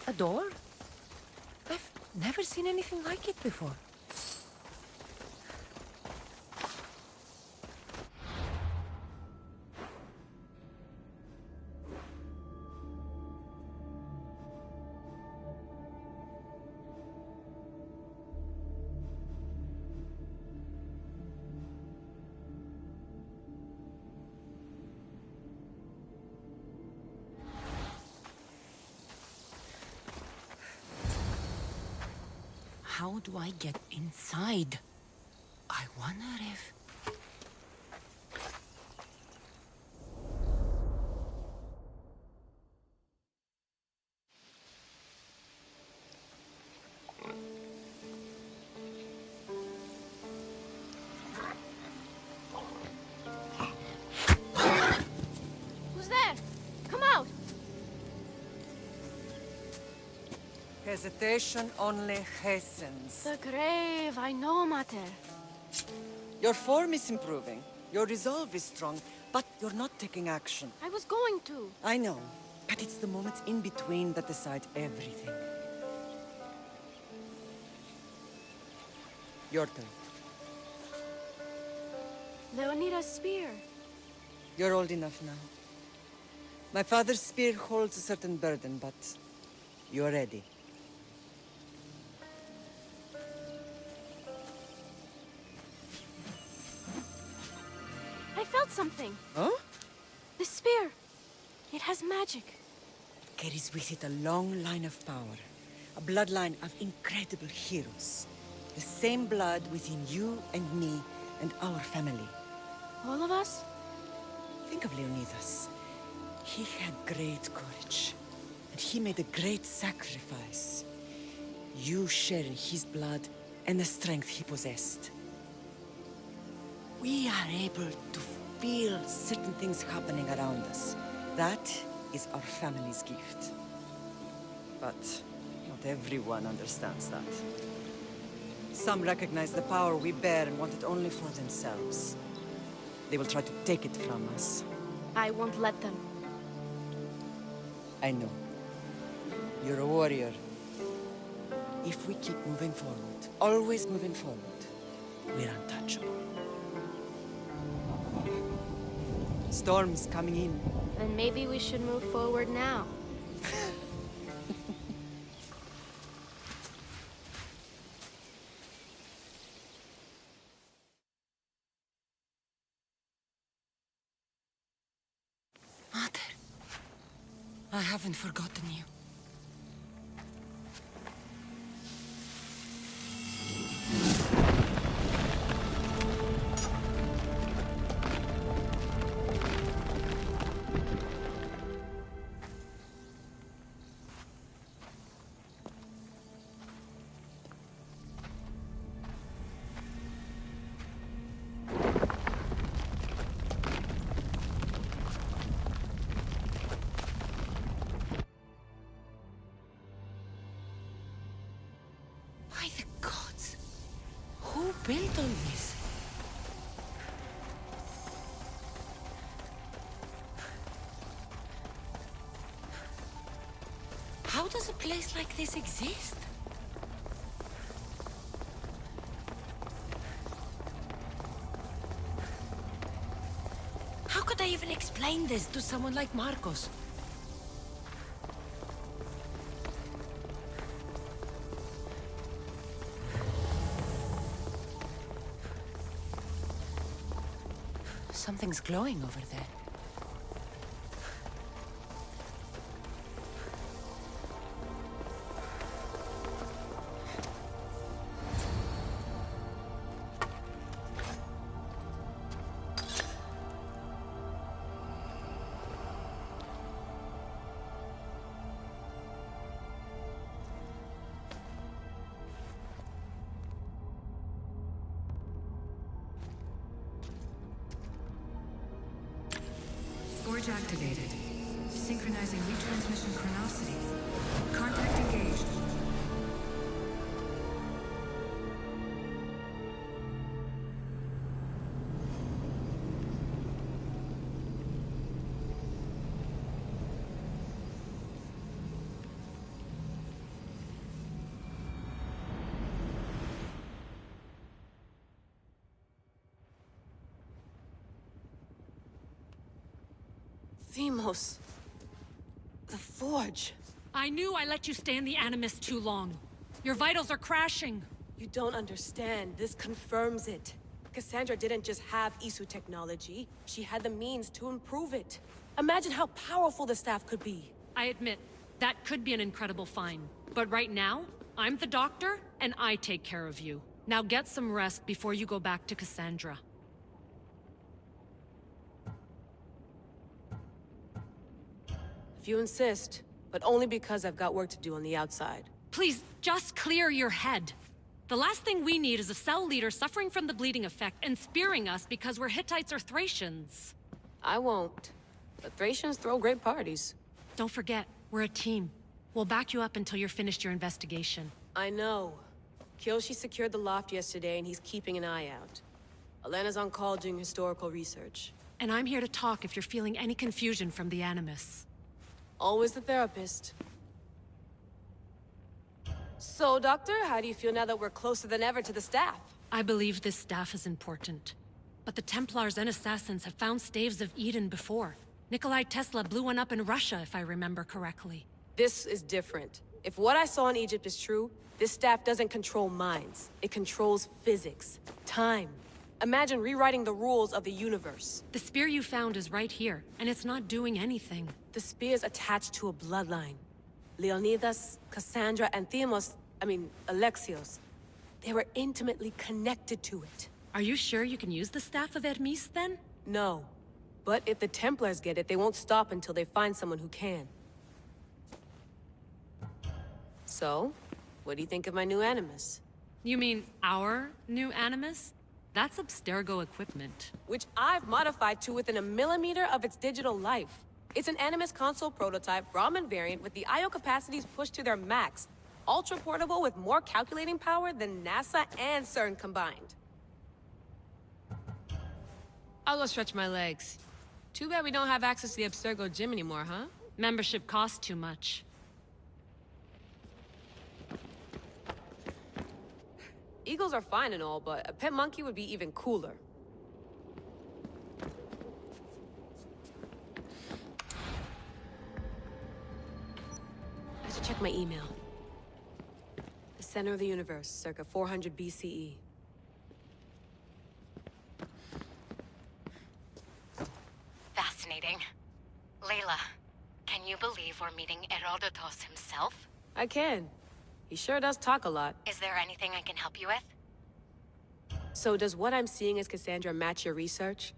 Speaker 4: A door? I've never seen anything like it before. How do I get inside? I wonder if...
Speaker 8: Hesitation only hastens.
Speaker 6: The grave, I know, Mater.
Speaker 8: Your form is improving. Your resolve is strong, but you're not taking action.
Speaker 6: I was going to.
Speaker 8: I know, but it's the moments in between that decide everything. Your turn.
Speaker 6: Leonida's spear.
Speaker 8: You're old enough now. My father's spear holds a certain burden, but you're ready.
Speaker 6: I felt something.
Speaker 8: Huh?
Speaker 6: The spear. It has magic.
Speaker 8: Carries with it a long line of power. A bloodline of incredible heroes. The same blood within you and me and our family.
Speaker 6: All of us?
Speaker 8: Think of Leonidas. He had great courage. And he made a great sacrifice. You share his blood and the strength he possessed. We are able to feel certain things happening around us. That is our family's gift. But not everyone understands that. Some recognize the power we bear and want it only for themselves. They will try to take it from us.
Speaker 6: I won't let them.
Speaker 8: I know. You're a warrior. If we keep moving forward, always moving forward, we're untouchable. Storm's coming in.
Speaker 6: Then maybe we should move forward now.
Speaker 1: Mater, I haven't forgotten you. By the gods! Who built all this? How does a place like this exist? How could I even explain this to someone like Marcos? Something's glowing over there.
Speaker 9: Forge activated. Synchronizing retransmission chronicity. Contact engaged.
Speaker 4: Themos. The Forge.
Speaker 16: I knew I let you stay in the Animus too long. Your vitals are crashing.
Speaker 4: You don't understand. This confirms it. Cassandra didn't just have Isu technology. She had the means to improve it. Imagine how powerful the staff could be.
Speaker 16: I admit, that could be an incredible find. But right now, I'm the doctor, and I take care of you. Now get some rest before you go back to Cassandra.
Speaker 4: If you insist, but only because I've got work to do on the outside.
Speaker 16: Please, just clear your head. The last thing we need is a cell leader suffering from the bleeding effect and spearing us because we're Hittites or Thracians.
Speaker 4: I won't. But Thracians throw great parties.
Speaker 16: Don't forget, we're a team. We'll back you up until you're finished your investigation.
Speaker 17: I know. Kyoshi secured the loft yesterday, and he's keeping an eye out. Elena's on call doing historical research.
Speaker 16: And I'm here to talk if you're feeling any confusion from the Animus.
Speaker 17: Always the therapist. So, Doctor, how do you feel now that we're closer than ever to the staff?
Speaker 16: I believe this staff is important. But the Templars and Assassins have found staves of Eden before. Nikolai Tesla blew one up in Russia, if I remember correctly.
Speaker 17: This is different. If what I saw in Egypt is true, this staff doesn't control minds. It controls physics, time. Imagine rewriting the rules of the universe.
Speaker 16: The spear you found is right here, and it's not doing anything.
Speaker 17: The spear's attached to a bloodline. Leonidas, Cassandra, and Alexios. They were intimately connected to it.
Speaker 16: Are you sure you can use the Staff of Hermes, then?
Speaker 17: No. But if the Templars get it, they won't stop until they find someone who can. So, what do you think of my new Animus?
Speaker 16: You mean our new Animus? That's Abstergo equipment.
Speaker 17: Which I've modified to within a millimeter of its digital life. It's an Animus console prototype, Raman variant, with the I/O capacities pushed to their max. Ultra portable with more calculating power than NASA and CERN combined. I'll go stretch my legs. Too bad we don't have access to the Abstergo gym anymore, huh?
Speaker 16: Membership costs too much.
Speaker 17: Eagles are fine and all, but a pet monkey would be even cooler. I should check my email. The center of the universe, circa 400 BCE.
Speaker 18: Fascinating. Layla, can you believe we're meeting Herodotus himself?
Speaker 17: I can. He sure does talk a lot.
Speaker 18: Is there anything I can help you with?
Speaker 17: So does what I'm seeing as Cassandra match your research?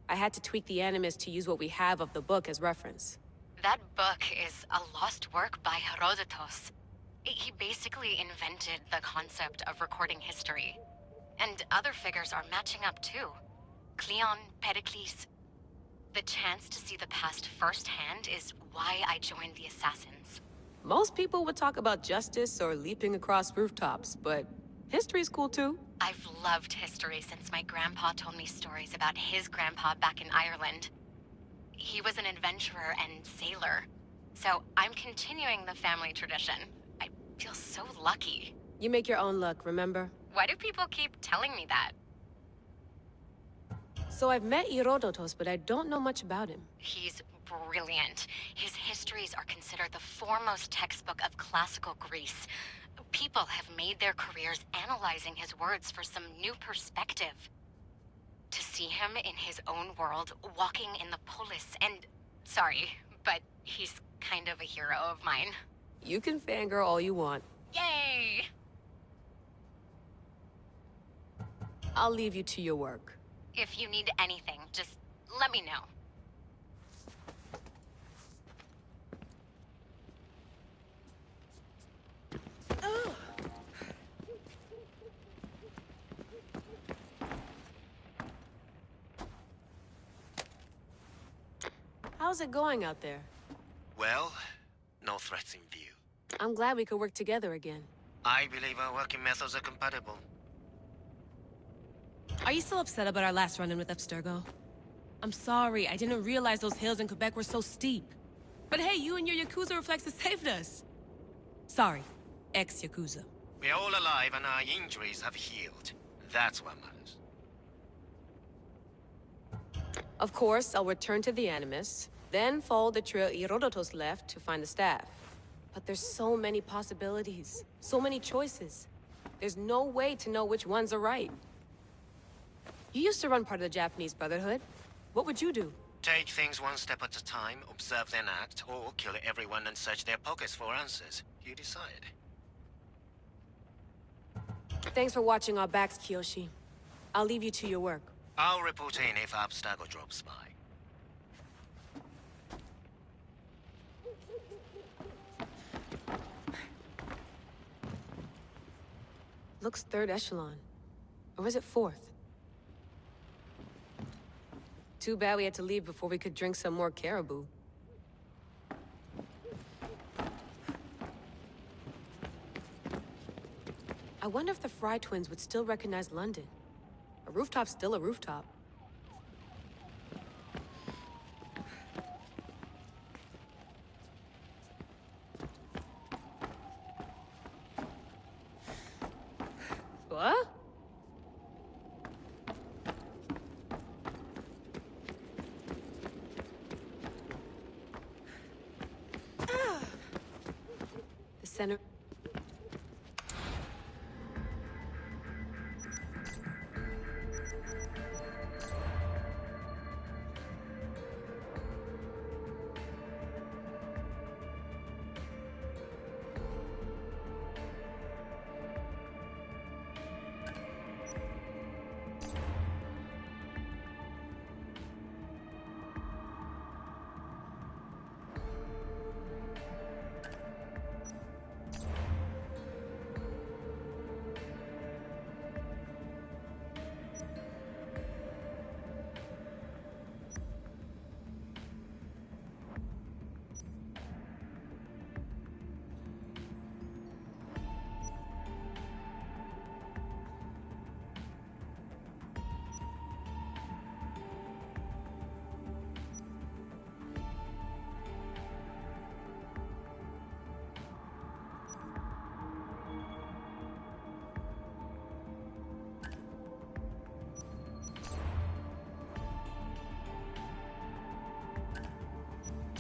Speaker 17: I had to tweak the Animus to use what we have of the book as reference.
Speaker 18: That book is a lost work by Herodotus. He basically invented the concept of recording history. And other figures are matching up too. Cleon, Pericles. The chance to see the past firsthand is why I joined the Assassins.
Speaker 17: Most people would talk about justice or leaping across rooftops, but history's cool too.
Speaker 18: I've loved history since my grandpa told me stories about his grandpa back in Ireland. He was an adventurer and sailor, so I'm continuing the family tradition. I feel so lucky.
Speaker 17: You make your own luck, remember?
Speaker 18: Why do people keep telling me that?
Speaker 17: So I've met Herodotus, but I don't know much about him.
Speaker 18: He's brilliant. His histories are considered the foremost textbook of classical Greece. People have made their careers analyzing his words for some new perspective. To see him in his own world, walking in the polis, and... Sorry, but he's kind of a hero of mine.
Speaker 17: You can fangirl all you want.
Speaker 18: Yay!
Speaker 17: I'll leave you to your work.
Speaker 18: If you need anything, just let me know.
Speaker 17: How's it going out there?
Speaker 19: Well, no threats in view.
Speaker 17: I'm glad we could work together again.
Speaker 19: I believe our working methods are compatible.
Speaker 17: Are you still upset about our last run-in with Abstergo? I'm sorry, I didn't realize those hills in Quebec were so steep. But hey, you and your Yakuza reflexes saved us. Sorry, ex-Yakuza.
Speaker 19: We're all alive and our injuries have healed. That's what matters.
Speaker 17: Of course, I'll return to the Animus, then follow the trail Herodotus left to find the staff. But there's so many possibilities, so many choices. There's no way to know which ones are right. You used to run part of the Japanese Brotherhood. What would you do?
Speaker 19: Take things one step at a time, observe then act, or kill everyone and search their pockets for answers. You decide.
Speaker 17: Thanks for watching our backs, Kiyoshi. I'll leave you to your work.
Speaker 19: I'll report in if Abstergo drops by.
Speaker 17: Looks third echelon. Or is it fourth? Too bad we had to leave before we could drink some more caribou. wonder if the Fry twins would still recognize London. A rooftop's still a rooftop. What? The center...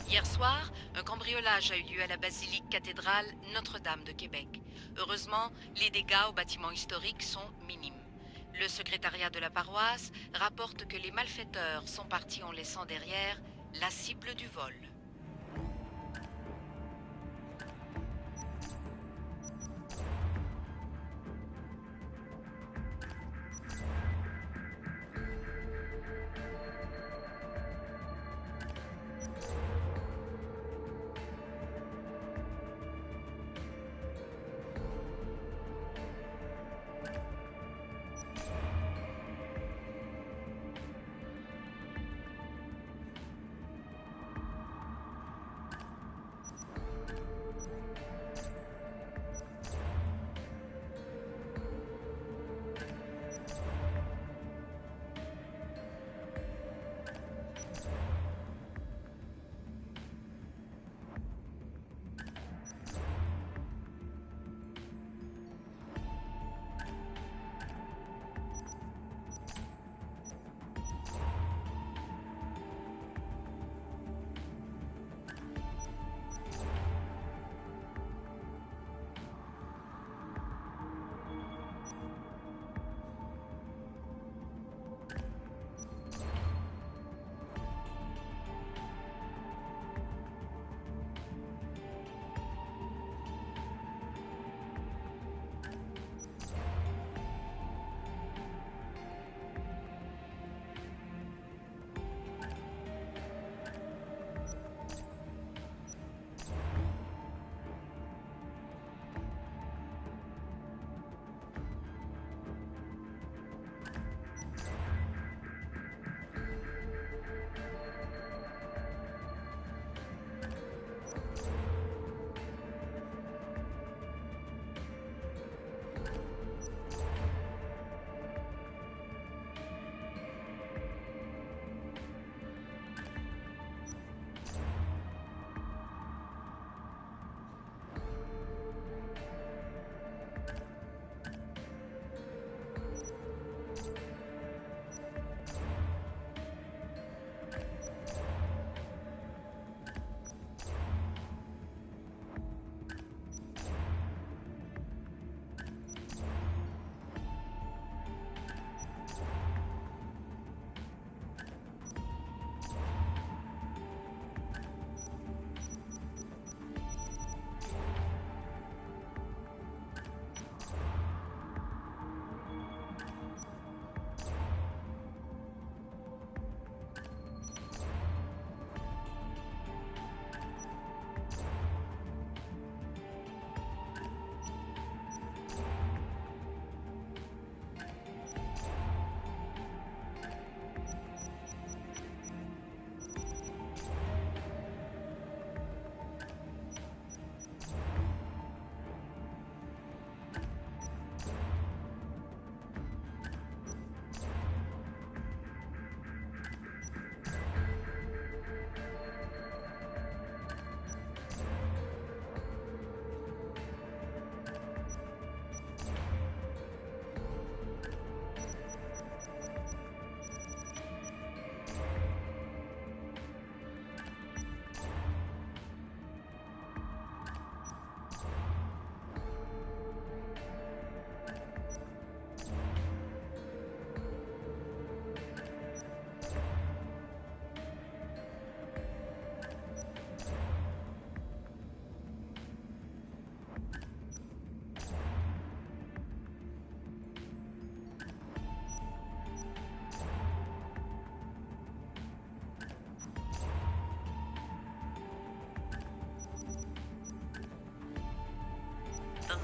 Speaker 10: Hier soir, un cambriolage a eu lieu à la basilique cathédrale Notre-Dame de Québec. Heureusement, les dégâts au bâtiment historique sont minimes. Le secrétariat de la paroisse rapporte que les malfaiteurs sont partis en laissant derrière la cible du vol.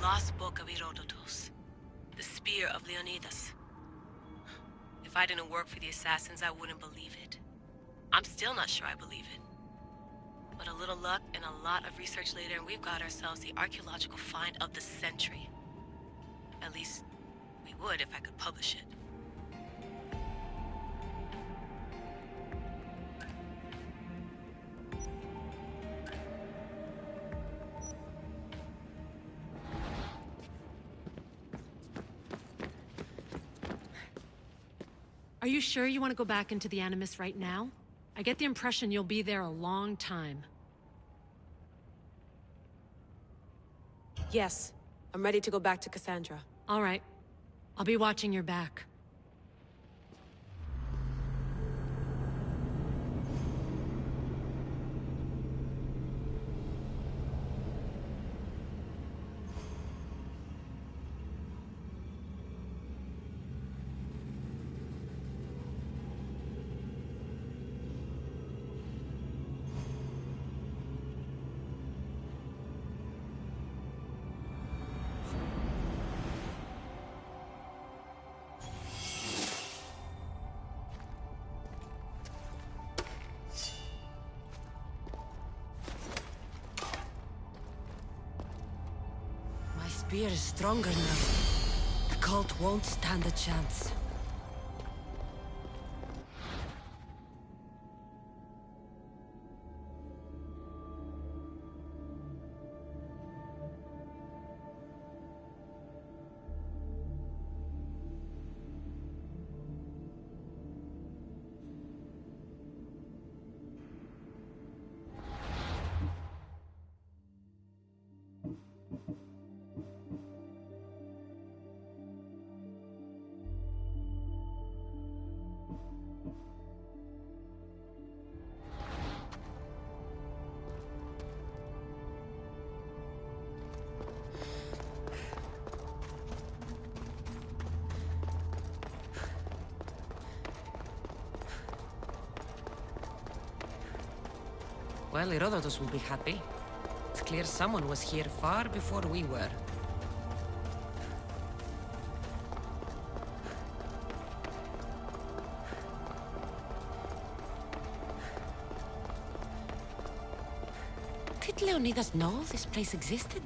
Speaker 3: lost book of Herodotus. The spear of Leonidas. If I didn't work for the assassins, I wouldn't believe it. I'm still not sure I believe it. But a little luck and a lot of research later, and we've got ourselves the archaeological find of the century. At least, we would if I could publish it.
Speaker 16: Are you sure you want to go back into the Animus right now? I get the impression you'll be there a long time.
Speaker 17: Yes. I'm ready to go back to Cassandra.
Speaker 16: All right. I'll be watching your back.
Speaker 1: The spear is stronger now. The cult won't stand a chance. Well, Herodotus will be happy. It's clear someone was here far before we were. Did Leonidas know this place existed?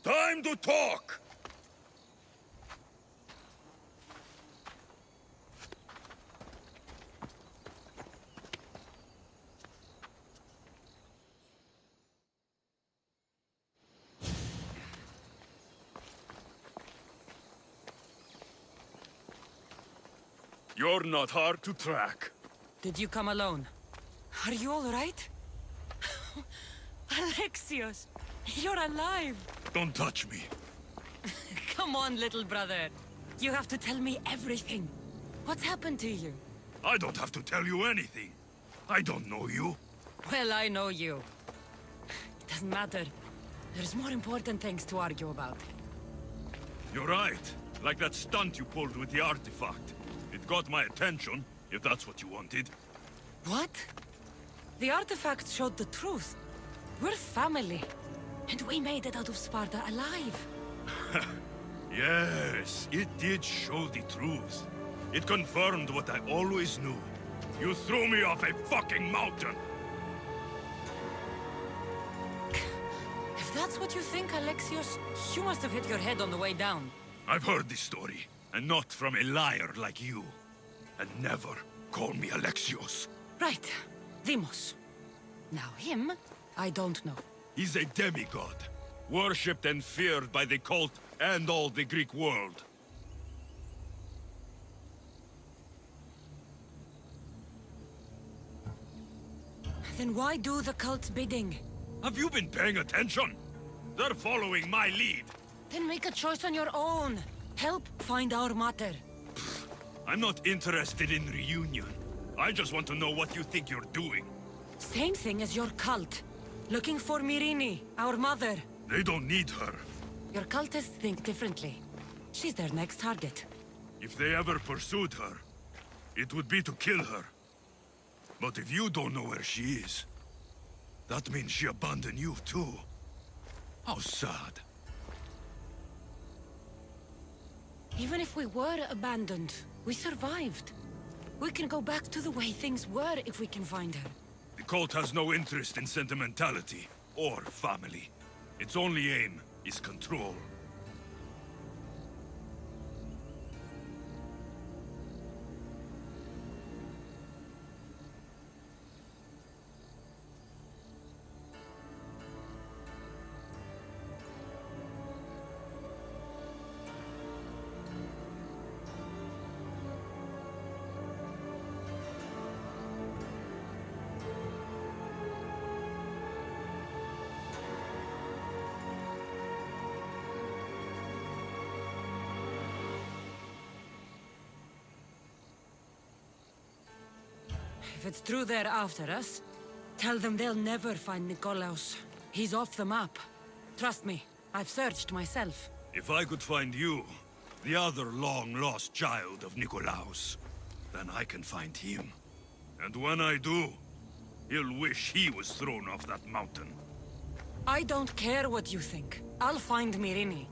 Speaker 15: Time to talk! You're not hard to track.
Speaker 1: Did you come alone? Are you all right? Alexios, you're alive!
Speaker 15: Don't touch me.
Speaker 1: Come on, little brother. You have to tell me everything. What's happened to you?
Speaker 15: I don't have to tell you anything. I don't know you.
Speaker 1: Well, I know you. It doesn't matter. There's more important things to argue about.
Speaker 15: You're right. Like that stunt you pulled with the artifact. It got my attention, if that's what you wanted.
Speaker 1: What? The artifact showed the truth. We're family. And we made it out of Sparta alive.
Speaker 15: Yes, it did show the truth. It confirmed what I always knew. You threw me off a fucking mountain!
Speaker 1: If that's what you think, Alexios, you must have hit your head on the way down.
Speaker 15: I've heard this story, and not from a liar like you. And never call me Alexios.
Speaker 1: Right. Deimos. Now him, I don't know.
Speaker 15: He's a demigod, worshipped and feared by the cult and all the Greek world.
Speaker 1: Then why do the cult's bidding?
Speaker 15: Have you been paying attention? They're following my lead.
Speaker 1: Then make a choice on your own. Help find our mater.
Speaker 15: I'm not interested in reunion. I just want to know what you think you're doing.
Speaker 1: Same thing as your cult. Looking for Myrrine, our mother.
Speaker 15: They don't need her.
Speaker 1: Your cultists think differently. She's their next target.
Speaker 15: If they ever pursued her, it would be to kill her. But if you don't know where she is, that means she abandoned you too. How sad.
Speaker 1: Even if we were abandoned, we survived. We can go back to the way things were if we can find her.
Speaker 15: The cult has no interest in sentimentality or family. Its only aim is control.
Speaker 1: If it's true they're after us, tell them they'll never find Nikolaos. He's off the map. Trust me, I've searched myself.
Speaker 15: If I could find you, the other long-lost child of Nikolaos, then I can find him. And when I do, he'll wish he was thrown off that mountain.
Speaker 1: I don't care what you think. I'll find Myrrine.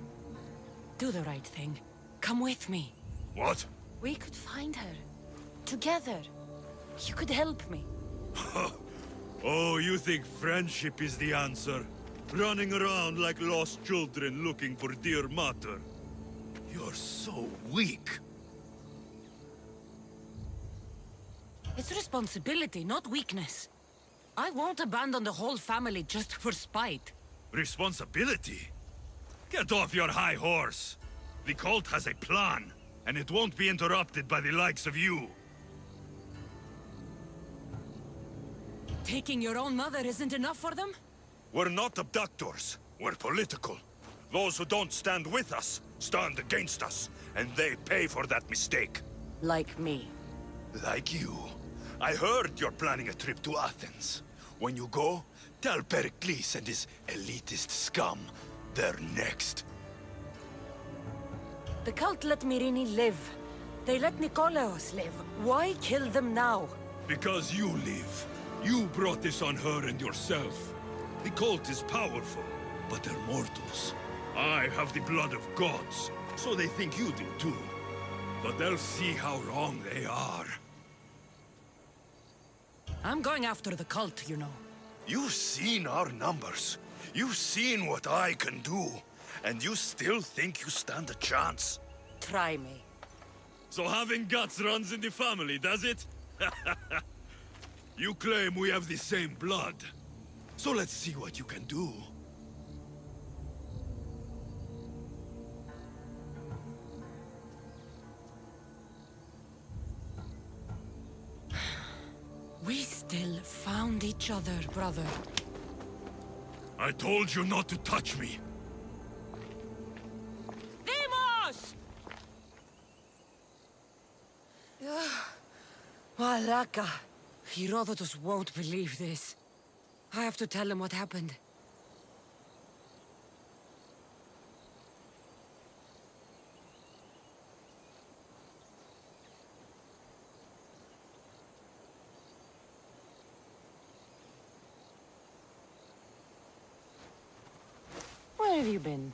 Speaker 1: Do the right thing. Come with me.
Speaker 15: What?
Speaker 1: We could find her. Together. You could help me.
Speaker 15: Oh, you think friendship is the answer? Running around like lost children looking for dear mother. You're so weak.
Speaker 1: It's responsibility, not weakness. I won't abandon the whole family just for spite.
Speaker 15: Responsibility? Get off your high horse. The cult has a plan, and it won't be interrupted by the likes of you.
Speaker 1: Taking your own mother isn't enough for them?
Speaker 15: We're not abductors. We're political. Those who don't stand with us, stand against us, and they pay for that mistake.
Speaker 1: Like me.
Speaker 15: Like you. I heard you're planning a trip to Athens. When you go, tell Pericles and his elitist scum they're next.
Speaker 1: The cult let Myrrine live. They let Nikolaos live. Why kill them now?
Speaker 15: Because you live. You brought this on her and yourself. The cult is powerful, but they're mortals. I have the blood of gods, so they think you do too. But they'll see how wrong they are.
Speaker 1: I'm going after the cult, you know.
Speaker 15: You've seen our numbers. You've seen what I can do. And you still think you stand a chance?
Speaker 1: Try me.
Speaker 15: So having guts runs in the family, does it? You claim we have the same blood. So let's see what you can do.
Speaker 1: We still found each other, brother.
Speaker 15: I told you not to touch me.
Speaker 1: Demos! Malaka. Herodotus won't believe this. I have to tell him what happened. Where have you been?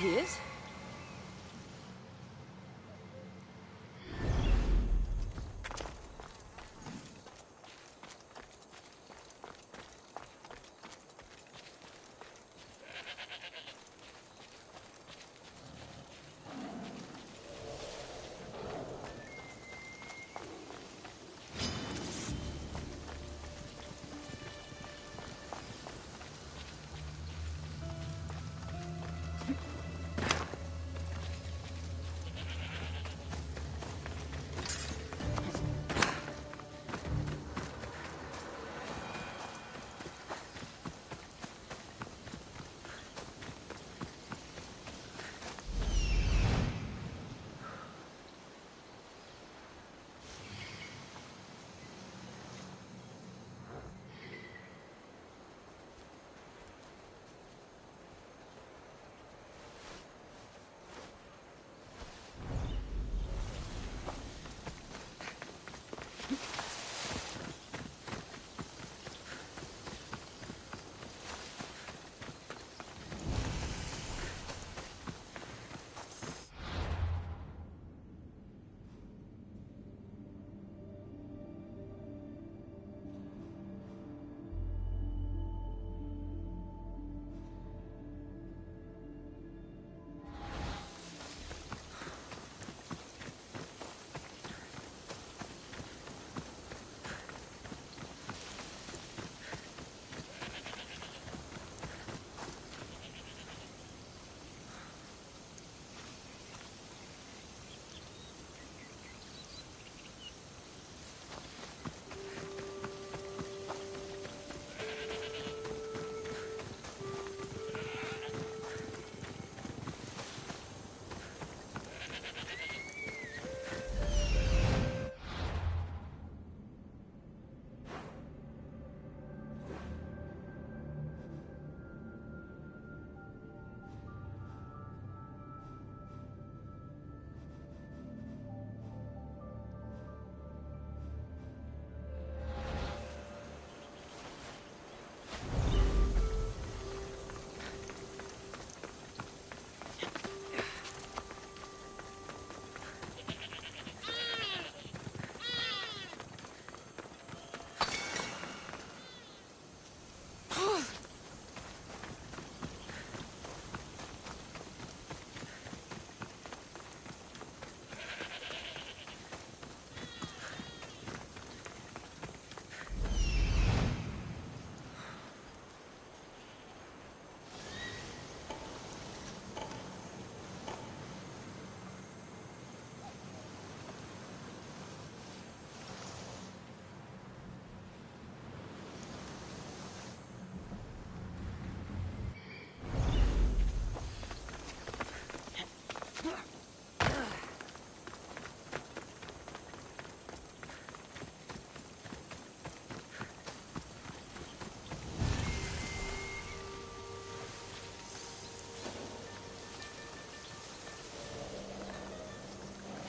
Speaker 1: he is.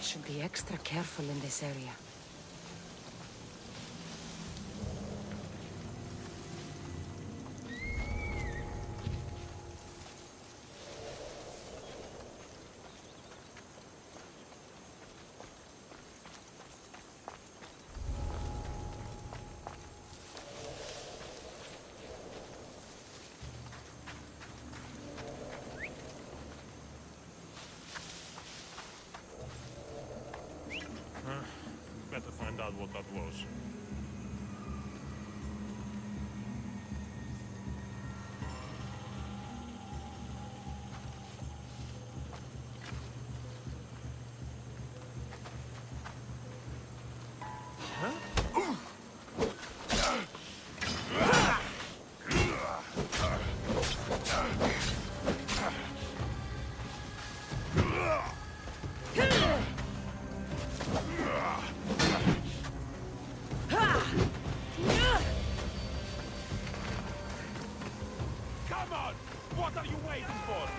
Speaker 4: Should be extra careful in this area.
Speaker 15: Better find out what that was. What are you waiting for?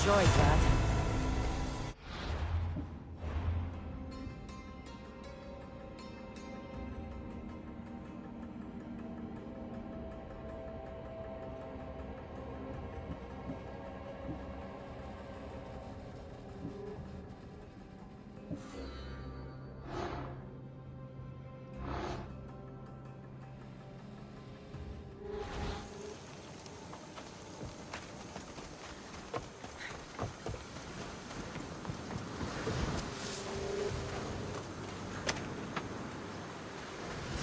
Speaker 8: enjoyed that.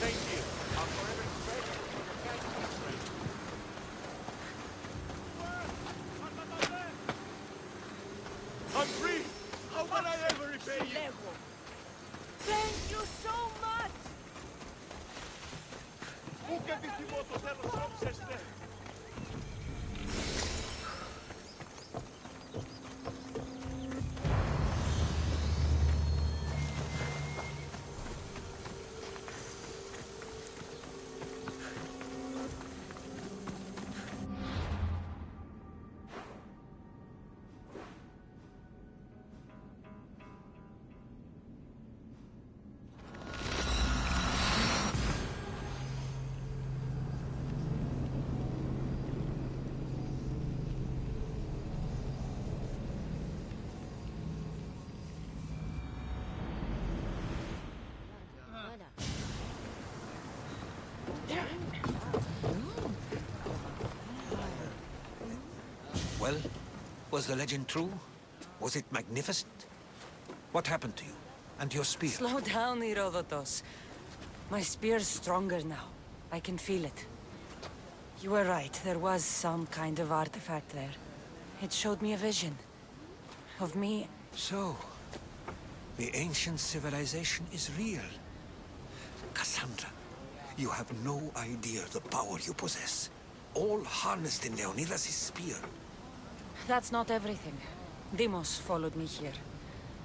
Speaker 5: Thank you. I'm forever grateful for your kindness, friend. I'm free! How can I ever repay you?
Speaker 13: Thank you so much!
Speaker 5: Πού και επιθυμώ το τέλος όψεστε!
Speaker 12: Well, was the legend true? Was it magnificent? What happened to you? And your spear?
Speaker 8: Slow down, Herodotus. My spear's stronger now. I can feel it. You were right, there was some kind of artifact there. It showed me a vision. Of me...
Speaker 12: So, the ancient civilization is real. Cassandra, you have no idea the power you possess. All harnessed in Leonidas' spear.
Speaker 8: That's not everything. Deimos followed me here.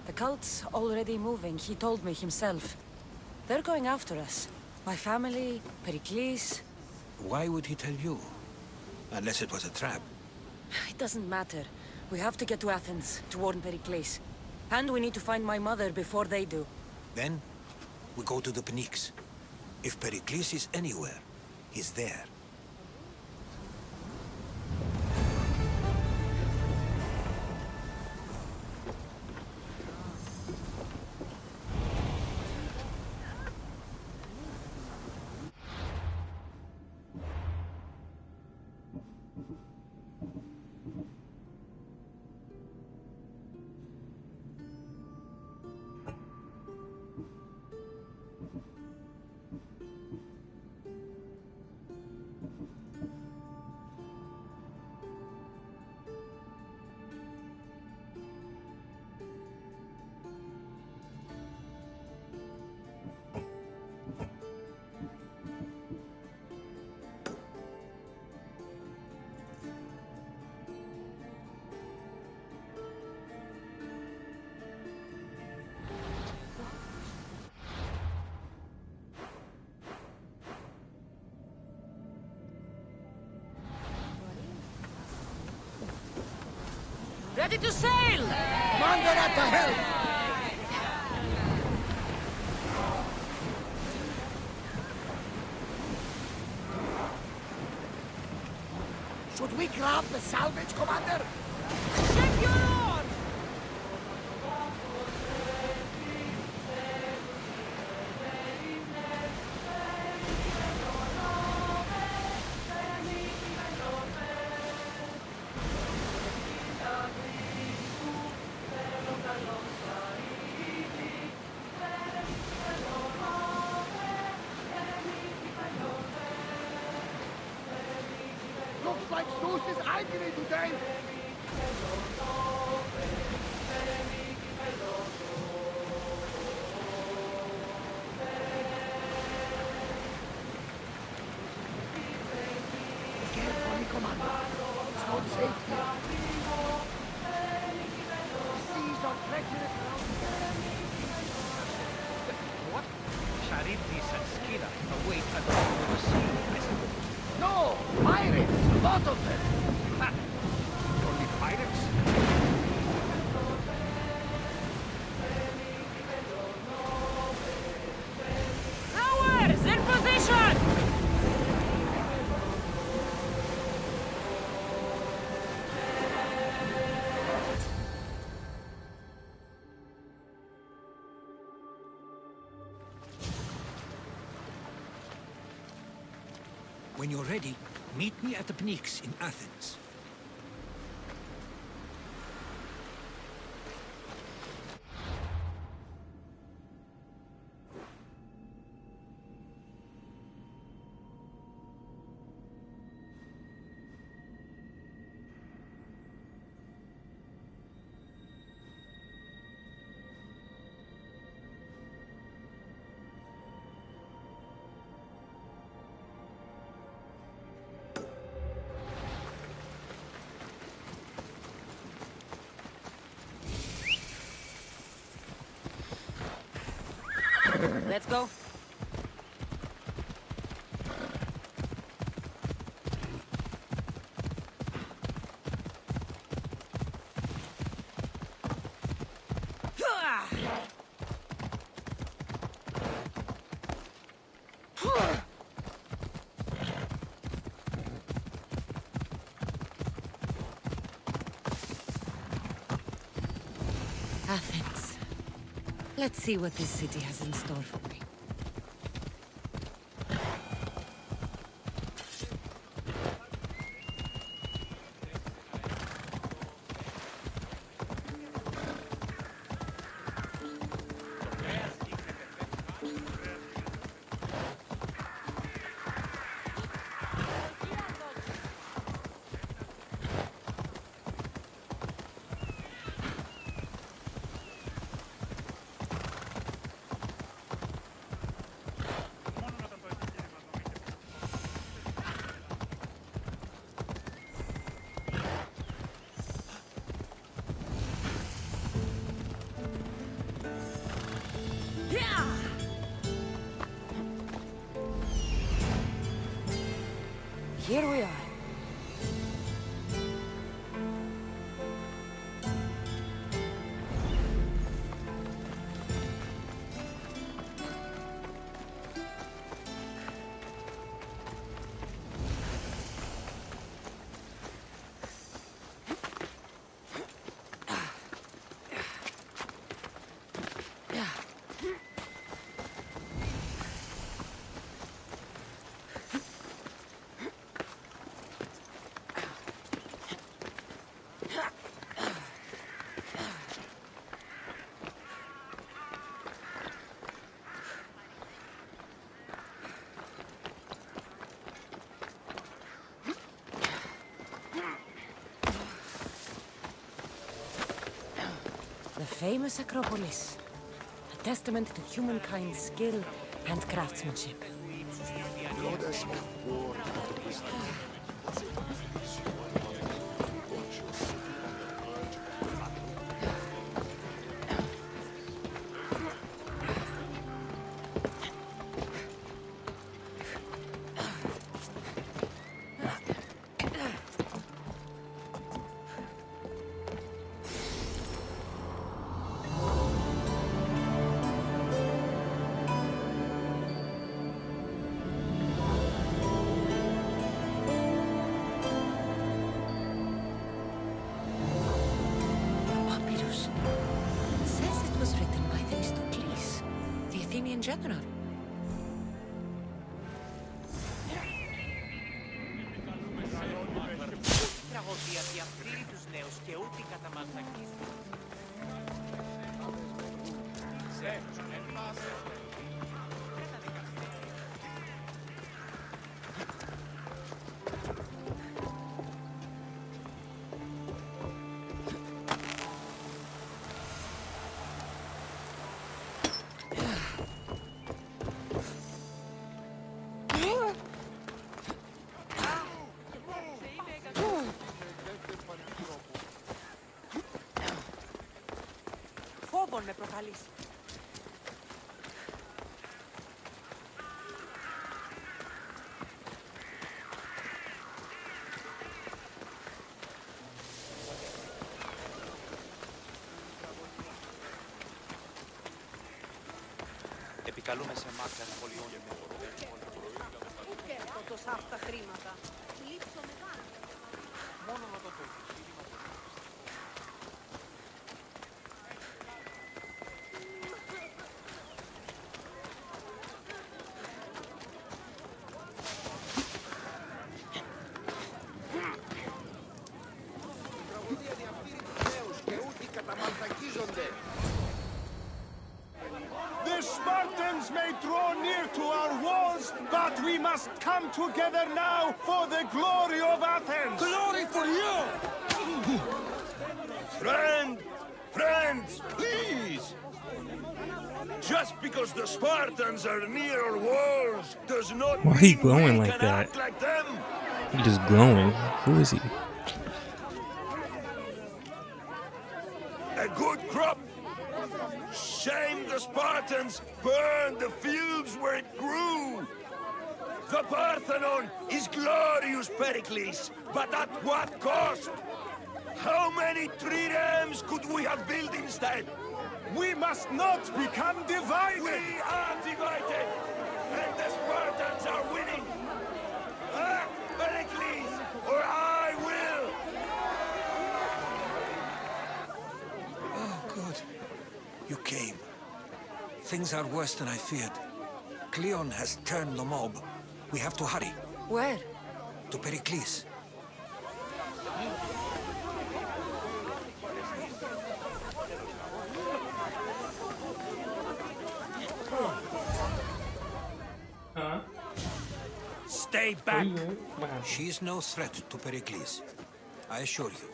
Speaker 8: The cult's already moving, he told me himself. They're going after us. My family, Pericles...
Speaker 12: Why would he tell you? Unless it was a trap.
Speaker 8: It doesn't matter. We have to get to Athens, to warn Pericles. And we need to find my mother before they do.
Speaker 12: Then, we go to the Pnyx. If Pericles is anywhere, he's there.
Speaker 8: Ready to sail!
Speaker 11: Commander at the helm! Should we grab the salvage, Commander?
Speaker 13: Check your oars!
Speaker 11: Looks like Zeus is angry today. Carefully, Commander. It's not safe here. The seas are treacherous around here.
Speaker 5: What? Charybdis and Scylla await at the bottom of the sea, I suppose.
Speaker 11: No! Pirates! A lot of them!
Speaker 5: Ha! Only pirates?
Speaker 22: When you're ready, meet me at the Pnyx in Athens.
Speaker 4: Let's go.
Speaker 1: Athens. Let's see what this city has in store for me.
Speaker 4: Here we are.
Speaker 1: The famous Acropolis. A testament to humankind's skill and craftsmanship.
Speaker 11: Goddess of war and wisdom.
Speaker 1: General.
Speaker 5: Τραγωδία διαφθείρει τους νέους και ούτε κατά μαθακής.
Speaker 4: Φόβον με προκαλείς.
Speaker 5: Επικαλούμε σε μάτια να πολιώνει.
Speaker 23: Ούτε τόσο αυτά χρήματα. Λείψω μεγάλο.
Speaker 5: Μόνο να το πω.
Speaker 15: But we must come together now for the glory of Athens!
Speaker 22: Glory for you!
Speaker 15: Friends, please! Just because the Spartans are near our walls does not
Speaker 2: Why he
Speaker 15: mean
Speaker 2: glowing
Speaker 15: we
Speaker 2: like
Speaker 15: can
Speaker 2: that?
Speaker 15: act like them!
Speaker 2: He just glowing. Who is he?
Speaker 15: A good crop! Shame the Spartans burned the fields where it grew! The Parthenon is glorious, Pericles, but at what cost? How many triremes could we have built instead? We must not become divided! We are divided! And the Spartans are winning! Act, Pericles, or I will!
Speaker 12: Oh, good. You came. Things are worse than I feared. Cleon has turned the mob. We have to hurry.
Speaker 1: Where?
Speaker 12: To Pericles. Stay back! She's no threat to Pericles. I assure you.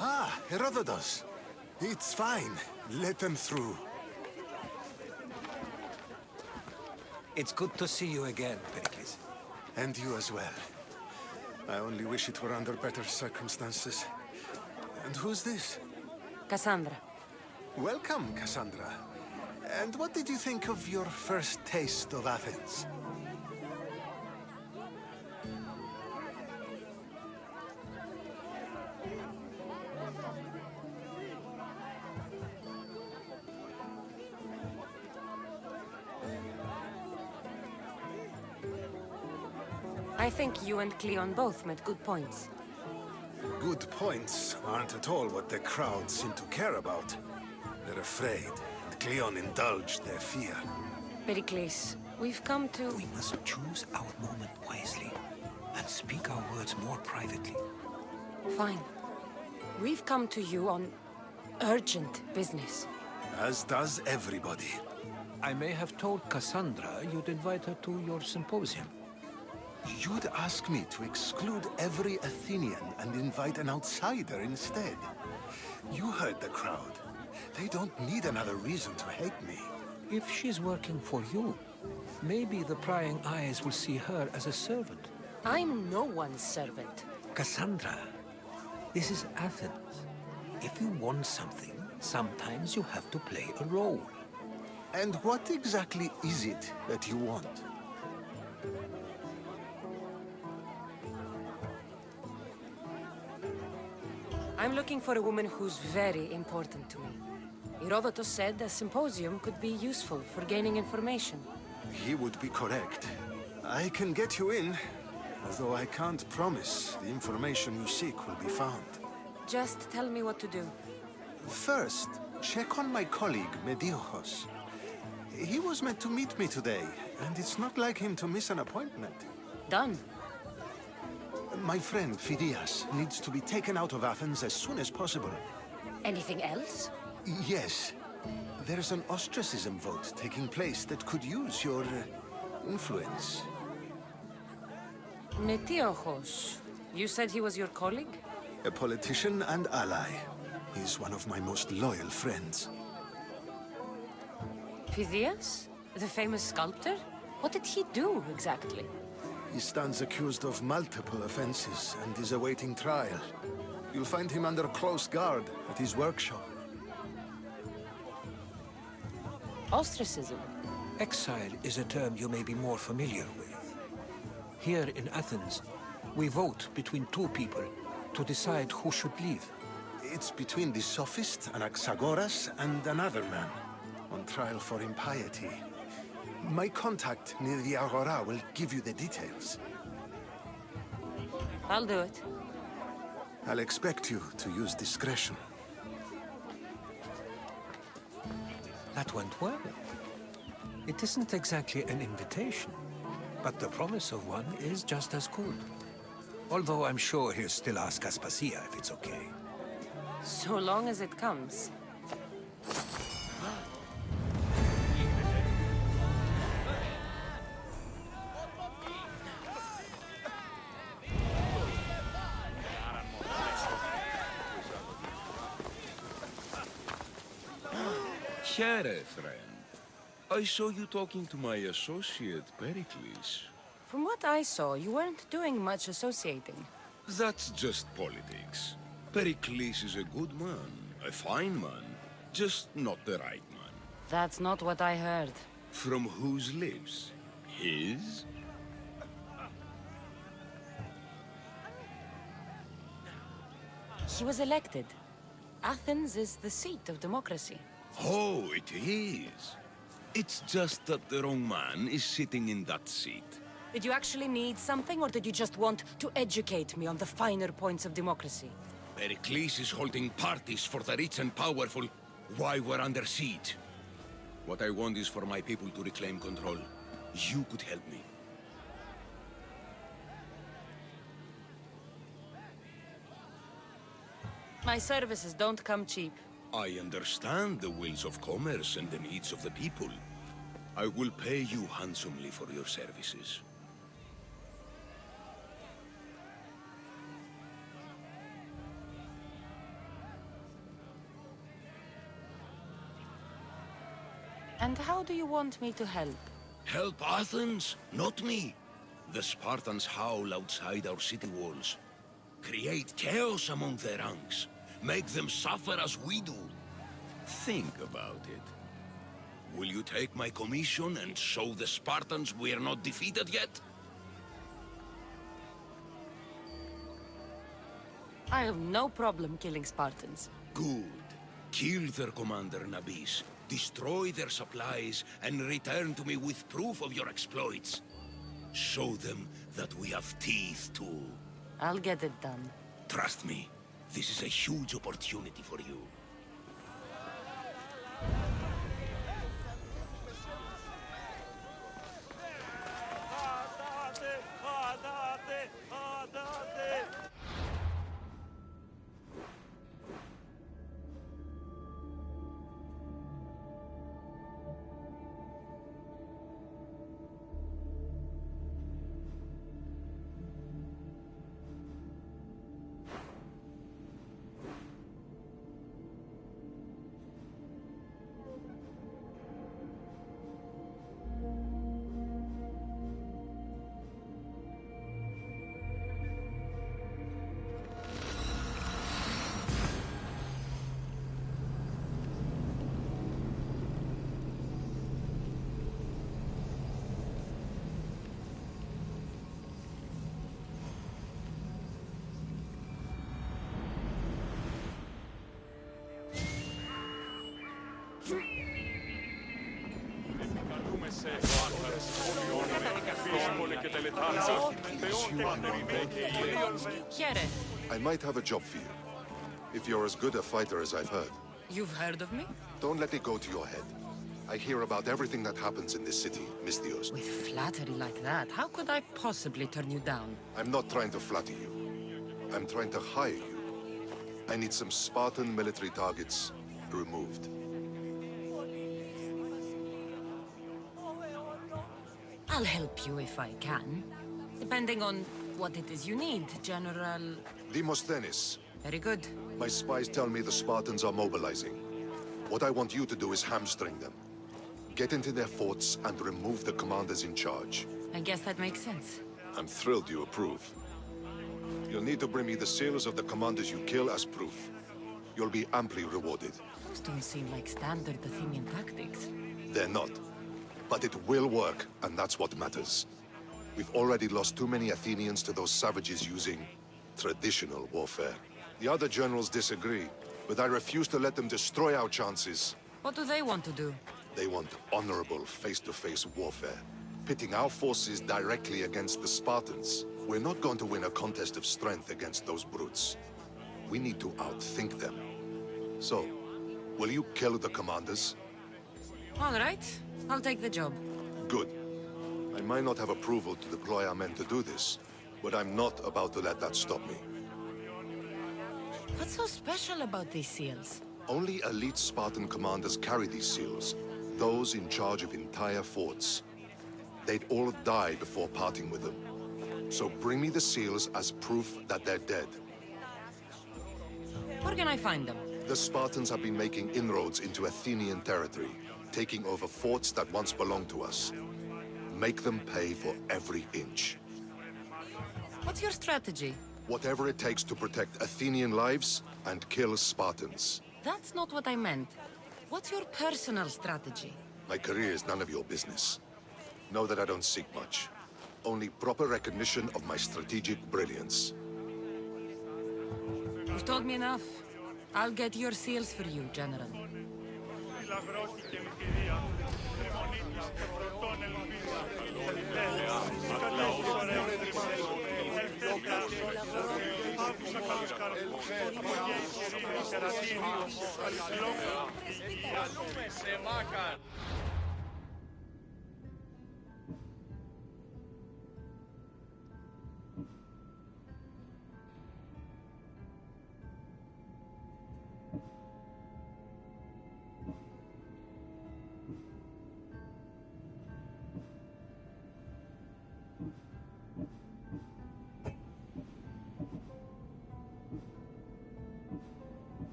Speaker 11: Ah, Herodotus. It's fine. Let them through.
Speaker 12: It's good to see you again, Pericles.
Speaker 11: And you as well. I only wish it were under better circumstances. And who's this?
Speaker 1: Cassandra.
Speaker 11: Welcome, Cassandra. And what did you think of your first taste of Athens?
Speaker 1: I think you and Cleon both made good points.
Speaker 11: Good points aren't at all what the crowd seem to care about. They're afraid, and Cleon indulged their fear.
Speaker 1: Pericles, we've come to...
Speaker 12: We must choose our moment wisely, and speak our words more privately.
Speaker 1: Fine. We've come to you on urgent business.
Speaker 11: As does everybody.
Speaker 12: I may have told Cassandra you'd invite her to your symposium.
Speaker 11: You'd ask me to exclude every Athenian and invite an outsider instead. You heard the crowd. They don't need another reason to hate me.
Speaker 12: If she's working for you, maybe the prying eyes will see her as a servant.
Speaker 1: I'm no one's servant.
Speaker 12: Cassandra, this is Athens. If you want something, sometimes you have to play a role.
Speaker 11: And what exactly is it that you want?
Speaker 1: I'm looking for a woman who's very important to me. Herodotus said a symposium could be useful for gaining information.
Speaker 11: He would be correct. I can get you in, although I can't promise the information you seek will be found.
Speaker 1: Just tell me what to do.
Speaker 11: First, check on my colleague, Mediochos. He was meant to meet me today, and it's not like him to miss an appointment.
Speaker 1: Done.
Speaker 11: My friend, Phidias, needs to be taken out of Athens as soon as possible.
Speaker 1: Anything else?
Speaker 11: Yes. There's an ostracism vote taking place that could use your influence.
Speaker 1: Metiochos. You said he was your colleague?
Speaker 11: A politician and ally. He's one of my most loyal friends.
Speaker 1: Phidias? The famous sculptor? What did he do, exactly?
Speaker 11: He stands accused of multiple offenses and is awaiting trial. You'll find him under close guard at his workshop.
Speaker 1: Ostracism?
Speaker 12: Exile is a term you may be more familiar with. Here in Athens, we vote between two people to decide who should leave.
Speaker 11: It's between the sophist Anaxagoras and another man, on trial for impiety. My contact near the Agora will give you the details.
Speaker 1: I'll do it.
Speaker 11: I'll expect you to use discretion.
Speaker 12: That went well. It isn't exactly an invitation, but the promise of one is just as good. Although I'm sure he'll still ask Aspasia if it's okay.
Speaker 1: So long as it comes.
Speaker 7: Here, friend. I saw you talking to my associate, Pericles.
Speaker 4: From what I saw, you weren't doing much associating.
Speaker 7: That's just politics. Pericles is a good man, a fine man, just not the right man.
Speaker 4: That's not what I heard.
Speaker 7: From whose lips? His?
Speaker 4: He was elected. Athens is the seat of democracy.
Speaker 7: Oh, it is. It's just that the wrong man is sitting in that seat.
Speaker 4: Did you actually need something, or did you just want to educate me on the finer points of democracy?
Speaker 7: Pericles is holding parties for the rich and powerful while we're under siege. What I want is for my people to reclaim control. You could help me.
Speaker 4: My services don't come cheap.
Speaker 7: I understand the wills of commerce and the needs of the people. I will pay you handsomely for your services.
Speaker 4: And how do you want me to help?
Speaker 7: Help Athens, not me. The Spartans howl outside our city walls. Create chaos among their ranks. Make them suffer as we do. Think about it. Will you take my commission and show the Spartans we are not defeated yet?
Speaker 4: I have no problem killing Spartans.
Speaker 7: Good. Kill their commander Nabis, destroy their supplies, and return to me with proof of your exploits. Show them that we have teeth too.
Speaker 4: I'll get it done.
Speaker 7: Trust me, this is a huge opportunity for you.
Speaker 20: I might have a job for you. If you're as good a fighter as I've heard.
Speaker 4: You've heard of me?
Speaker 20: Don't let it go to your head. I hear about everything that happens in this city, Misthios.
Speaker 4: With flattery like that, how could I possibly turn you down?
Speaker 20: I'm not trying to flatter you. I'm trying to hire you. I need some Spartan military targets removed.
Speaker 4: I'll help you if I can. Depending on what it is you need, General...
Speaker 20: Demosthenes.
Speaker 4: Very good.
Speaker 20: My spies tell me the Spartans are mobilizing. What I want you to do is hamstring them. Get into their forts and remove the commanders in charge.
Speaker 4: I guess that makes sense.
Speaker 20: I'm thrilled you approve. You'll need to bring me the seals of the commanders you kill as proof. You'll be amply rewarded.
Speaker 4: Those don't seem like standard Athenian tactics.
Speaker 20: They're not. But it will work, and that's what matters. We've already lost too many Athenians to those savages using traditional warfare. The other generals disagree, but I refuse to let them destroy our chances.
Speaker 4: What do they want to do?
Speaker 20: They want honorable face-to-face warfare, pitting our forces directly against the Spartans. We're not going to win a contest of strength against those brutes. We need to outthink them. So, will you kill the commanders?
Speaker 4: All right. I'll take the job.
Speaker 20: Good. I might not have approval to deploy our men to do this, but I'm not about to let that stop me.
Speaker 4: What's so special about these seals?
Speaker 20: Only elite Spartan commanders carry these seals, those in charge of entire forts. They'd all die before parting with them. So bring me the seals as proof that they're dead.
Speaker 4: Where can I find them?
Speaker 20: The Spartans have been making inroads into Athenian territory, taking over forts that once belonged to us. Make them pay for every inch.
Speaker 1: What's your strategy?
Speaker 20: Whatever it takes to protect Athenian lives and kill Spartans.
Speaker 1: That's not what I meant. What's your personal strategy?
Speaker 20: My career is none of your business. Know that I don't seek much. Only proper recognition of my strategic brilliance.
Speaker 1: You've told me enough. I'll get your seals for you, General.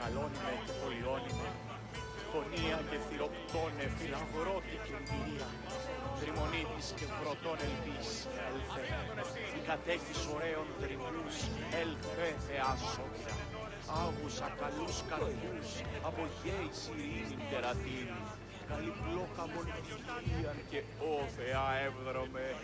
Speaker 6: μεγαλώνουμε και πολιώνουμε. Φωνία και θηροκτώνε, φιλαγρότικη εμπειρία. Δρυμονίτης και βρωτών ελπίς, έλθε. Η κατέχεις ωραίων δρυμμούς, έλθε θεά σόκρα. Άγουσα καλούς καρδιούς, από γέης ειρήνην τερατήν. Καλή πλόκα μον και Ω Θεά εύδρομε.